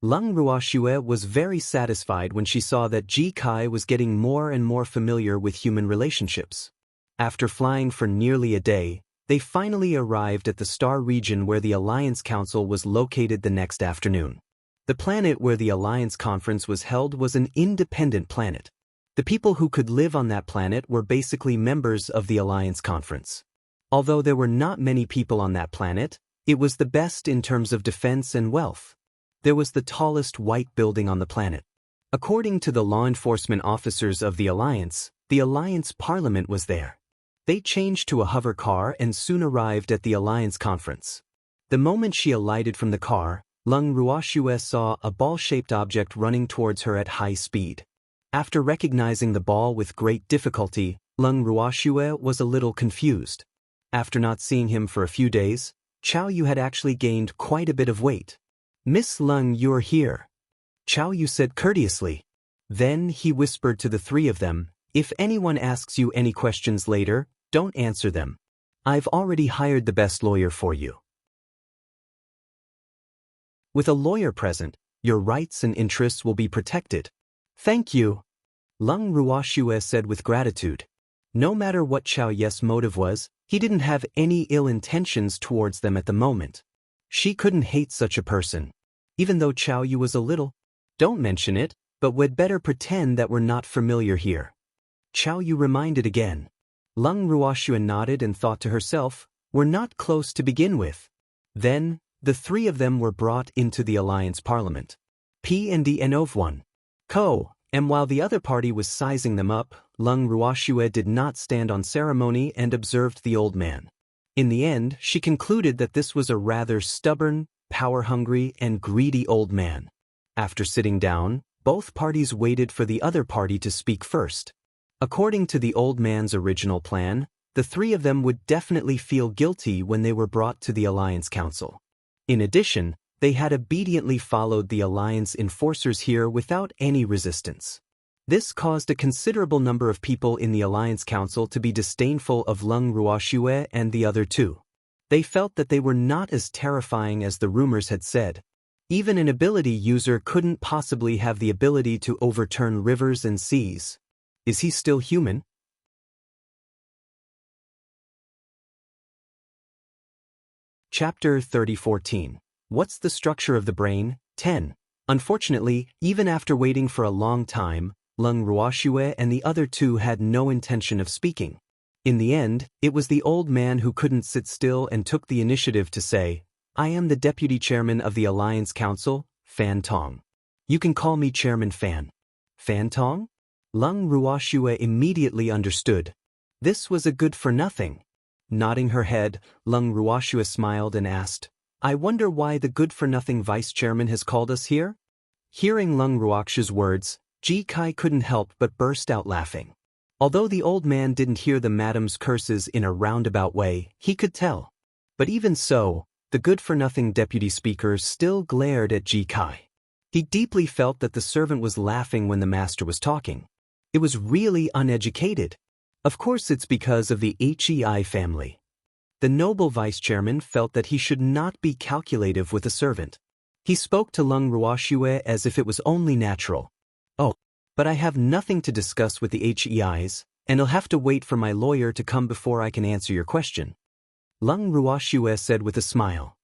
Leng Ruoxue was very satisfied when she saw that Ji Kai was getting more and more familiar with human relationships. After flying for nearly a day, they finally arrived at the star region where the Alliance Council was located the next afternoon. The planet where the Alliance Conference was held was an independent planet. The people who could live on that planet were basically members of the Alliance Conference. Although there were not many people on that planet, it was the best in terms of defense and wealth. There was the tallest white building on the planet. According to the law enforcement officers of the Alliance Parliament was there. They changed to a hover car and soon arrived at the Alliance Conference. The moment she alighted from the car, Leng Ruoxue saw a ball-shaped object running towards her at high speed. After recognizing the ball with great difficulty, Leng Ruoxue was a little confused. After not seeing him for a few days, Chao Yu had actually gained quite a bit of weight. "Miss Leng, you're here," Chao Yu said courteously. Then he whispered to the three of them, "If anyone asks you any questions later, don't answer them. I've already hired the best lawyer for you. With a lawyer present, your rights and interests will be protected." "Thank you," Leng Ruoxue said with gratitude. No matter what Chao Yu's motive was, he didn't have any ill intentions towards them at the moment. She couldn't hate such a person. Even though Chao Yu was a little, "Don't mention it, but we'd better pretend that we're not familiar here," Chao Yu reminded again. Leng Ruoxue nodded and thought to herself, "We're not close to begin with." Then, the three of them were brought into the Alliance Parliament. P&D N01. And while the other party was sizing them up, Leng Ruoxue did not stand on ceremony and observed the old man. In the end, she concluded that this was a rather stubborn, power-hungry, and greedy old man. After sitting down, both parties waited for the other party to speak first. According to the old man's original plan, the three of them would definitely feel guilty when they were brought to the Alliance Council. In addition, they had obediently followed the Alliance enforcers here without any resistance. This caused a considerable number of people in the Alliance Council to be disdainful of Leng Ruoxue and the other two. They felt that they were not as terrifying as the rumors had said. Even an ability user couldn't possibly have the ability to overturn rivers and seas. Is he still human? Chapter 30:14. What's the structure of the brain? 10. Unfortunately, even after waiting for a long time, Leng Ruoxue and the other two had no intention of speaking. In the end, it was the old man who couldn't sit still and took the initiative to say, "I am the deputy chairman of the Alliance Council, Fan Tong. You can call me Chairman Fan." "Fan Tong?" Leng Ruoxue immediately understood. This was a good-for-nothing. Nodding her head, Leng Ruoxue smiled and asked, "I wonder why the good-for-nothing vice-chairman has called us here?" Hearing Leng Ruoxue's words, Ji Kai couldn't help but burst out laughing. Although the old man didn't hear the madam's curses in a roundabout way, he could tell. But even so, the good-for-nothing deputy speaker still glared at Ji Kai. He deeply felt that the servant was laughing when the master was talking. It was really uneducated. Of course it's because of the Hei family. The noble vice-chairman felt that he should not be calculative with a servant. He spoke to Leng Ruoxue as if it was only natural. "Oh, But I have nothing to discuss with the HEIs, and I'll have to wait for my lawyer to come before I can answer your question. Lung Ruoxue said with a smile.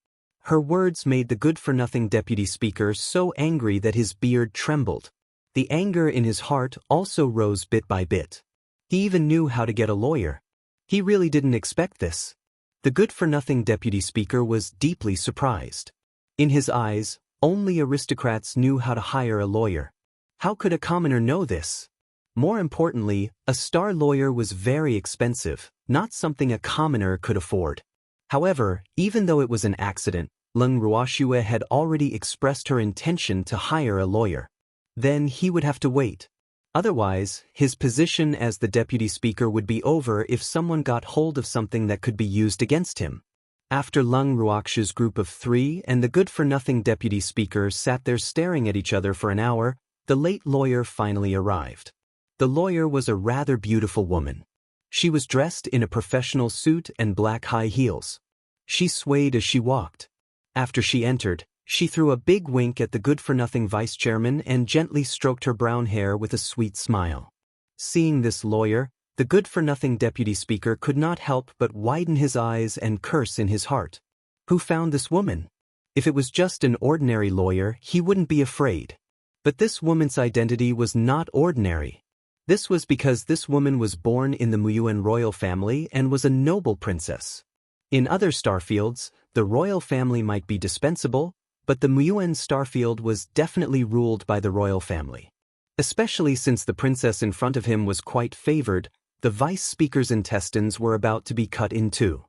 Her words made the good-for-nothing deputy speaker so angry that his beard trembled. The anger in his heart also rose bit by bit. He even knew how to get a lawyer. He really didn't expect this. The good-for-nothing deputy speaker was deeply surprised. In his eyes, only aristocrats knew how to hire a lawyer. How could a commoner know this? More importantly, a star lawyer was very expensive, not something a commoner could afford. However, even though it was an accident, Lung Ruoxue had already expressed her intention to hire a lawyer. Then he would have to wait. Otherwise, his position as the deputy speaker would be over if someone got hold of something that could be used against him. After Lung Ruoxue's group of 3 and the good-for-nothing deputy speaker sat there staring at each other for an hour, the late lawyer finally arrived. The lawyer was a rather beautiful woman. She was dressed in a professional suit and black high heels. She swayed as she walked. After she entered, she threw a big wink at the good-for-nothing vice-chairman and gently stroked her brown hair with a sweet smile. Seeing this lawyer, the good-for-nothing deputy speaker could not help but widen his eyes and curse in his heart. Who found this woman? If it was just an ordinary lawyer, he wouldn't be afraid. But this woman's identity was not ordinary. This was because this woman was born in the Muyuan royal family and was a noble princess. In other starfields, the royal family might be dispensable, but the Muyuan starfield was definitely ruled by the royal family. Especially since the princess in front of him was quite favored, the vice speaker's intestines were about to be cut in two.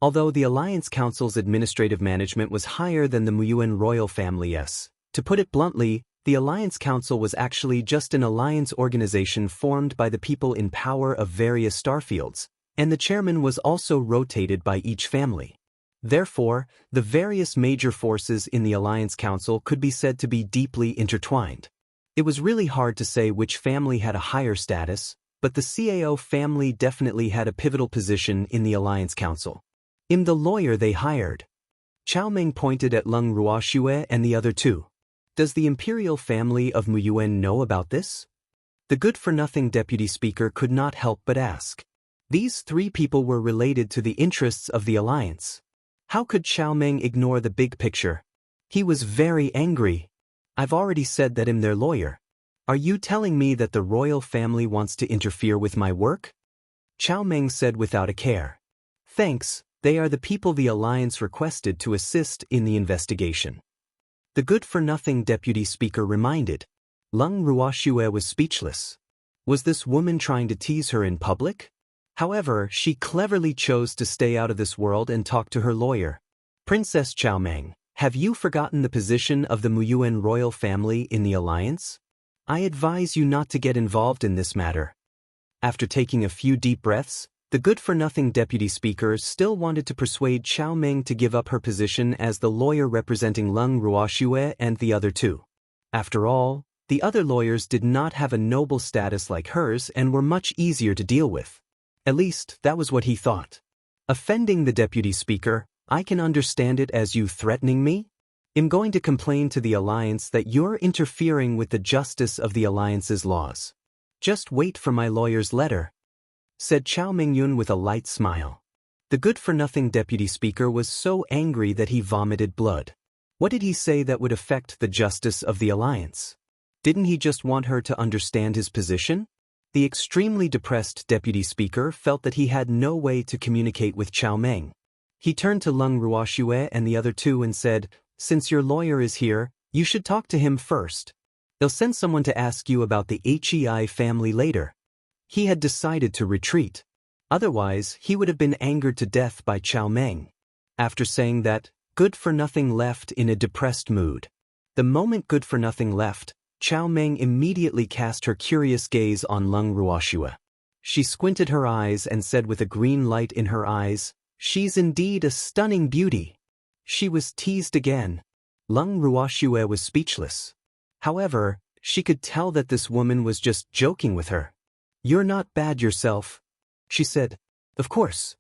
Although the Alliance Council's administrative management was higher than the Muyuan royal family's, to put it bluntly, the Alliance Council was actually just an alliance organization formed by the people in power of various starfields, and the chairman was also rotated by each family. Therefore, the various major forces in the Alliance Council could be said to be deeply intertwined. It was really hard to say which family had a higher status, but the CAO family definitely had a pivotal position in the Alliance Council. In the lawyer they hired. Chao Meng pointed at Lung Ruoxue and the other two. Does the imperial family of Muyuan know about this? The good-for-nothing deputy speaker could not help but ask. These 3 people were related to the interests of the alliance. How could Chao Meng ignore the big picture? He was very angry. I've already said that I'm their lawyer. Are you telling me that the royal family wants to interfere with my work? Chao Meng said without a care. Thanks, they are the people the alliance requested to assist in the investigation. The good-for-nothing deputy speaker reminded. Lung Ruoxue was speechless. Was this woman trying to tease her in public? However, she cleverly chose to stay out of this world and talk to her lawyer. Princess Chao Meng, have you forgotten the position of the Muyuan royal family in the alliance? I advise you not to get involved in this matter. After taking a few deep breaths, the good-for-nothing deputy speaker still wanted to persuade Chao Meng to give up her position as the lawyer representing Lung Ruoxue and the other two. After all, the other lawyers did not have a noble status like hers and were much easier to deal with. At least, that was what he thought. Offending the deputy speaker, I can understand it as you threatening me? I'm going to complain to the alliance that you're interfering with the justice of the alliance's laws. Just wait for my lawyer's letter, said Chao Mingyun with a light smile. The good-for-nothing deputy speaker was so angry that he vomited blood. What did he say that would affect the justice of the alliance? Didn't he just want her to understand his position? The extremely depressed deputy speaker felt that he had no way to communicate with Chao Meng. He turned to Lung Ruoxue and the other two and said, since your lawyer is here, you should talk to him first. They'll send someone to ask you about the HEI family later. He had decided to retreat. Otherwise, he would have been angered to death by Chao Meng. After saying that, Good-for-Nothing left in a depressed mood. The moment Good-for-Nothing left, Chao Meng immediately cast her curious gaze on Lung Ruoxue. She squinted her eyes and said with a green light in her eyes, she's indeed a stunning beauty. She was teased again. Lung Ruoxue was speechless. However, she could tell that this woman was just joking with her. You're not bad yourself, she said. Of course.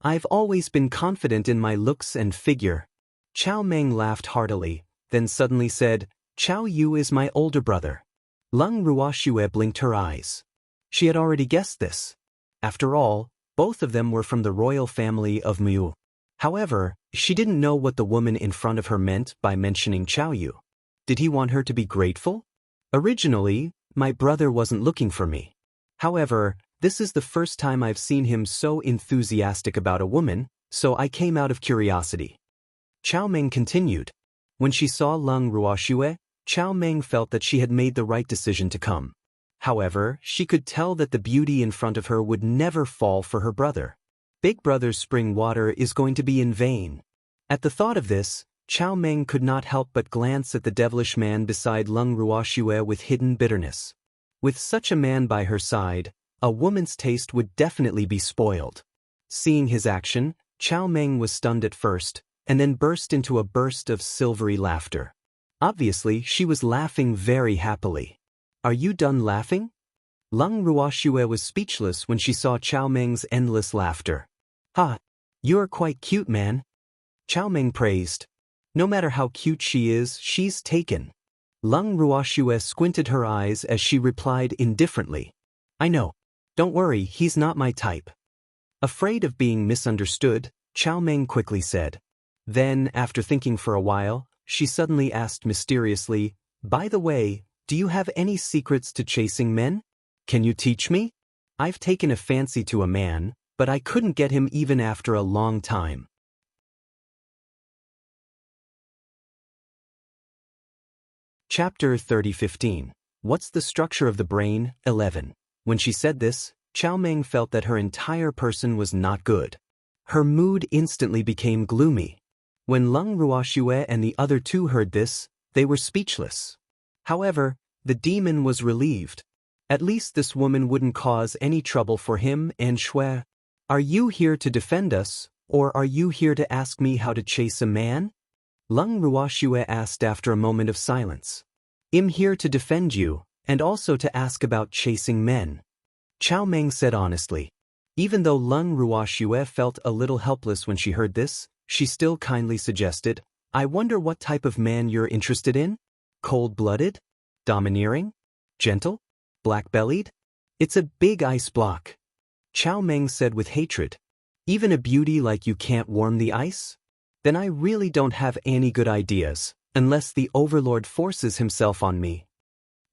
I've always been confident in my looks and figure. Chao Meng laughed heartily. then suddenly said, "Chao Yu is my older brother." Lung Ruoxue blinked her eyes. She had already guessed this. After all, both of them were from the royal family of Mu. However, she didn't know what the woman in front of her meant by mentioning Chao Yu. Did he want her to be grateful? Originally, my brother wasn't looking for me. However, this is the first time I've seen him so enthusiastic about a woman, so I came out of curiosity. Chao Meng continued. When she saw Lung Ruoxue, Chao Meng felt that she had made the right decision to come. However, she could tell that the beauty in front of her would never fall for her brother. Big brother's spring water is going to be in vain. At the thought of this, Chao Meng could not help but glance at the devilish man beside Lung Ruoxue with hidden bitterness. With such a man by her side, a woman's taste would definitely be spoiled. Seeing his action, Chao Meng was stunned at first, and then burst into a burst of silvery laughter. Obviously, she was laughing very happily. "Are you done laughing?" Lung Ruoxue was speechless when she saw Chao Meng's endless laughter. "Ha! You're quite cute, man." Chao Meng praised. "No matter how cute she is, she's taken." Lung Ruoxue squinted her eyes as she replied indifferently. "I know. Don't worry, he's not my type." Afraid of being misunderstood, Chao Meng quickly said. Then, after thinking for a while, she suddenly asked mysteriously, "By the way, do you have any secrets to chasing men? Can you teach me? I've taken a fancy to a man, but I couldn't get him even after a long time." Chapter 30:15. What's the structure of the brain? 11. When she said this, Chao Meng felt that her entire person was not good. Her mood instantly became gloomy. When Lung Ruoxue and the other two heard this, they were speechless. However, the demon was relieved. At least this woman wouldn't cause any trouble for him and Shui. "Are you here to defend us, or are you here to ask me how to chase a man?" Lung Ruoxue asked after a moment of silence. "I'm here to defend you, and also to ask about chasing men," Chao Meng said honestly. Even though Lung Ruoxue felt a little helpless when she heard this, she still kindly suggested, "I wonder what type of man you're interested in? Cold-blooded? Domineering? Gentle? Black-bellied? It's a big ice block." Chao Meng said with hatred. "Even a beauty like you can't warm the ice? Then I really don't have any good ideas, unless the Overlord forces himself on me."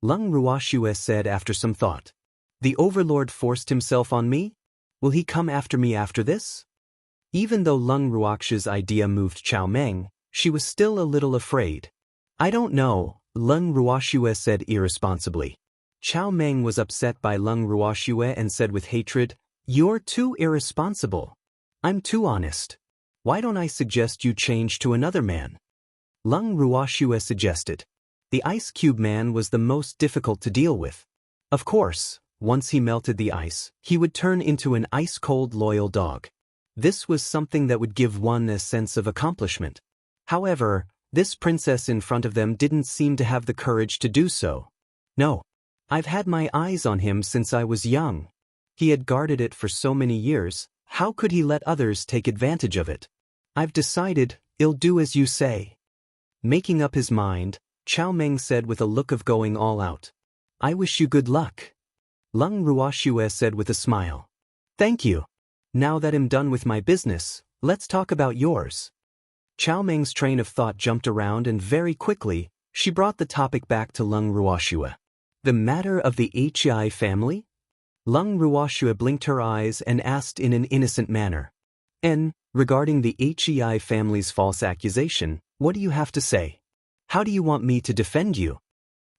Lung Ruoxue said after some thought. "The Overlord forced himself on me? Will he come after me after this?" Even though Lung Ruoxue's idea moved Chao Meng, she was still a little afraid. "I don't know," Lung Ruoxue said irresponsibly. Chao Meng was upset by Lung Ruoxue and said with hatred, "You're too irresponsible. I'm too honest. Why don't I suggest you change to another man?" Lung Ruoxue suggested. The ice cube man was the most difficult to deal with. Of course, once he melted the ice, he would turn into an ice-cold loyal dog. This was something that would give one a sense of accomplishment. However, this princess in front of them didn't seem to have the courage to do so. "No. I've had my eyes on him since I was young. He had guarded it for so many years, how could he let others take advantage of it? I've decided, I'll do as you say." Making up his mind, Chao Meng said with a look of going all out. "I wish you good luck." Lung Ruoxue said with a smile. "Thank you. Now that I'm done with my business, let's talk about yours." Chao Meng's train of thought jumped around and very quickly, she brought the topic back to Lung Ruoxue. "The matter of the Hei family?" Lung Ruoxue blinked her eyes and asked in an innocent manner. "And, regarding the Hei family's false accusation, what do you have to say? How do you want me to defend you?"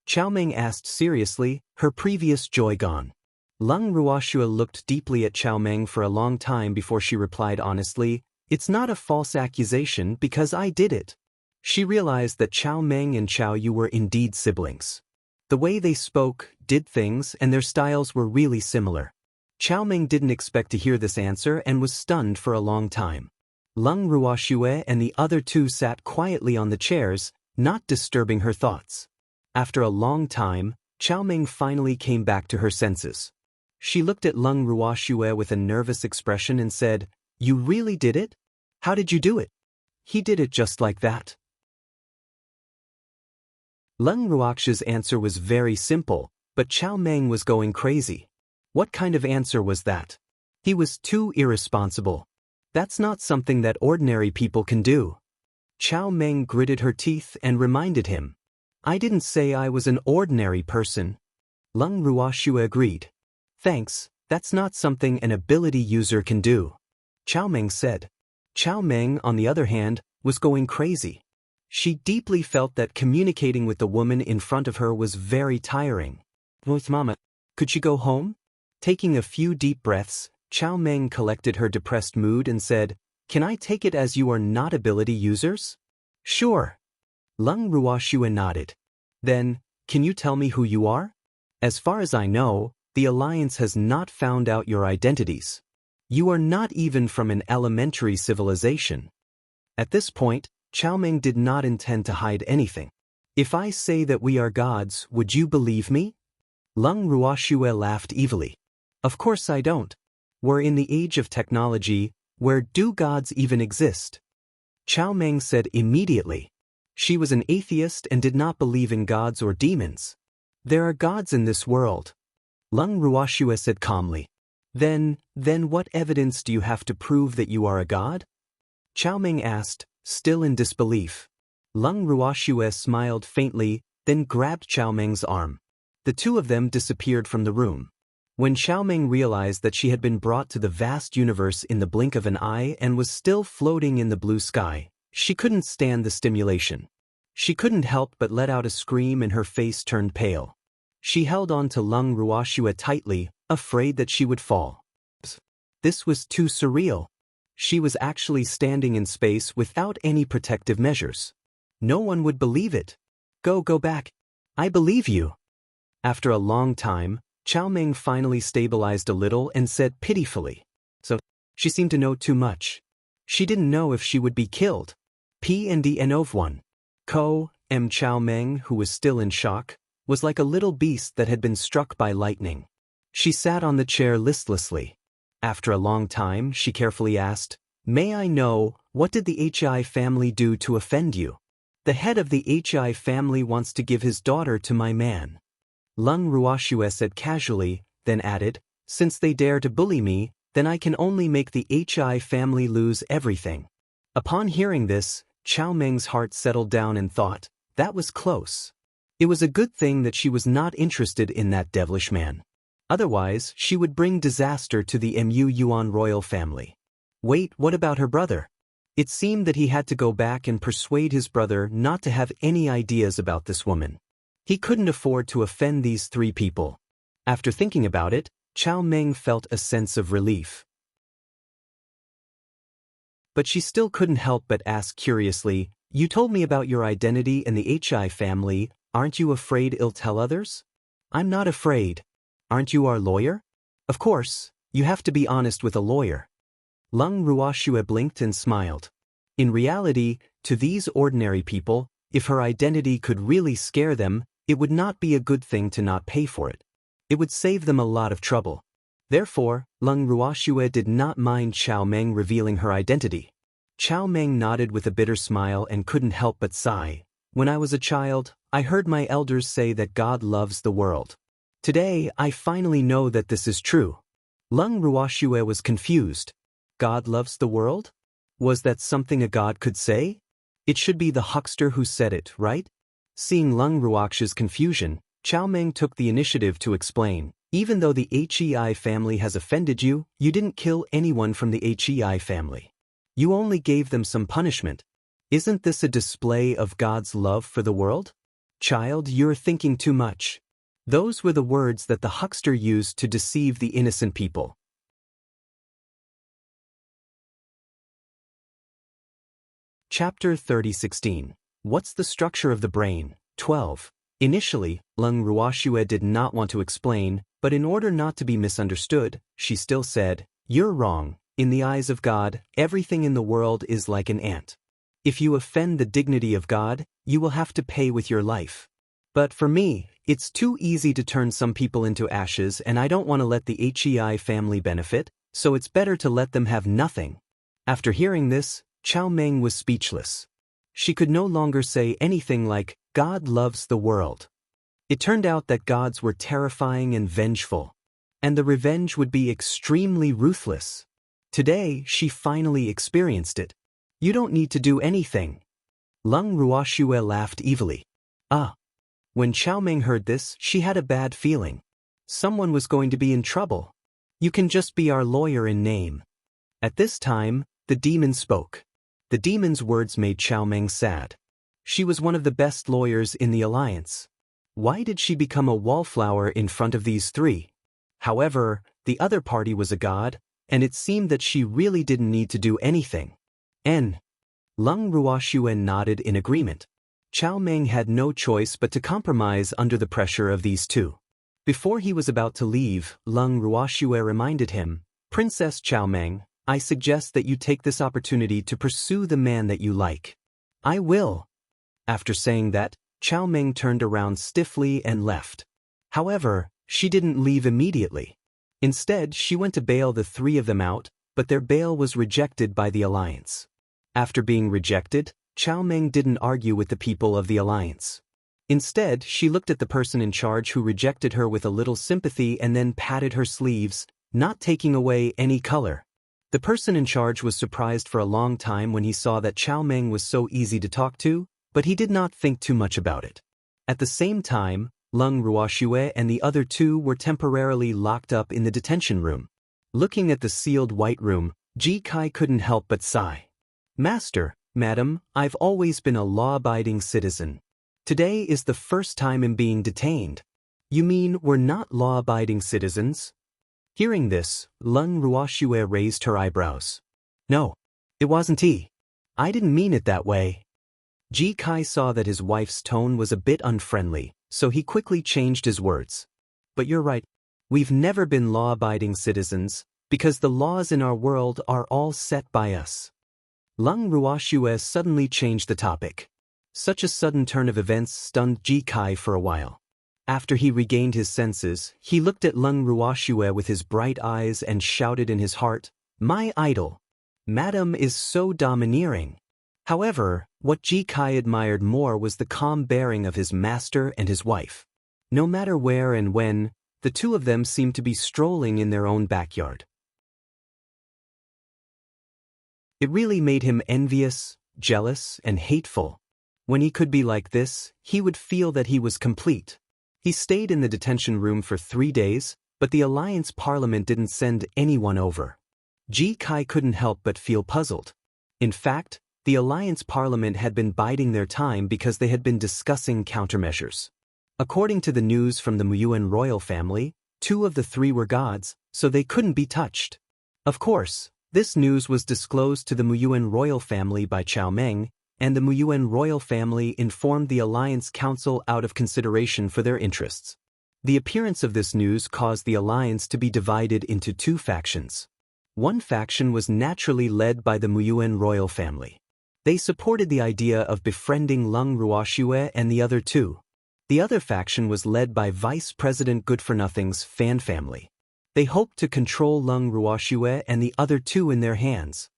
Chao Meng asked seriously, her previous joy gone. Lung Ruoxue looked deeply at Chao Meng for a long time before she replied honestly, "It's not a false accusation because I did it." She realized that Chao Meng and Chao Yu were indeed siblings. The way they spoke, did things, and their styles were really similar. Chao Meng didn't expect to hear this answer and was stunned for a long time. Lung Ruoxue and the other two sat quietly on the chairs, not disturbing her thoughts. After a long time, Chao Meng finally came back to her senses. She looked at Lung Ruoxue with a nervous expression and said, "You really did it? How did you do it?" "He did it just like that." Lung Ruoxia's answer was very simple, but Chow Meng was going crazy. What kind of answer was that? He was too irresponsible. That's not something that ordinary people can do. Chow Meng gritted her teeth and reminded him. I didn't say I was an ordinary person. Lung Ruoxia agreed. Thanks, that's not something an ability user can do. Chow Meng said. Chow Meng, on the other hand, was going crazy. She deeply felt that communicating with the woman in front of her was very tiring. Mama, could she go home? Taking a few deep breaths, Chow Meng collected her depressed mood and said, Can I take it as you are not ability users? Sure. Lung Ruoxia nodded. Then, can you tell me who you are? As far as I know, the Alliance has not found out your identities. You are not even from an elementary civilization. At this point, Chow Meng did not intend to hide anything. If I say that we are gods, would you believe me? Lung Ruoxia laughed evilly. Of course I don't. We're in the age of technology, where do gods even exist? Chow Meng said immediately. She was an atheist and did not believe in gods or demons. There are gods in this world. Lung Ruoxia said calmly. Then what evidence do you have to prove that you are a god? Chow Meng asked, still in disbelief. Lung Ruoxia smiled faintly, then grabbed Chow Meng's arm. The two of them disappeared from the room. When Chow Meng realized that she had been brought to the vast universe in the blink of an eye and was still floating in the blue sky, she couldn't stand the stimulation. She couldn't help but let out a scream and her face turned pale. She held on to Lung Ruoxia tightly, afraid that she would fall. This was too surreal. She was actually standing in space without any protective measures. No one would believe it. Go back. I believe you. After a long time, Chow Meng finally stabilized a little and said pitifully. So, she seemed to know too much. She didn't know if she would be killed. P&D-N-O-V-1. M. Chow Meng, who was still in shock, was like a little beast that had been struck by lightning. She sat on the chair listlessly. After a long time, she carefully asked, May I know, what did the HI family do to offend you? The head of the HI family wants to give his daughter to my man. Lung Ruoxia said casually, then added, Since they dare to bully me, then I can only make the HI family lose everything. Upon hearing this, Chow Meng's heart settled down and thought, that was close. It was a good thing that she was not interested in that devilish man. Otherwise, she would bring disaster to the Mu Yuan royal family. Wait, what about her brother? It seemed that he had to go back and persuade his brother not to have any ideas about this woman. He couldn't afford to offend these three people. After thinking about it, Chow Meng felt a sense of relief. But she still couldn't help but ask curiously, You told me about your identity and the HI family, aren't you afraid it'll tell others? I'm not afraid. Aren't you our lawyer? Of course, you have to be honest with a lawyer. Lung Ruoxia blinked and smiled. In reality, to these ordinary people, if her identity could really scare them, it would not be a good thing to not pay for it. It would save them a lot of trouble. Therefore, Lung Ruoxia did not mind Chow Meng revealing her identity. Chow Meng nodded with a bitter smile and couldn't help but sigh. When I was a child, I heard my elders say that God loves the world. Today, I finally know that this is true. Lung Ruoxia was confused. God loves the world? Was that something a god could say? It should be the huckster who said it, right? Seeing Lung Ruoxia's confusion, Chow Meng took the initiative to explain, even though the HEI family has offended you, you didn't kill anyone from the HEI family. You only gave them some punishment. Isn't this a display of God's love for the world? Child, you're thinking too much. Those were the words that the huckster used to deceive the innocent people. Chapter 30:16. What's the structure of the brain? 12. Initially, Lung Ruoxia did not want to explain, but in order not to be misunderstood, she still said, You're wrong. In the eyes of God, everything in the world is like an ant. If you offend the dignity of God, you will have to pay with your life. But for me, it's too easy to turn some people into ashes and I don't want to let the HEI family benefit, so it's better to let them have nothing. After hearing this, Chow Meng was speechless. She could no longer say anything like, God loves the world. It turned out that gods were terrifying and vengeful, and the revenge would be extremely ruthless. Today, she finally experienced it. You don't need to do anything. Lung Ruoxue laughed evilly. Ah. When Xiao Meng heard this, she had a bad feeling. Someone was going to be in trouble. You can just be our lawyer in name. At this time, the demon spoke. The demon's words made Xiao Meng sad. She was one of the best lawyers in the alliance. Why did she become a wallflower in front of these three? However, the other party was a god, and it seemed that she really didn't need to do anything. Lung Ruoxue nodded in agreement. Xiao Meng had no choice but to compromise under the pressure of these two. Before he was about to leave, Lung Ruoxue reminded him, Princess Xiao Meng, I suggest that you take this opportunity to pursue the man that you like. I will. After saying that, Xiao Meng turned around stiffly and left. However, she didn't leave immediately. Instead, she went to bail the three of them out, but their bail was rejected by the alliance. After being rejected, Xiao Meng didn't argue with the people of the alliance. Instead, she looked at the person in charge who rejected her with a little sympathy and then patted her sleeves, not taking away any color. The person in charge was surprised for a long time when he saw that Xiao Meng was so easy to talk to, but he did not think too much about it. At the same time, Lung Ruoxue and the other two were temporarily locked up in the detention room. Looking at the sealed white room, Ji Kai couldn't help but sigh. Master, Madam, I've always been a law-abiding citizen. Today is the first time I'm being detained. You mean we're not law-abiding citizens? Hearing this, Lung Ruoxue raised her eyebrows. No, it wasn't he. I didn't mean it that way. Ji Kai saw that his wife's tone was a bit unfriendly, so he quickly changed his words. But you're right. We've never been law-abiding citizens, because the laws in our world are all set by us. Lung Ruoxue suddenly changed the topic. Such a sudden turn of events stunned Ji Kai for a while. After he regained his senses, he looked at Lung Ruoxue with his bright eyes and shouted in his heart, My idol! Madam is so domineering. However, what Ji Kai admired more was the calm bearing of his master and his wife. No matter where and when, the two of them seemed to be strolling in their own backyard. It really made him envious, jealous, and hateful. When he could be like this, he would feel that he was complete. He stayed in the detention room for 3 days, but the Alliance Parliament didn't send anyone over. Ji Kai couldn't help but feel puzzled. In fact, the Alliance Parliament had been biding their time because they had been discussing countermeasures. According to the news from the Muyuan royal family, 2 of the 3 were gods, so they couldn't be touched. Of course, this news was disclosed to the Muyuan royal family by Xiao Meng, and the Muyuan royal family informed the Alliance Council out of consideration for their interests. The appearance of this news caused the alliance to be divided into 2 factions. One faction was naturally led by the Muyuan royal family. They supported the idea of befriending Lung Ruoxue and the other 2. The other faction was led by Vice President Good-for-Nothing's Fan family. They hoped to control Lung Ruoxue and the other 2 in their hands.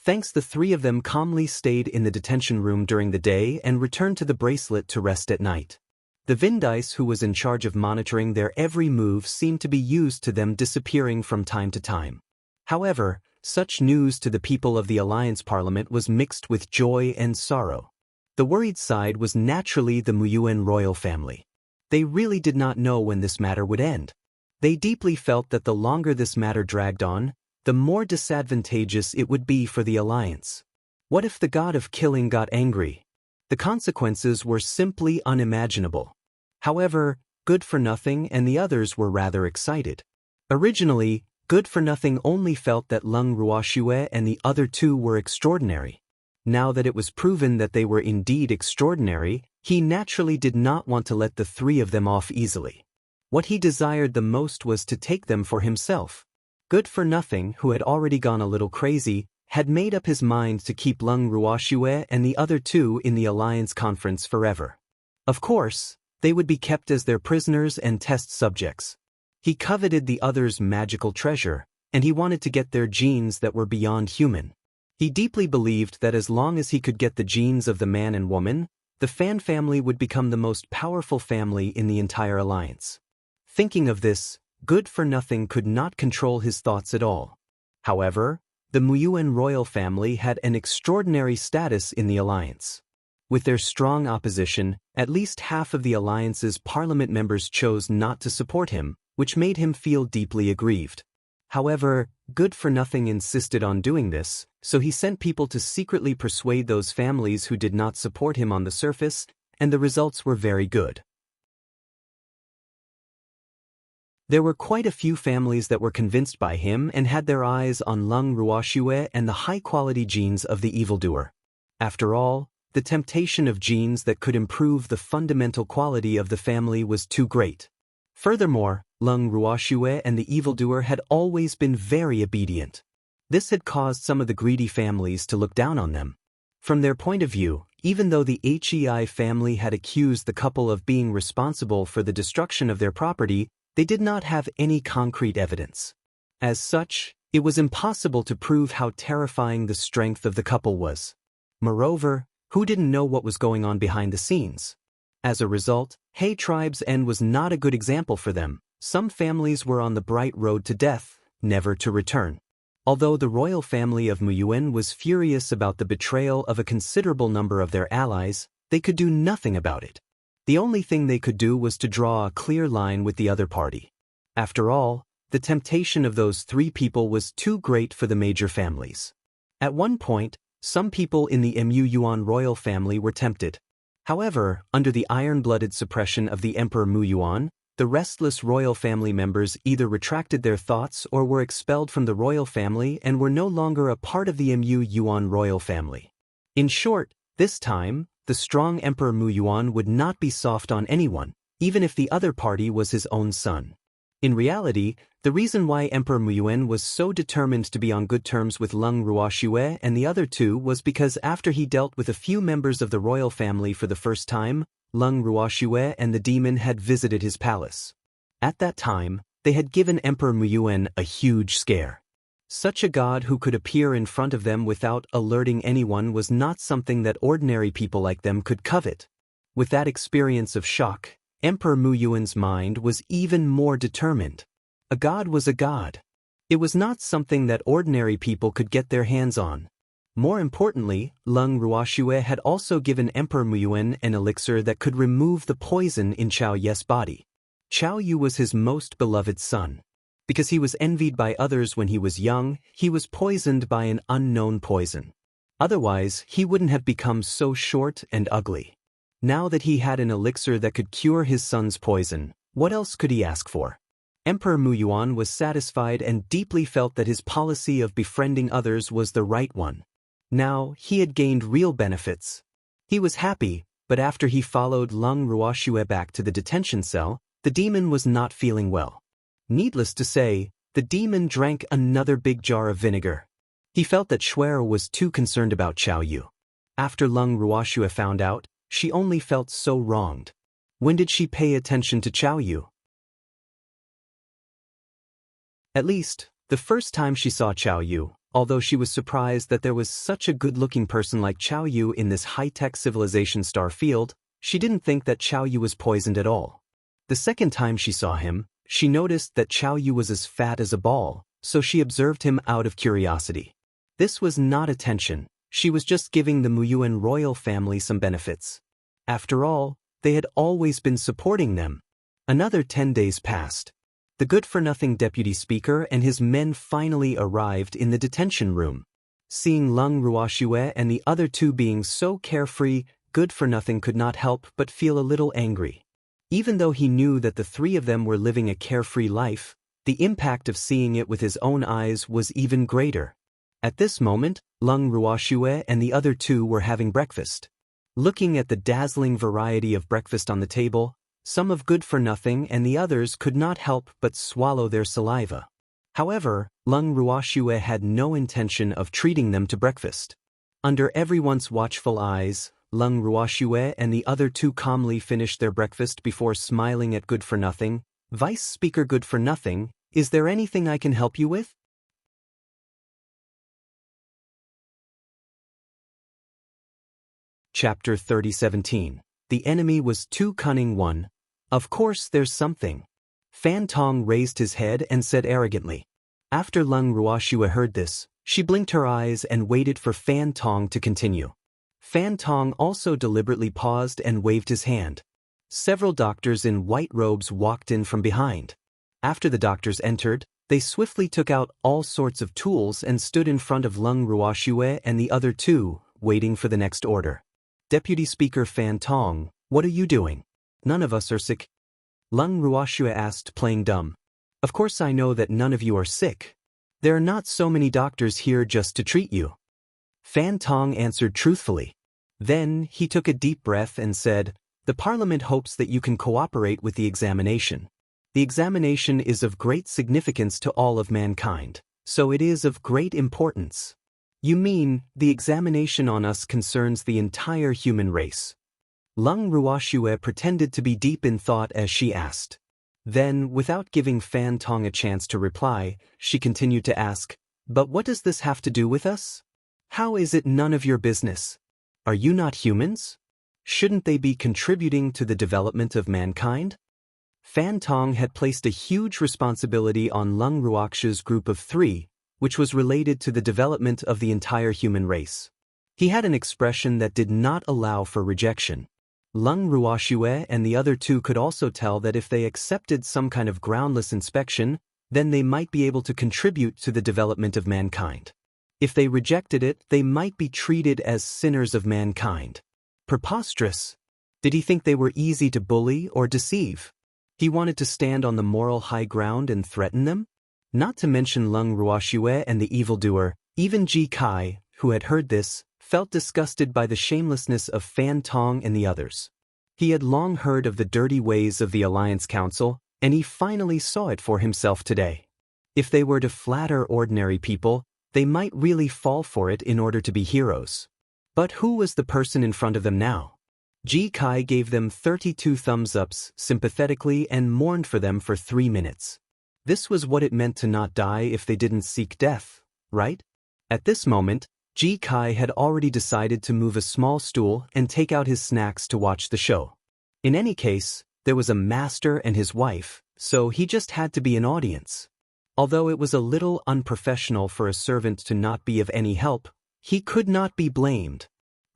Thanks, the 3 of them calmly stayed in the detention room during the day and returned to the bracelet to rest at night. The Vindice who was in charge of monitoring their every move seemed to be used to them disappearing from time to time. However, such news to the people of the Alliance Parliament was mixed with joy and sorrow. The worried side was naturally the Muyuan royal family. They really did not know when this matter would end. They deeply felt that the longer this matter dragged on, the more disadvantageous it would be for the alliance. What if the god of killing got angry? The consequences were simply unimaginable. However, Good-for-Nothing and the others were rather excited. Originally, Good-for-Nothing only felt that Lung Ruoxue and the other 2 were extraordinary. Now that it was proven that they were indeed extraordinary, he naturally did not want to let the 3 of them off easily. What he desired the most was to take them for himself. Good-for-Nothing, who had already gone a little crazy, had made up his mind to keep Lung Ruoxue and the other 2 in the Alliance Conference forever. Of course, they would be kept as their prisoners and test subjects. He coveted the others' magical treasure, and he wanted to get their genes that were beyond human. He deeply believed that as long as he could get the genes of the man and woman, the Fan family would become the most powerful family in the entire alliance. Thinking of this, Good for Nothing could not control his thoughts at all. However, the Muyuan royal family had an extraordinary status in the alliance. With their strong opposition, at least half of the alliance's parliament members chose not to support him, which made him feel deeply aggrieved. However, Good for Nothing insisted on doing this, so he sent people to secretly persuade those families who did not support him on the surface, and the results were very good. There were quite a few families that were convinced by him and had their eyes on Lung Ruoxue and the high-quality genes of the evildoer. After all, the temptation of genes that could improve the fundamental quality of the family was too great. Furthermore, Lung Ruoxue and the evildoer had always been very obedient. This had caused some of the greedy families to look down on them. From their point of view, even though the Hei family had accused the couple of being responsible for the destruction of their property, they did not have any concrete evidence. As such, it was impossible to prove how terrifying the strength of the couple was. Moreover, who didn't know what was going on behind the scenes? As a result, He tribe's end was not a good example for them. Some families were on the bright road to death, never to return. Although the royal family of Muyuan was furious about the betrayal of a considerable number of their allies, they could do nothing about it. The only thing they could do was to draw a clear line with the other party. After all, the temptation of those three people was too great for the major families. At one point, some people in the Muyuan royal family were tempted. However, under the iron-blooded suppression of the Emperor Muyuan, the restless royal family members either retracted their thoughts or were expelled from the royal family and were no longer a part of the Muyuan royal family. In short, this time, the strong Emperor Muyuan would not be soft on anyone, even if the other party was his own son. In reality, the reason why Emperor Muyuan was so determined to be on good terms with Lung Ruoxue and the other two was because after he dealt with a few members of the royal family for the first time, Lung Ruoxue and the demon had visited his palace. At that time, they had given Emperor Muyuan a huge scare. Such a god who could appear in front of them without alerting anyone was not something that ordinary people like them could covet. With that experience of shock, Emperor Muyuan's mind was even more determined. A god was a god. It was not something that ordinary people could get their hands on. More importantly, Lung Ruoxue had also given Emperor Muyuan an elixir that could remove the poison in Qiao Ye's body. Qiao Yu was his most beloved son. Because he was envied by others when he was young, he was poisoned by an unknown poison. Otherwise, he wouldn't have become so short and ugly. Now that he had an elixir that could cure his son's poison, what else could he ask for? Emperor Muyuan was satisfied and deeply felt that his policy of befriending others was the right one. Now, he had gained real benefits. He was happy, but after he followed Lung Ruoxue back to the detention cell, the demon was not feeling well. Needless to say, the demon drank another big jar of vinegar. He felt that Shuer was too concerned about Qiao Yu. After Lung Ruoxue found out, she only felt so wronged. When did she pay attention to Qiao Yu? At least, the first time she saw Qiao Yu, although she was surprised that there was such a good-looking person like Qiao Yu in this high-tech civilization star field, she didn't think that Qiao Yu was poisoned at all. The second time she saw him, she noticed that Qiao Yu was as fat as a ball, so she observed him out of curiosity. This was not attention, she was just giving the Muyuan royal family some benefits. After all, they had always been supporting them. Another 10 days passed. The good-for-nothing deputy speaker and his men finally arrived in the detention room. Seeing Lung Ruoxue and the other two being so carefree, Good-for-nothing could not help but feel a little angry. Even though he knew that the three of them were living a carefree life, the impact of seeing it with his own eyes was even greater. At this moment, Lung Ruoxue and the other two were having breakfast. Looking at the dazzling variety of breakfast on the table, some of Good-for-nothing and the others could not help but swallow their saliva. However, Lung Ruoxue had no intention of treating them to breakfast. Under everyone's watchful eyes, Lung Ruoxue and the other two calmly finished their breakfast before smiling at Good-for-nothing. "Vice Speaker Good-for-nothing, is there anything I can help you with?" Chapter 30:17. The enemy was too cunning one. Of course there's something. Fan Tong raised his head and said arrogantly. After Lung Ruoxue heard this, she blinked her eyes and waited for Fan Tong to continue. Fan Tong also deliberately paused and waved his hand. Several doctors in white robes walked in from behind. After the doctors entered, they swiftly took out all sorts of tools and stood in front of Lung Ruoxue and the other two, waiting for the next order. Deputy Speaker Fan Tong, what are you doing? None of us are sick. Lung Ruoxue asked, playing dumb. Of course I know that none of you are sick. There are not so many doctors here just to treat you. Fan Tong answered truthfully. Then he took a deep breath and said, the Parliament hopes that you can cooperate with the examination. The examination is of great significance to all of mankind, so it is of great importance. You mean, the examination on us concerns the entire human race? Lung Ruoxue pretended to be deep in thought as she asked. Then, without giving Fan Tong a chance to reply, she continued to ask, but what does this have to do with us? How is it none of your business? Are you not humans? Shouldn't they be contributing to the development of mankind? Fan Tong had placed a huge responsibility on Lung Ruoxue's group of three, which was related to the development of the entire human race. He had an expression that did not allow for rejection. Lung Ruoxue and the other two could also tell that if they accepted some kind of groundless inspection, then they might be able to contribute to the development of mankind. If they rejected it, they might be treated as sinners of mankind. Preposterous. Did he think they were easy to bully or deceive? He wanted to stand on the moral high ground and threaten them? Not to mention Lung Ruoxue and the evildoer, even Ji Kai, who had heard this, felt disgusted by the shamelessness of Fan Tong and the others. He had long heard of the dirty ways of the Alliance Council, and he finally saw it for himself today. If they were to flatter ordinary people, they might really fall for it in order to be heroes. But who was the person in front of them now? Ji Kai gave them 32 thumbs-ups sympathetically and mourned for them for 3 minutes. This was what it meant to not die if they didn't seek death, right? At this moment, Ji Kai had already decided to move a small stool and take out his snacks to watch the show. In any case, there was a master and his wife, so he just had to be an audience. Although it was a little unprofessional for a servant to not be of any help, he could not be blamed.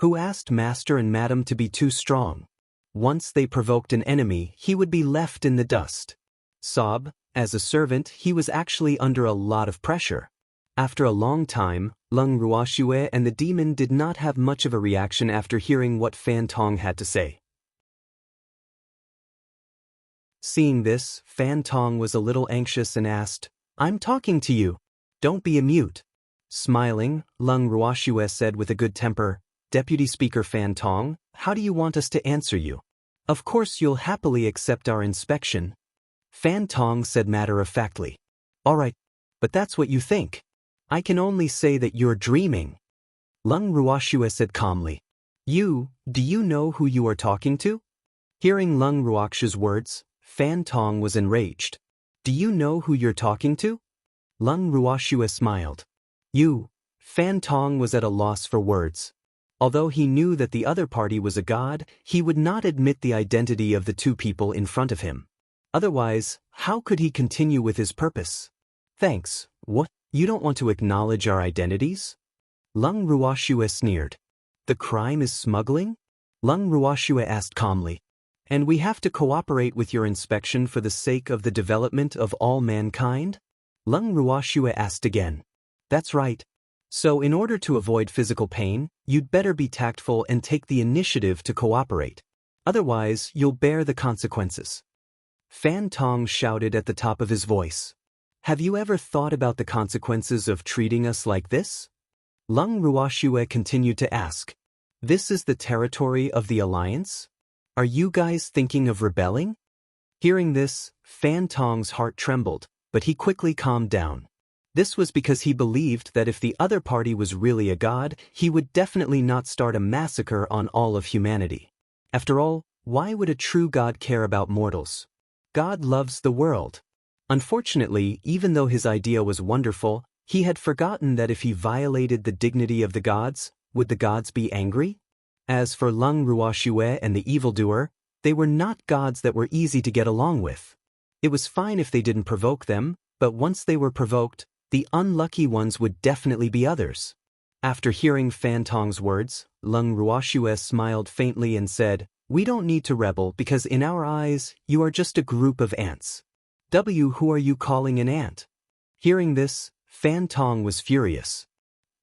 Who asked master and madam to be too strong? Once they provoked an enemy, he would be left in the dust. As a servant, he was actually under a lot of pressure. After a long time, Lung Ruoxue and the demon did not have much of a reaction after hearing what Fan Tong had to say. Seeing this, Fan Tong was a little anxious and asked, I'm talking to you. Don't be a mute. Smiling, Lung Ruoxue said with a good temper, Deputy Speaker Fan Tong, how do you want us to answer you? Of course you'll happily accept our inspection. Fan Tong said matter-of-factly. All right, but that's what you think. I can only say that you're dreaming. Lung Ruoxue said calmly. Do you know who you are talking to? Hearing Lung Ruoxue's words, Fan Tong was enraged. Do you know who you're talking to? Lung Ruoxue smiled. Fan Tong was at a loss for words. Although he knew that the other party was a god, he would not admit the identity of the two people in front of him. Otherwise, how could he continue with his purpose? Thanks, what? You don't want to acknowledge our identities? Lung Ruoxue sneered. The crime is smuggling? Lung Ruoxue asked calmly. And we have to cooperate with your inspection for the sake of the development of all mankind? Lung Ruoxue asked again. That's right. So in order to avoid physical pain, you'd better be tactful and take the initiative to cooperate. Otherwise, you'll bear the consequences. Fan Tong shouted at the top of his voice. Have you ever thought about the consequences of treating us like this? Lung Ruoxue continued to ask. This is the territory of the Alliance? Are you guys thinking of rebelling? Hearing this, Fan Tong's heart trembled, but he quickly calmed down. This was because he believed that if the other party was really a god, he would definitely not start a massacre on all of humanity. After all, why would a true god care about mortals? God loves the world. Unfortunately, even though his idea was wonderful, he had forgotten that if he violated the dignity of the gods, would the gods be angry? As for Lung Ruoxue and the evildoer, they were not gods that were easy to get along with. It was fine if they didn't provoke them, but once they were provoked, the unlucky ones would definitely be others. After hearing Fan Tong's words, Lung Ruoxue smiled faintly and said, "We don't need to rebel because in our eyes, you are just a group of ants." Who are you calling an ant? Hearing this, Fan Tong was furious.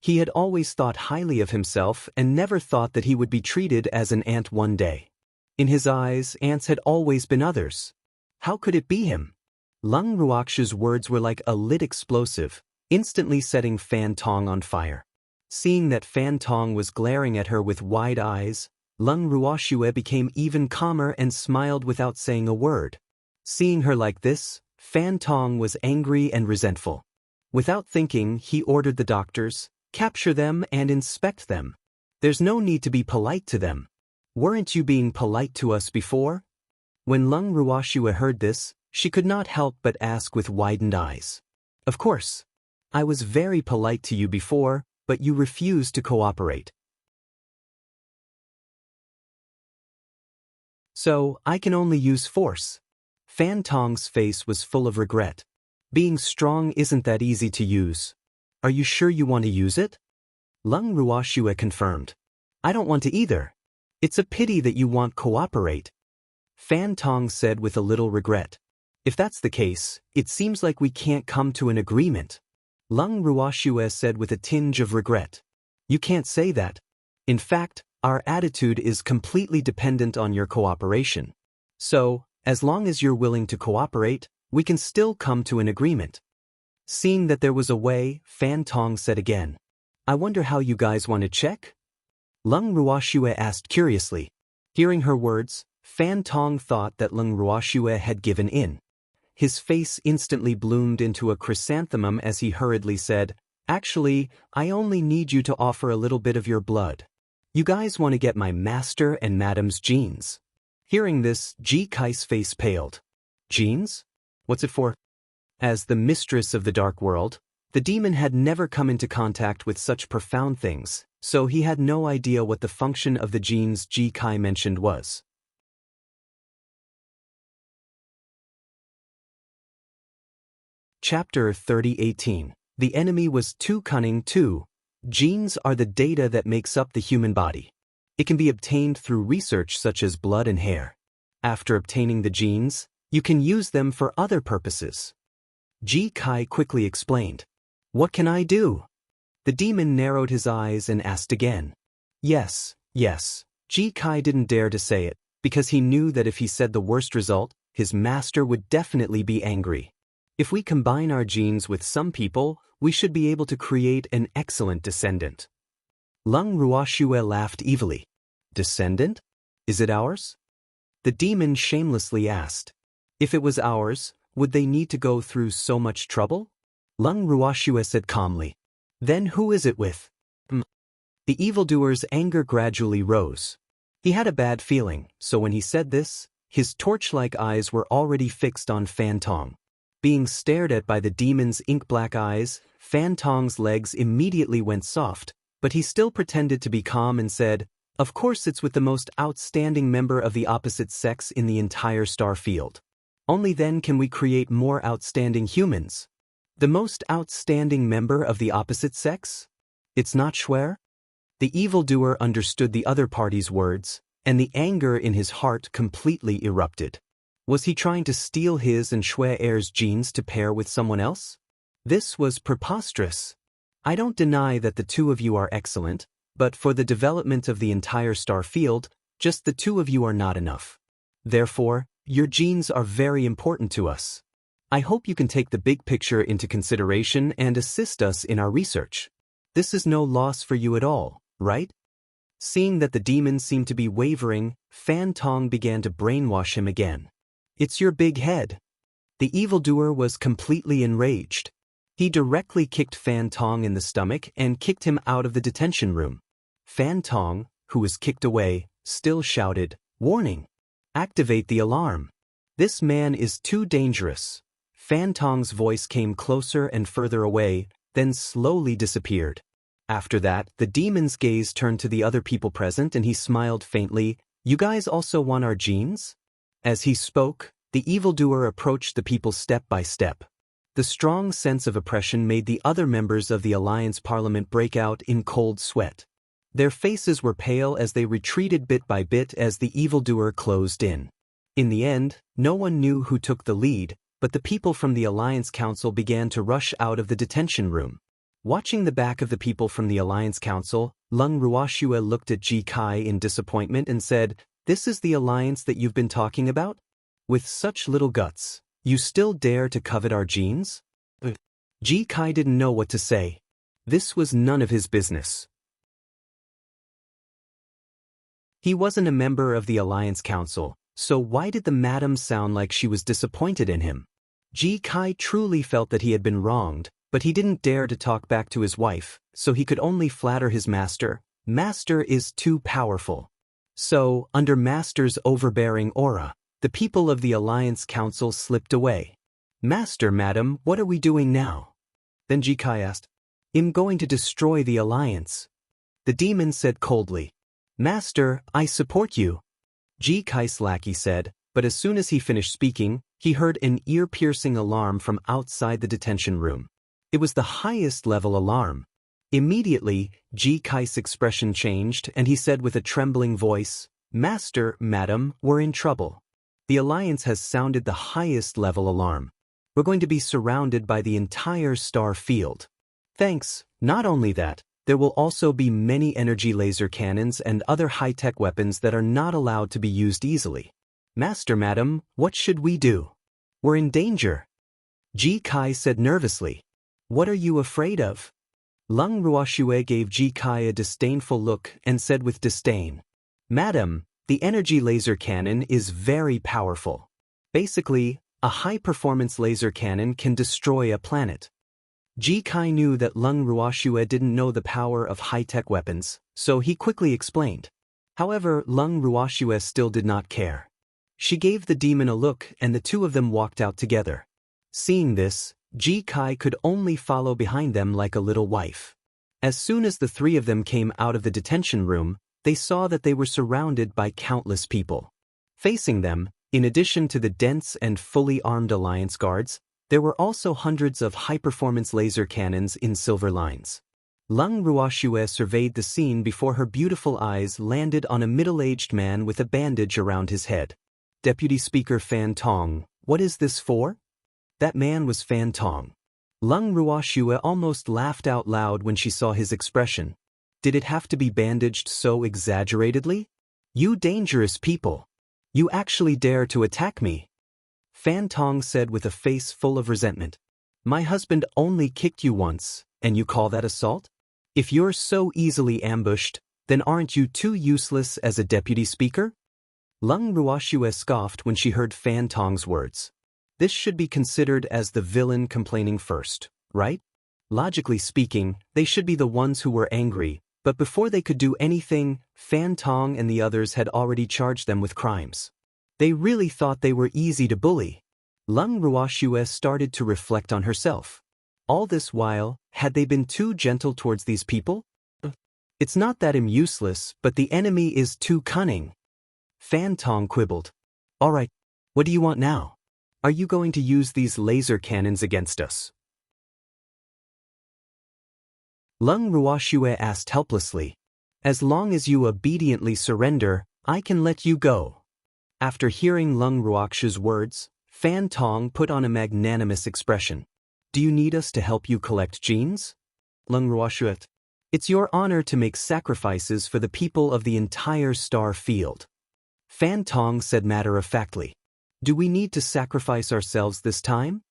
He had always thought highly of himself and never thought that he would be treated as an ant one day. In his eyes, ants had always been others. How could it be him? Lung Ruoxue's words were like a lit explosive, instantly setting Fan Tong on fire. Seeing that Fan Tong was glaring at her with wide eyes, Lung Ruoxue became even calmer and smiled without saying a word. Seeing her like this, Fan Tong was angry and resentful. Without thinking, he ordered the doctors, "Capture them and inspect them. There's no need to be polite to them. Weren't you being polite to us before?" When Lung Ruoxue heard this, she could not help but ask with widened eyes. "Of course. I was very polite to you before, but you refused to cooperate. So, I can only use force." Fan Tong's face was full of regret. "Being strong isn't that easy to use. Are you sure you want to use it?" Lung Ruoxue confirmed. "I don't want to either. It's a pity that you won't cooperate." Fan Tong said with a little regret. "If that's the case, it seems like we can't come to an agreement." Lung Ruoxue said with a tinge of regret. "You can't say that. In fact, our attitude is completely dependent on your cooperation. So, as long as you're willing to cooperate, we can still come to an agreement." Seeing that there was a way, Fan Tong said again, "I wonder how you guys want to check?" Lung Ruoxue asked curiously. Hearing her words, Fan Tong thought that Lung Ruoxue had given in. His face instantly bloomed into a chrysanthemum as he hurriedly said, "Actually, I only need you to offer a little bit of your blood. You guys want to get my master and madam's genes." Hearing this, Ji Kai's face paled. "Genes? What's it for?" As the mistress of the dark world, the demon had never come into contact with such profound things, so he had no idea what the function of the genes Ji Kai mentioned was. Chapter 30:18. The enemy was too cunning too. Genes are the data that makes up the human body. It can be obtained through research such as blood and hair. After obtaining the genes, you can use them for other purposes. Ji Kai quickly explained. "What can I do?" The demon narrowed his eyes and asked again. Yes. Ji Kai didn't dare to say it, because he knew that if he said the worst result, his master would definitely be angry. If we combine our genes with some people, we should be able to create an excellent descendant. Lung Ruoxue laughed evilly. "Descendant? Is it ours?" The demon shamelessly asked. "If it was ours, would they need to go through so much trouble?" Lung Ruoxue said calmly. "Then who is it with?" The evildoer's anger gradually rose. He had a bad feeling, so when he said this, his torch-like eyes were already fixed on Fan Tong. Being stared at by the demon's ink-black eyes, Fan Tong's legs immediately went soft, but he still pretended to be calm and said, "Of course it's with the most outstanding member of the opposite sex in the entire star field. Only then can we create more outstanding humans." "The most outstanding member of the opposite sex? It's not Schwer?" The evildoer understood the other party's words, and the anger in his heart completely erupted. Was he trying to steal his and Schwer's genes to pair with someone else? This was preposterous. "I don't deny that the two of you are excellent, but for the development of the entire star field, just the two of you are not enough. Therefore, your genes are very important to us. I hope you can take the big picture into consideration and assist us in our research. This is no loss for you at all, right?" Seeing that the demon seemed to be wavering, Fan Tong began to brainwash him again. "It's your big head." The evildoer was completely enraged. He directly kicked Fan Tong in the stomach and kicked him out of the detention room. Fan Tong, who was kicked away, still shouted, "Warning! Activate the alarm. This man is too dangerous." Fan Tong's voice came closer and further away, then slowly disappeared. After that, the demon's gaze turned to the other people present and he smiled faintly. You guys also want our genes? As he spoke, the evildoer approached the people step by step. The strong sense of oppression made the other members of the Alliance Parliament break out in cold sweat. Their faces were pale as they retreated bit by bit as the evildoer closed in. In the end, no one knew who took the lead, but the people from the Alliance Council began to rush out of the detention room. Watching the back of the people from the Alliance Council, Lung Ruoxue looked at Ji Kai in disappointment and said, "This is the alliance that you've been talking about? With such little guts, you still dare to covet our genes?" Ji Kai didn't know what to say. This was none of his business. He wasn't a member of the Alliance Council, so why did the madam sound like she was disappointed in him? Ji Kai truly felt that he had been wronged, but he didn't dare to talk back to his wife, so he could only flatter his master. Master is too powerful. So, under Master's overbearing aura, the people of the Alliance Council slipped away. "Master, madam, what are we doing now?" Then Ji Kai asked. "I'm going to destroy the Alliance." The demon said coldly. "Master, I support you." Ji Kai's lackey said, but as soon as he finished speaking, he heard an ear-piercing alarm from outside the detention room. It was the highest-level alarm. Immediately, Ji Kai's expression changed and he said with a trembling voice, "Master, madam, we're in trouble. The Alliance has sounded the highest-level alarm. We're going to be surrounded by the entire star field. Thanks, not only that, there will also be many energy laser cannons and other high-tech weapons that are not allowed to be used easily. Master, madam, what should we do? We're in danger." Ji Kai said nervously. "What are you afraid of?" Lung Ruoxue gave Ji Kai a disdainful look and said with disdain, "Madam, the energy laser cannon is very powerful. Basically, a high-performance laser cannon can destroy a planet." Ji Kai knew that Lung Ruoxue didn't know the power of high-tech weapons, so he quickly explained. However, Lung Ruoxue still did not care. She gave the demon a look and the two of them walked out together. Seeing this, Ji Kai could only follow behind them like a little wife. As soon as the three of them came out of the detention room, they saw that they were surrounded by countless people. Facing them, in addition to the dense and fully armed Alliance guards, there were also hundreds of high-performance laser cannons in silver lines. Lung Ruoxue surveyed the scene before her beautiful eyes landed on a middle-aged man with a bandage around his head. "Deputy Speaker Fan Tong, what is this for?" That man was Fan Tong. Lung Ruoxue almost laughed out loud when she saw his expression. Did it have to be bandaged so exaggeratedly? "You dangerous people! You actually dare to attack me!" Fan Tong said with a face full of resentment. "My husband only kicked you once, and you call that assault? If you're so easily ambushed, then aren't you too useless as a deputy speaker?" Lung Ruoxue scoffed when she heard Fan Tong's words. This should be considered as the villain complaining first, right? Logically speaking, they should be the ones who were angry, but before they could do anything, Fan Tong and the others had already charged them with crimes. They really thought they were easy to bully. Lung Ruoxue started to reflect on herself. All this while, had they been too gentle towards these people? It's not that I'm useless, but the enemy is too cunning. Fan Tong quibbled. "All right, what do you want now? Are you going to use these laser cannons against us?" Lung Ruoxue asked helplessly. "As long as you obediently surrender, I can let you go." After hearing Lung Ruoxue's words, Fan Tong put on a magnanimous expression. "Do you need us to help you collect genes?" Lung Ruoxue, "It's your honor to make sacrifices for the people of the entire star field." Fan Tong said matter-of-factly. "Do we need to sacrifice ourselves this time?"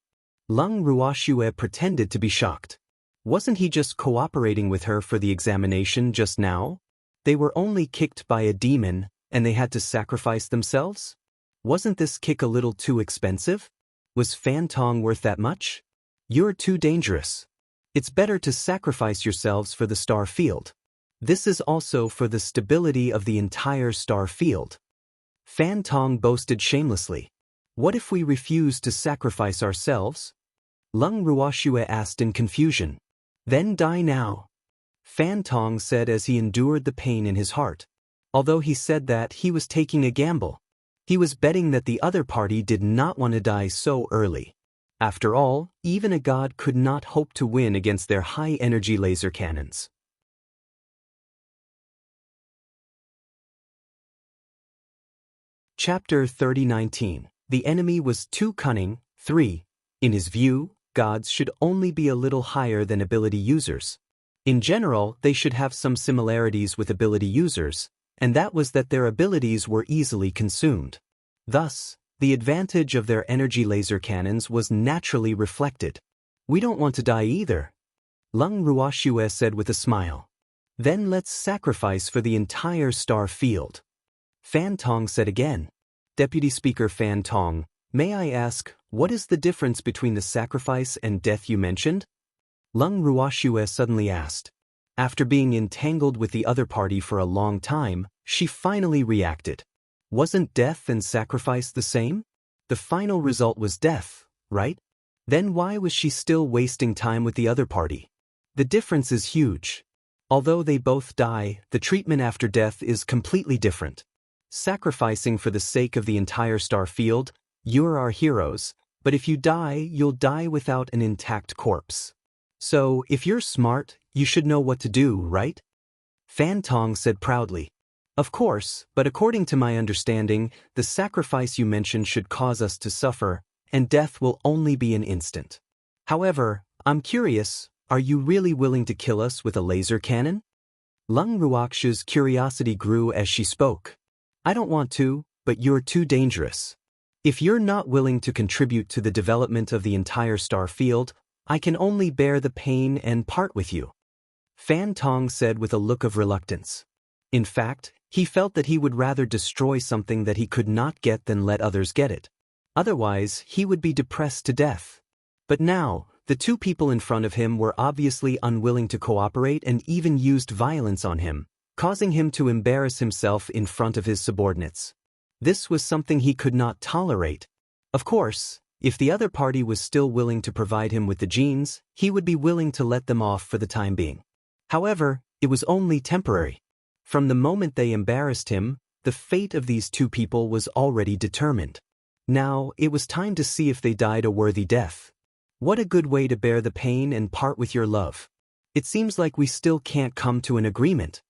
Lung Ruoxue pretended to be shocked. Wasn't he just cooperating with her for the examination just now? They were only kicked by a demon, and they had to sacrifice themselves? Wasn't this kick a little too expensive? Was Fan Tong worth that much? "You're too dangerous. It's better to sacrifice yourselves for the star field. This is also for the stability of the entire star field." Fan Tong boasted shamelessly. "What if we refuse to sacrifice ourselves?" Lung Ruoxue asked in confusion. "Then die now." Fan Tong said as he endured the pain in his heart. Although he said that, he was taking a gamble. He was betting that the other party did not want to die so early. After all, even a god could not hope to win against their high-energy laser cannons. Chapter 30:19. The enemy was too cunning. 3. In his view, gods should only be a little higher than ability users. In general, they should have some similarities with ability users, and that was that their abilities were easily consumed. Thus, the advantage of their energy laser cannons was naturally reflected. We don't want to die either, Lung Ruoxue said with a smile. Then let's sacrifice for the entire star field. Fan Tong said again. Deputy Speaker Fan Tong, may I ask, what is the difference between the sacrifice and death you mentioned? Lung Ruoxue suddenly asked. After being entangled with the other party for a long time, she finally reacted. Wasn't death and sacrifice the same? The final result was death, right? Then why was she still wasting time with the other party? The difference is huge. Although they both die, the treatment after death is completely different. Sacrificing for the sake of the entire star field, you're our heroes, but if you die, you'll die without an intact corpse. So, if you're smart, you should know what to do, right? Fan Tong said proudly. Of course, but according to my understanding, the sacrifice you mentioned should cause us to suffer, and death will only be an instant. However, I'm curious, are you really willing to kill us with a laser cannon? Lung Ruoxue's curiosity grew as she spoke. I don't want to, but you're too dangerous. If you're not willing to contribute to the development of the entire star field, I can only bear the pain and part with you. Fan Tong said with a look of reluctance. In fact, he felt that he would rather destroy something that he could not get than let others get it. Otherwise, he would be depressed to death. But now, the two people in front of him were obviously unwilling to cooperate and even used violence on him, causing him to embarrass himself in front of his subordinates. This was something he could not tolerate. Of course, if the other party was still willing to provide him with the genes, he would be willing to let them off for the time being. However, it was only temporary. From the moment they embarrassed him, the fate of these two people was already determined. Now, it was time to see if they died a worthy death. What a good way to bear the pain and part with your love. It seems like we still can't come to an agreement.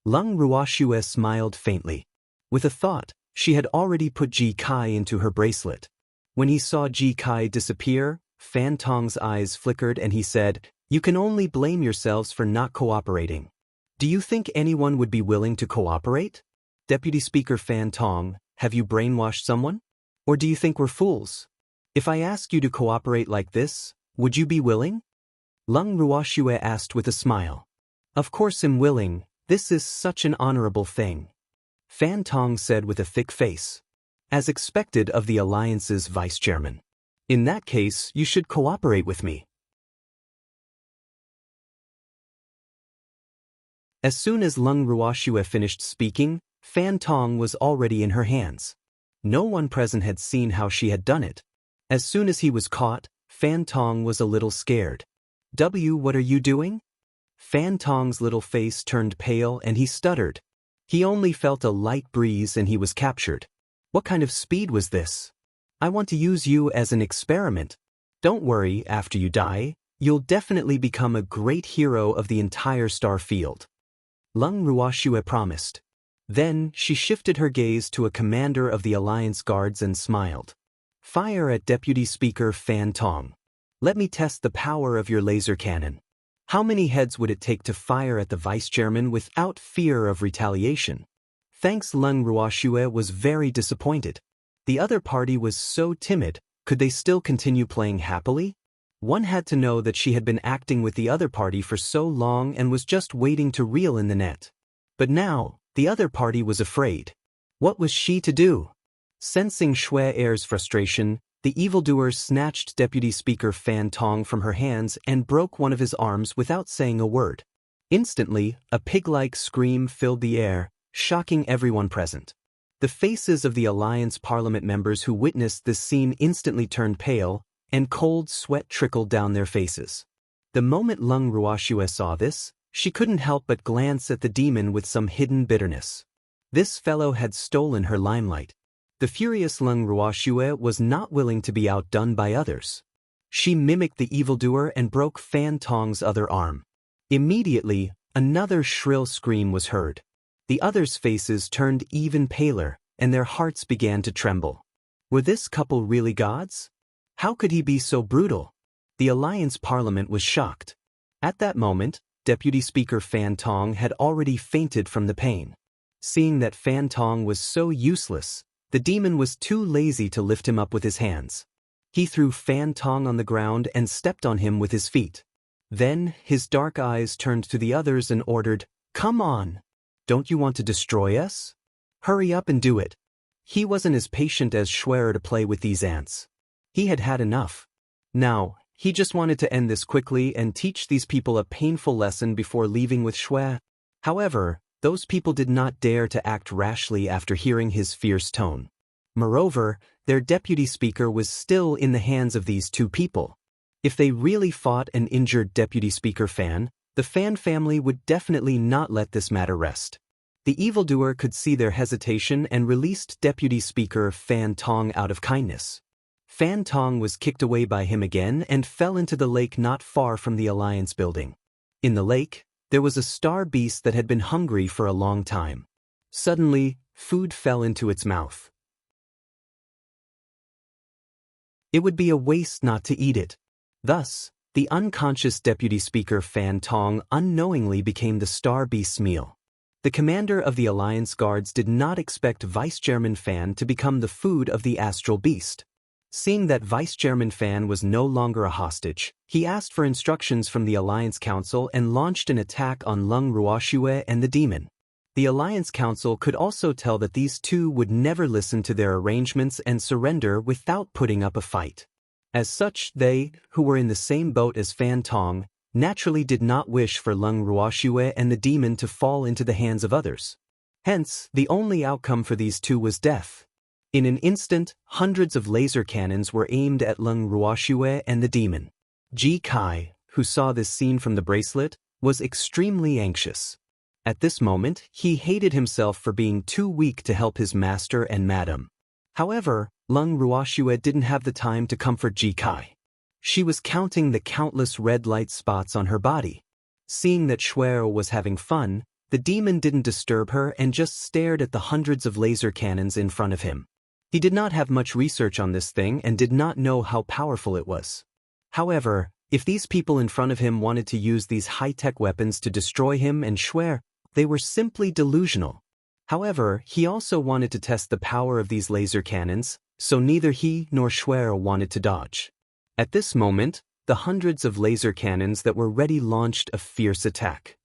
Lung Ruoxue smiled faintly. With a thought, she had already put Ji Kai into her bracelet. When he saw Ji Kai disappear, Fan Tong's eyes flickered and he said, "You can only blame yourselves for not cooperating. Do you think anyone would be willing to cooperate? Deputy Speaker Fan Tong, have you brainwashed someone? Or do you think we're fools? If I ask you to cooperate like this, would you be willing?" Lung Ruoxue asked with a smile. Of course I'm willing, this is such an honorable thing. Fan Tong said with a thick face. As expected of the Alliance's vice-chairman. In that case, you should cooperate with me. As soon as Lung Ruoxue finished speaking, Fan Tong was already in her hands. No one present had seen how she had done it. As soon as he was caught, Fan Tong was a little scared. What are you doing? Fan Tong's little face turned pale and he stuttered. He only felt a light breeze and he was captured. What kind of speed was this? I want to use you as an experiment. Don't worry, after you die, you'll definitely become a great hero of the entire star field. Lung Ruoxue promised. Then, she shifted her gaze to a commander of the Alliance Guards and smiled. Fire at Deputy Speaker Fan Tong. Let me test the power of your laser cannon. How many heads would it take to fire at the vice-chairman without fear of retaliation? Thanks. Lung Ruoxue was very disappointed. The other party was so timid, could they still continue playing happily? One had to know that she had been acting with the other party for so long and was just waiting to reel in the net. But now, the other party was afraid. What was she to do? Sensing Xue Er's frustration, the evildoer snatched Deputy Speaker Fan Tong from her hands and broke one of his arms without saying a word. Instantly, a pig-like scream filled the air, shocking everyone present. The faces of the Alliance Parliament members who witnessed this scene instantly turned pale, and cold sweat trickled down their faces. The moment Lung Ruoxue saw this, She couldn't help but glance at the demon with some hidden bitterness. This fellow had stolen her limelight. The furious Lung Ruoxue was not willing to be outdone by others. She mimicked the evildoer and broke Fan Tong's other arm. Immediately, another shrill scream was heard. The others' faces turned even paler, and their hearts began to tremble. Were this couple really gods? How could he be so brutal? The Alliance Parliament was shocked. At that moment, Deputy Speaker Fan Tong had already fainted from the pain. Seeing that Fan Tong was so useless, the demon was too lazy to lift him up with his hands. He threw Fan Tong on the ground and stepped on him with his feet. Then, his dark eyes turned to the others and ordered, "Come on! Don't you want to destroy us? Hurry up and do it." He wasn't as patient as Schwer to play with these ants. He had had enough. Now, he just wanted to end this quickly and teach these people a painful lesson before leaving with Schwer. However, those people did not dare to act rashly after hearing his fierce tone. Moreover, their deputy speaker was still in the hands of these two people. If they really fought and injured Deputy Speaker Fan, the Fan family would definitely not let this matter rest. The evildoer could see their hesitation and released Deputy Speaker Fan Tong out of kindness. Fan Tong was kicked away by him again and fell into the lake not far from the Alliance building. In the lake, there was a star beast that had been hungry for a long time. Suddenly, food fell into its mouth. It would be a waste not to eat it. Thus, the unconscious Deputy Speaker Fan Tong unknowingly became the star beast's meal. The commander of the Alliance Guards did not expect Vice Chairman Fan to become the food of the astral beast. Seeing that Vice Chairman Fan was no longer a hostage, he asked for instructions from the Alliance Council and launched an attack on Lung Ruoxue and the demon. The Alliance Council could also tell that these two would never listen to their arrangements and surrender without putting up a fight. As such, they, who were in the same boat as Fan Tong, naturally did not wish for Lung Ruoxue and the demon to fall into the hands of others. Hence, the only outcome for these two was death. In an instant, hundreds of laser cannons were aimed at Lung Ruoxue and the demon. Ji Kai, who saw this scene from the bracelet, was extremely anxious. At this moment, he hated himself for being too weak to help his master and madam. However, Lung Ruoxue didn't have the time to comfort Ji Kai. She was counting the countless red light spots on her body. Seeing that Schwer was having fun, the demon didn't disturb her and just stared at the hundreds of laser cannons in front of him. He did not have much research on this thing and did not know how powerful it was. However, if these people in front of him wanted to use these high-tech weapons to destroy him and Schwer, they were simply delusional. However, he also wanted to test the power of these laser cannons, so neither he nor Schwer wanted to dodge. At this moment, the hundreds of laser cannons that were ready launched a fierce attack.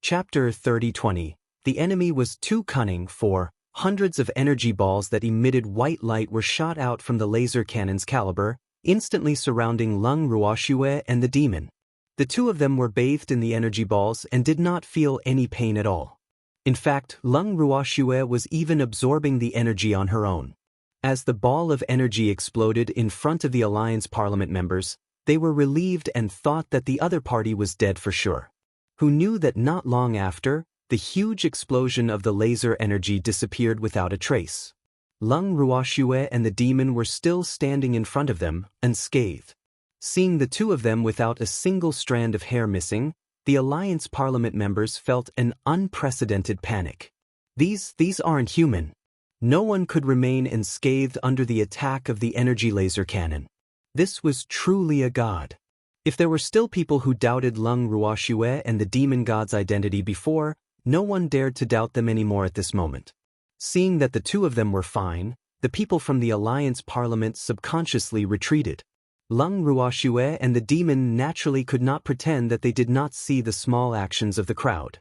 Chapter 30-20. The enemy was too cunning for hundreds of energy balls that emitted white light were shot out from the laser cannon's caliber, instantly surrounding Lung Ruoxue and the demon. The two of them were bathed in the energy balls and did not feel any pain at all. In fact, Lung Ruoxue was even absorbing the energy on her own. As the ball of energy exploded in front of the Alliance Parliament members, they were relieved and thought that the other party was dead for sure. Who knew that not long after, the huge explosion of the laser energy disappeared without a trace. Lung Ruoxue and the demon were still standing in front of them, unscathed. Seeing the two of them without a single strand of hair missing, the Alliance Parliament members felt an unprecedented panic. These aren't human. No one could remain unscathed under the attack of the energy laser cannon. This was truly a god. If there were still people who doubted Lung Ruoxue and the demon god's identity before, no one dared to doubt them anymore at this moment. Seeing that the two of them were fine, the people from the Alliance Parliament subconsciously retreated. Lung Ruoxue and the demon naturally could not pretend that they did not see the small actions of the crowd.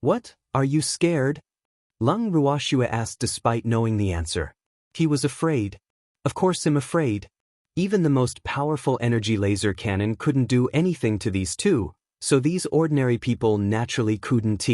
"What, are you scared?" Lung Ruoxue asked despite knowing the answer. He was afraid. "Of course I'm afraid. Even the most powerful energy laser cannon couldn't do anything to these two, so these ordinary people naturally couldn't.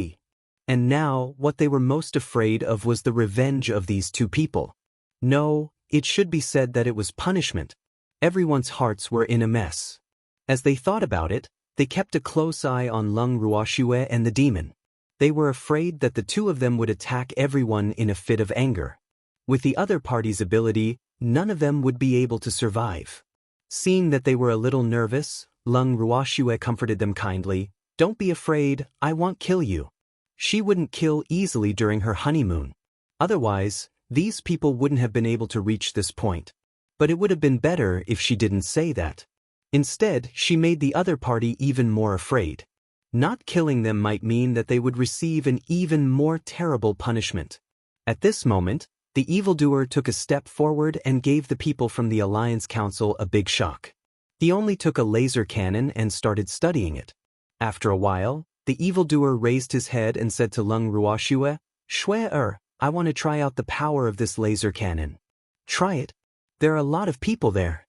And now, what they were most afraid of was the revenge of these two people. No, it should be said that it was punishment. Everyone's hearts were in a mess. As they thought about it, they kept a close eye on Lung Ruoxue and the demon. They were afraid that the two of them would attack everyone in a fit of anger. With the other party's ability, none of them would be able to survive. Seeing that they were a little nervous, Lung Ruoxue comforted them kindly. "Don't be afraid, I won't kill you." She wouldn't kill easily during her honeymoon. Otherwise, these people wouldn't have been able to reach this point. But it would have been better if she didn't say that. Instead, she made the other party even more afraid. Not killing them might mean that they would receive an even more terrible punishment. At this moment, the evildoer took a step forward and gave the people from the Alliance Council a big shock. He only took a laser cannon and started studying it. After a while, the evildoer raised his head and said to Lung Ruoxue, "Shue, I want to try out the power of this laser cannon." "Try it? There are a lot of people there."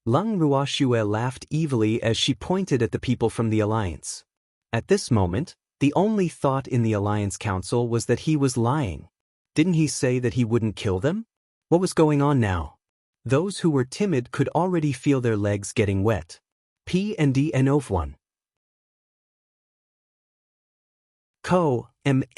Lung Ruoxue laughed evilly as she pointed at the people from the Alliance. At this moment, the only thought in the Alliance Council was that he was lying. Didn't he say that he wouldn't kill them? What was going on now? Those who were timid could already feel their legs getting wet. P&D and one.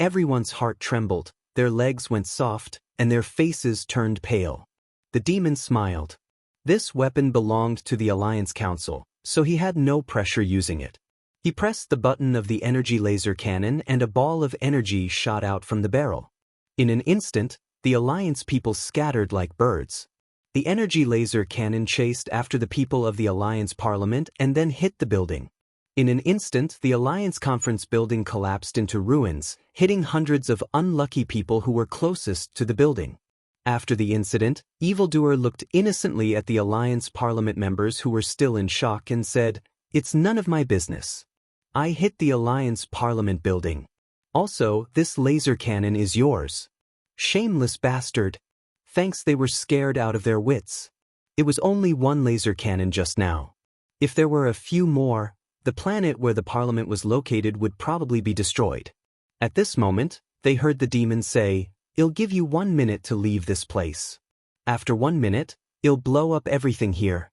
Everyone's heart trembled, their legs went soft, and their faces turned pale. The demon smiled. This weapon belonged to the Alliance Council, so he had no pressure using it. He pressed the button of the energy laser cannon and a ball of energy shot out from the barrel. In an instant, the Alliance people scattered like birds. The energy laser cannon chased after the people of the Alliance Parliament and then hit the building. In an instant, the Alliance Conference building collapsed into ruins, hitting hundreds of unlucky people who were closest to the building. After the incident, Evildoer looked innocently at the Alliance Parliament members who were still in shock and said, "It's none of my business. I hit the Alliance Parliament building. Also, this laser cannon is yours." "Shameless bastard." Thanks, they were scared out of their wits. It was only one laser cannon just now. If there were a few more, the planet where the Parliament was located would probably be destroyed. At this moment, they heard the demon say, "I'll give you 1 minute to leave this place. After 1 minute, I'll blow up everything here."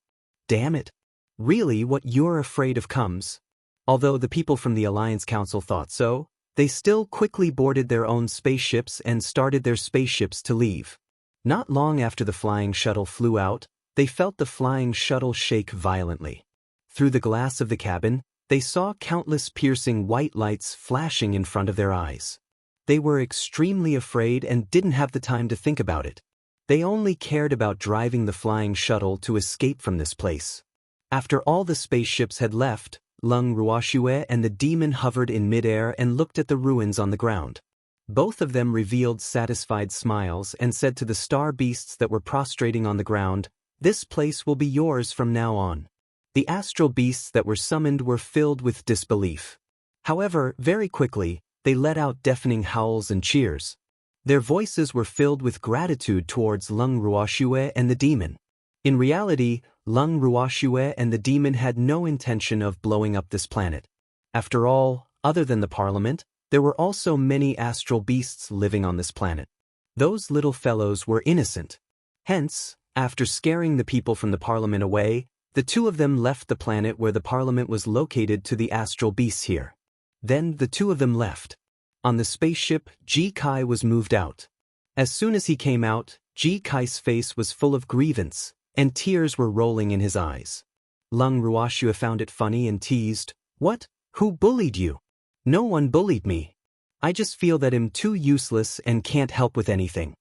Damn it. Really, what you're afraid of comes. Although the people from the Alliance Council thought so, they still quickly boarded their own spaceships and started their spaceships to leave. Not long after the flying shuttle flew out, they felt the flying shuttle shake violently. Through the glass of the cabin, they saw countless piercing white lights flashing in front of their eyes. They were extremely afraid and didn't have the time to think about it. They only cared about driving the flying shuttle to escape from this place. After all the spaceships had left, Lung Ruoxue and the demon hovered in midair and looked at the ruins on the ground. Both of them revealed satisfied smiles and said to the star beasts that were prostrating on the ground, "This place will be yours from now on." The astral beasts that were summoned were filled with disbelief. However, very quickly, they let out deafening howls and cheers. Their voices were filled with gratitude towards Lung Ruoxue and the demon. In reality, Lung Ruoxue and the demon had no intention of blowing up this planet. After all, other than the Parliament, there were also many astral beasts living on this planet. Those little fellows were innocent. Hence, after scaring the people from the Parliament away, the two of them left the planet where the Parliament was located to the astral beasts here. Then the two of them left. On the spaceship, Ji Kai was moved out. As soon as he came out, Ji Kai's face was full of grievance, and tears were rolling in his eyes. Lung Ruoxue found it funny and teased, "What? Who bullied you?" "No one bullied me. I just feel that I'm too useless and can't help with anything."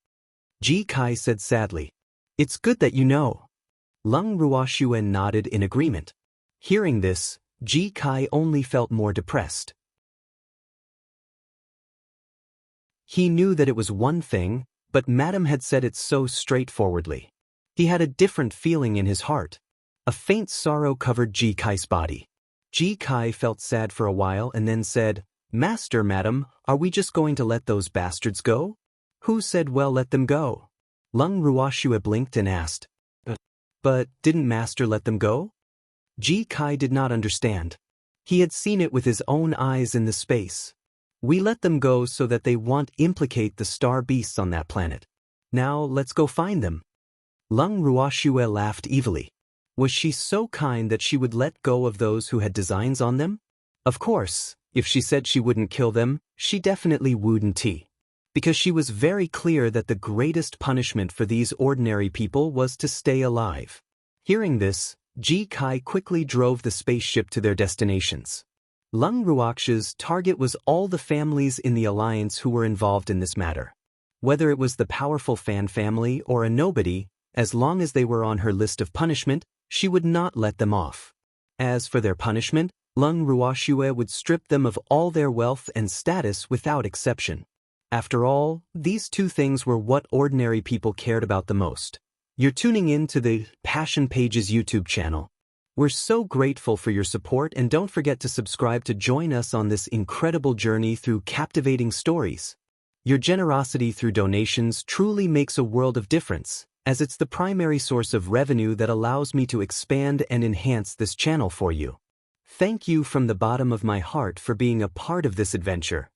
Ji Kai said sadly, "It's good that you know." Lung Ruoxue nodded in agreement. Hearing this, Ji Kai only felt more depressed. He knew that it was one thing, but Madame had said it so straightforwardly. He had a different feeling in his heart. A faint sorrow covered Ji Kai's body. Ji Kai felt sad for a while and then said, "Master, Madam, are we just going to let those bastards go?" "Who said well let them go?" Lung Ruoxue blinked and asked. But didn't Master let them go?" Ji Kai did not understand. He had seen it with his own eyes in the space. "We let them go so that they won't implicate the star beasts on that planet. Now let's go find them." Lung Ruoxue laughed evilly. Was she so kind that she would let go of those who had designs on them? Of course, if she said she wouldn't kill them, she definitely wouldn't. Because she was very clear that the greatest punishment for these ordinary people was to stay alive. Hearing this, Ji Kai quickly drove the spaceship to their destinations. Lung Ruox's target was all the families in the alliance who were involved in this matter. Whether it was the powerful Fan family or a nobody, as long as they were on her list of punishment, she would not let them off. As for their punishment, Lung Ruoxue would strip them of all their wealth and status without exception. After all, these two things were what ordinary people cared about the most. You're tuning in to the Passion Pages YouTube channel. We're so grateful for your support, and don't forget to subscribe to join us on this incredible journey through captivating stories. Your generosity through donations truly makes a world of difference, as it's the primary source of revenue that allows me to expand and enhance this channel for you. Thank you from the bottom of my heart for being a part of this adventure.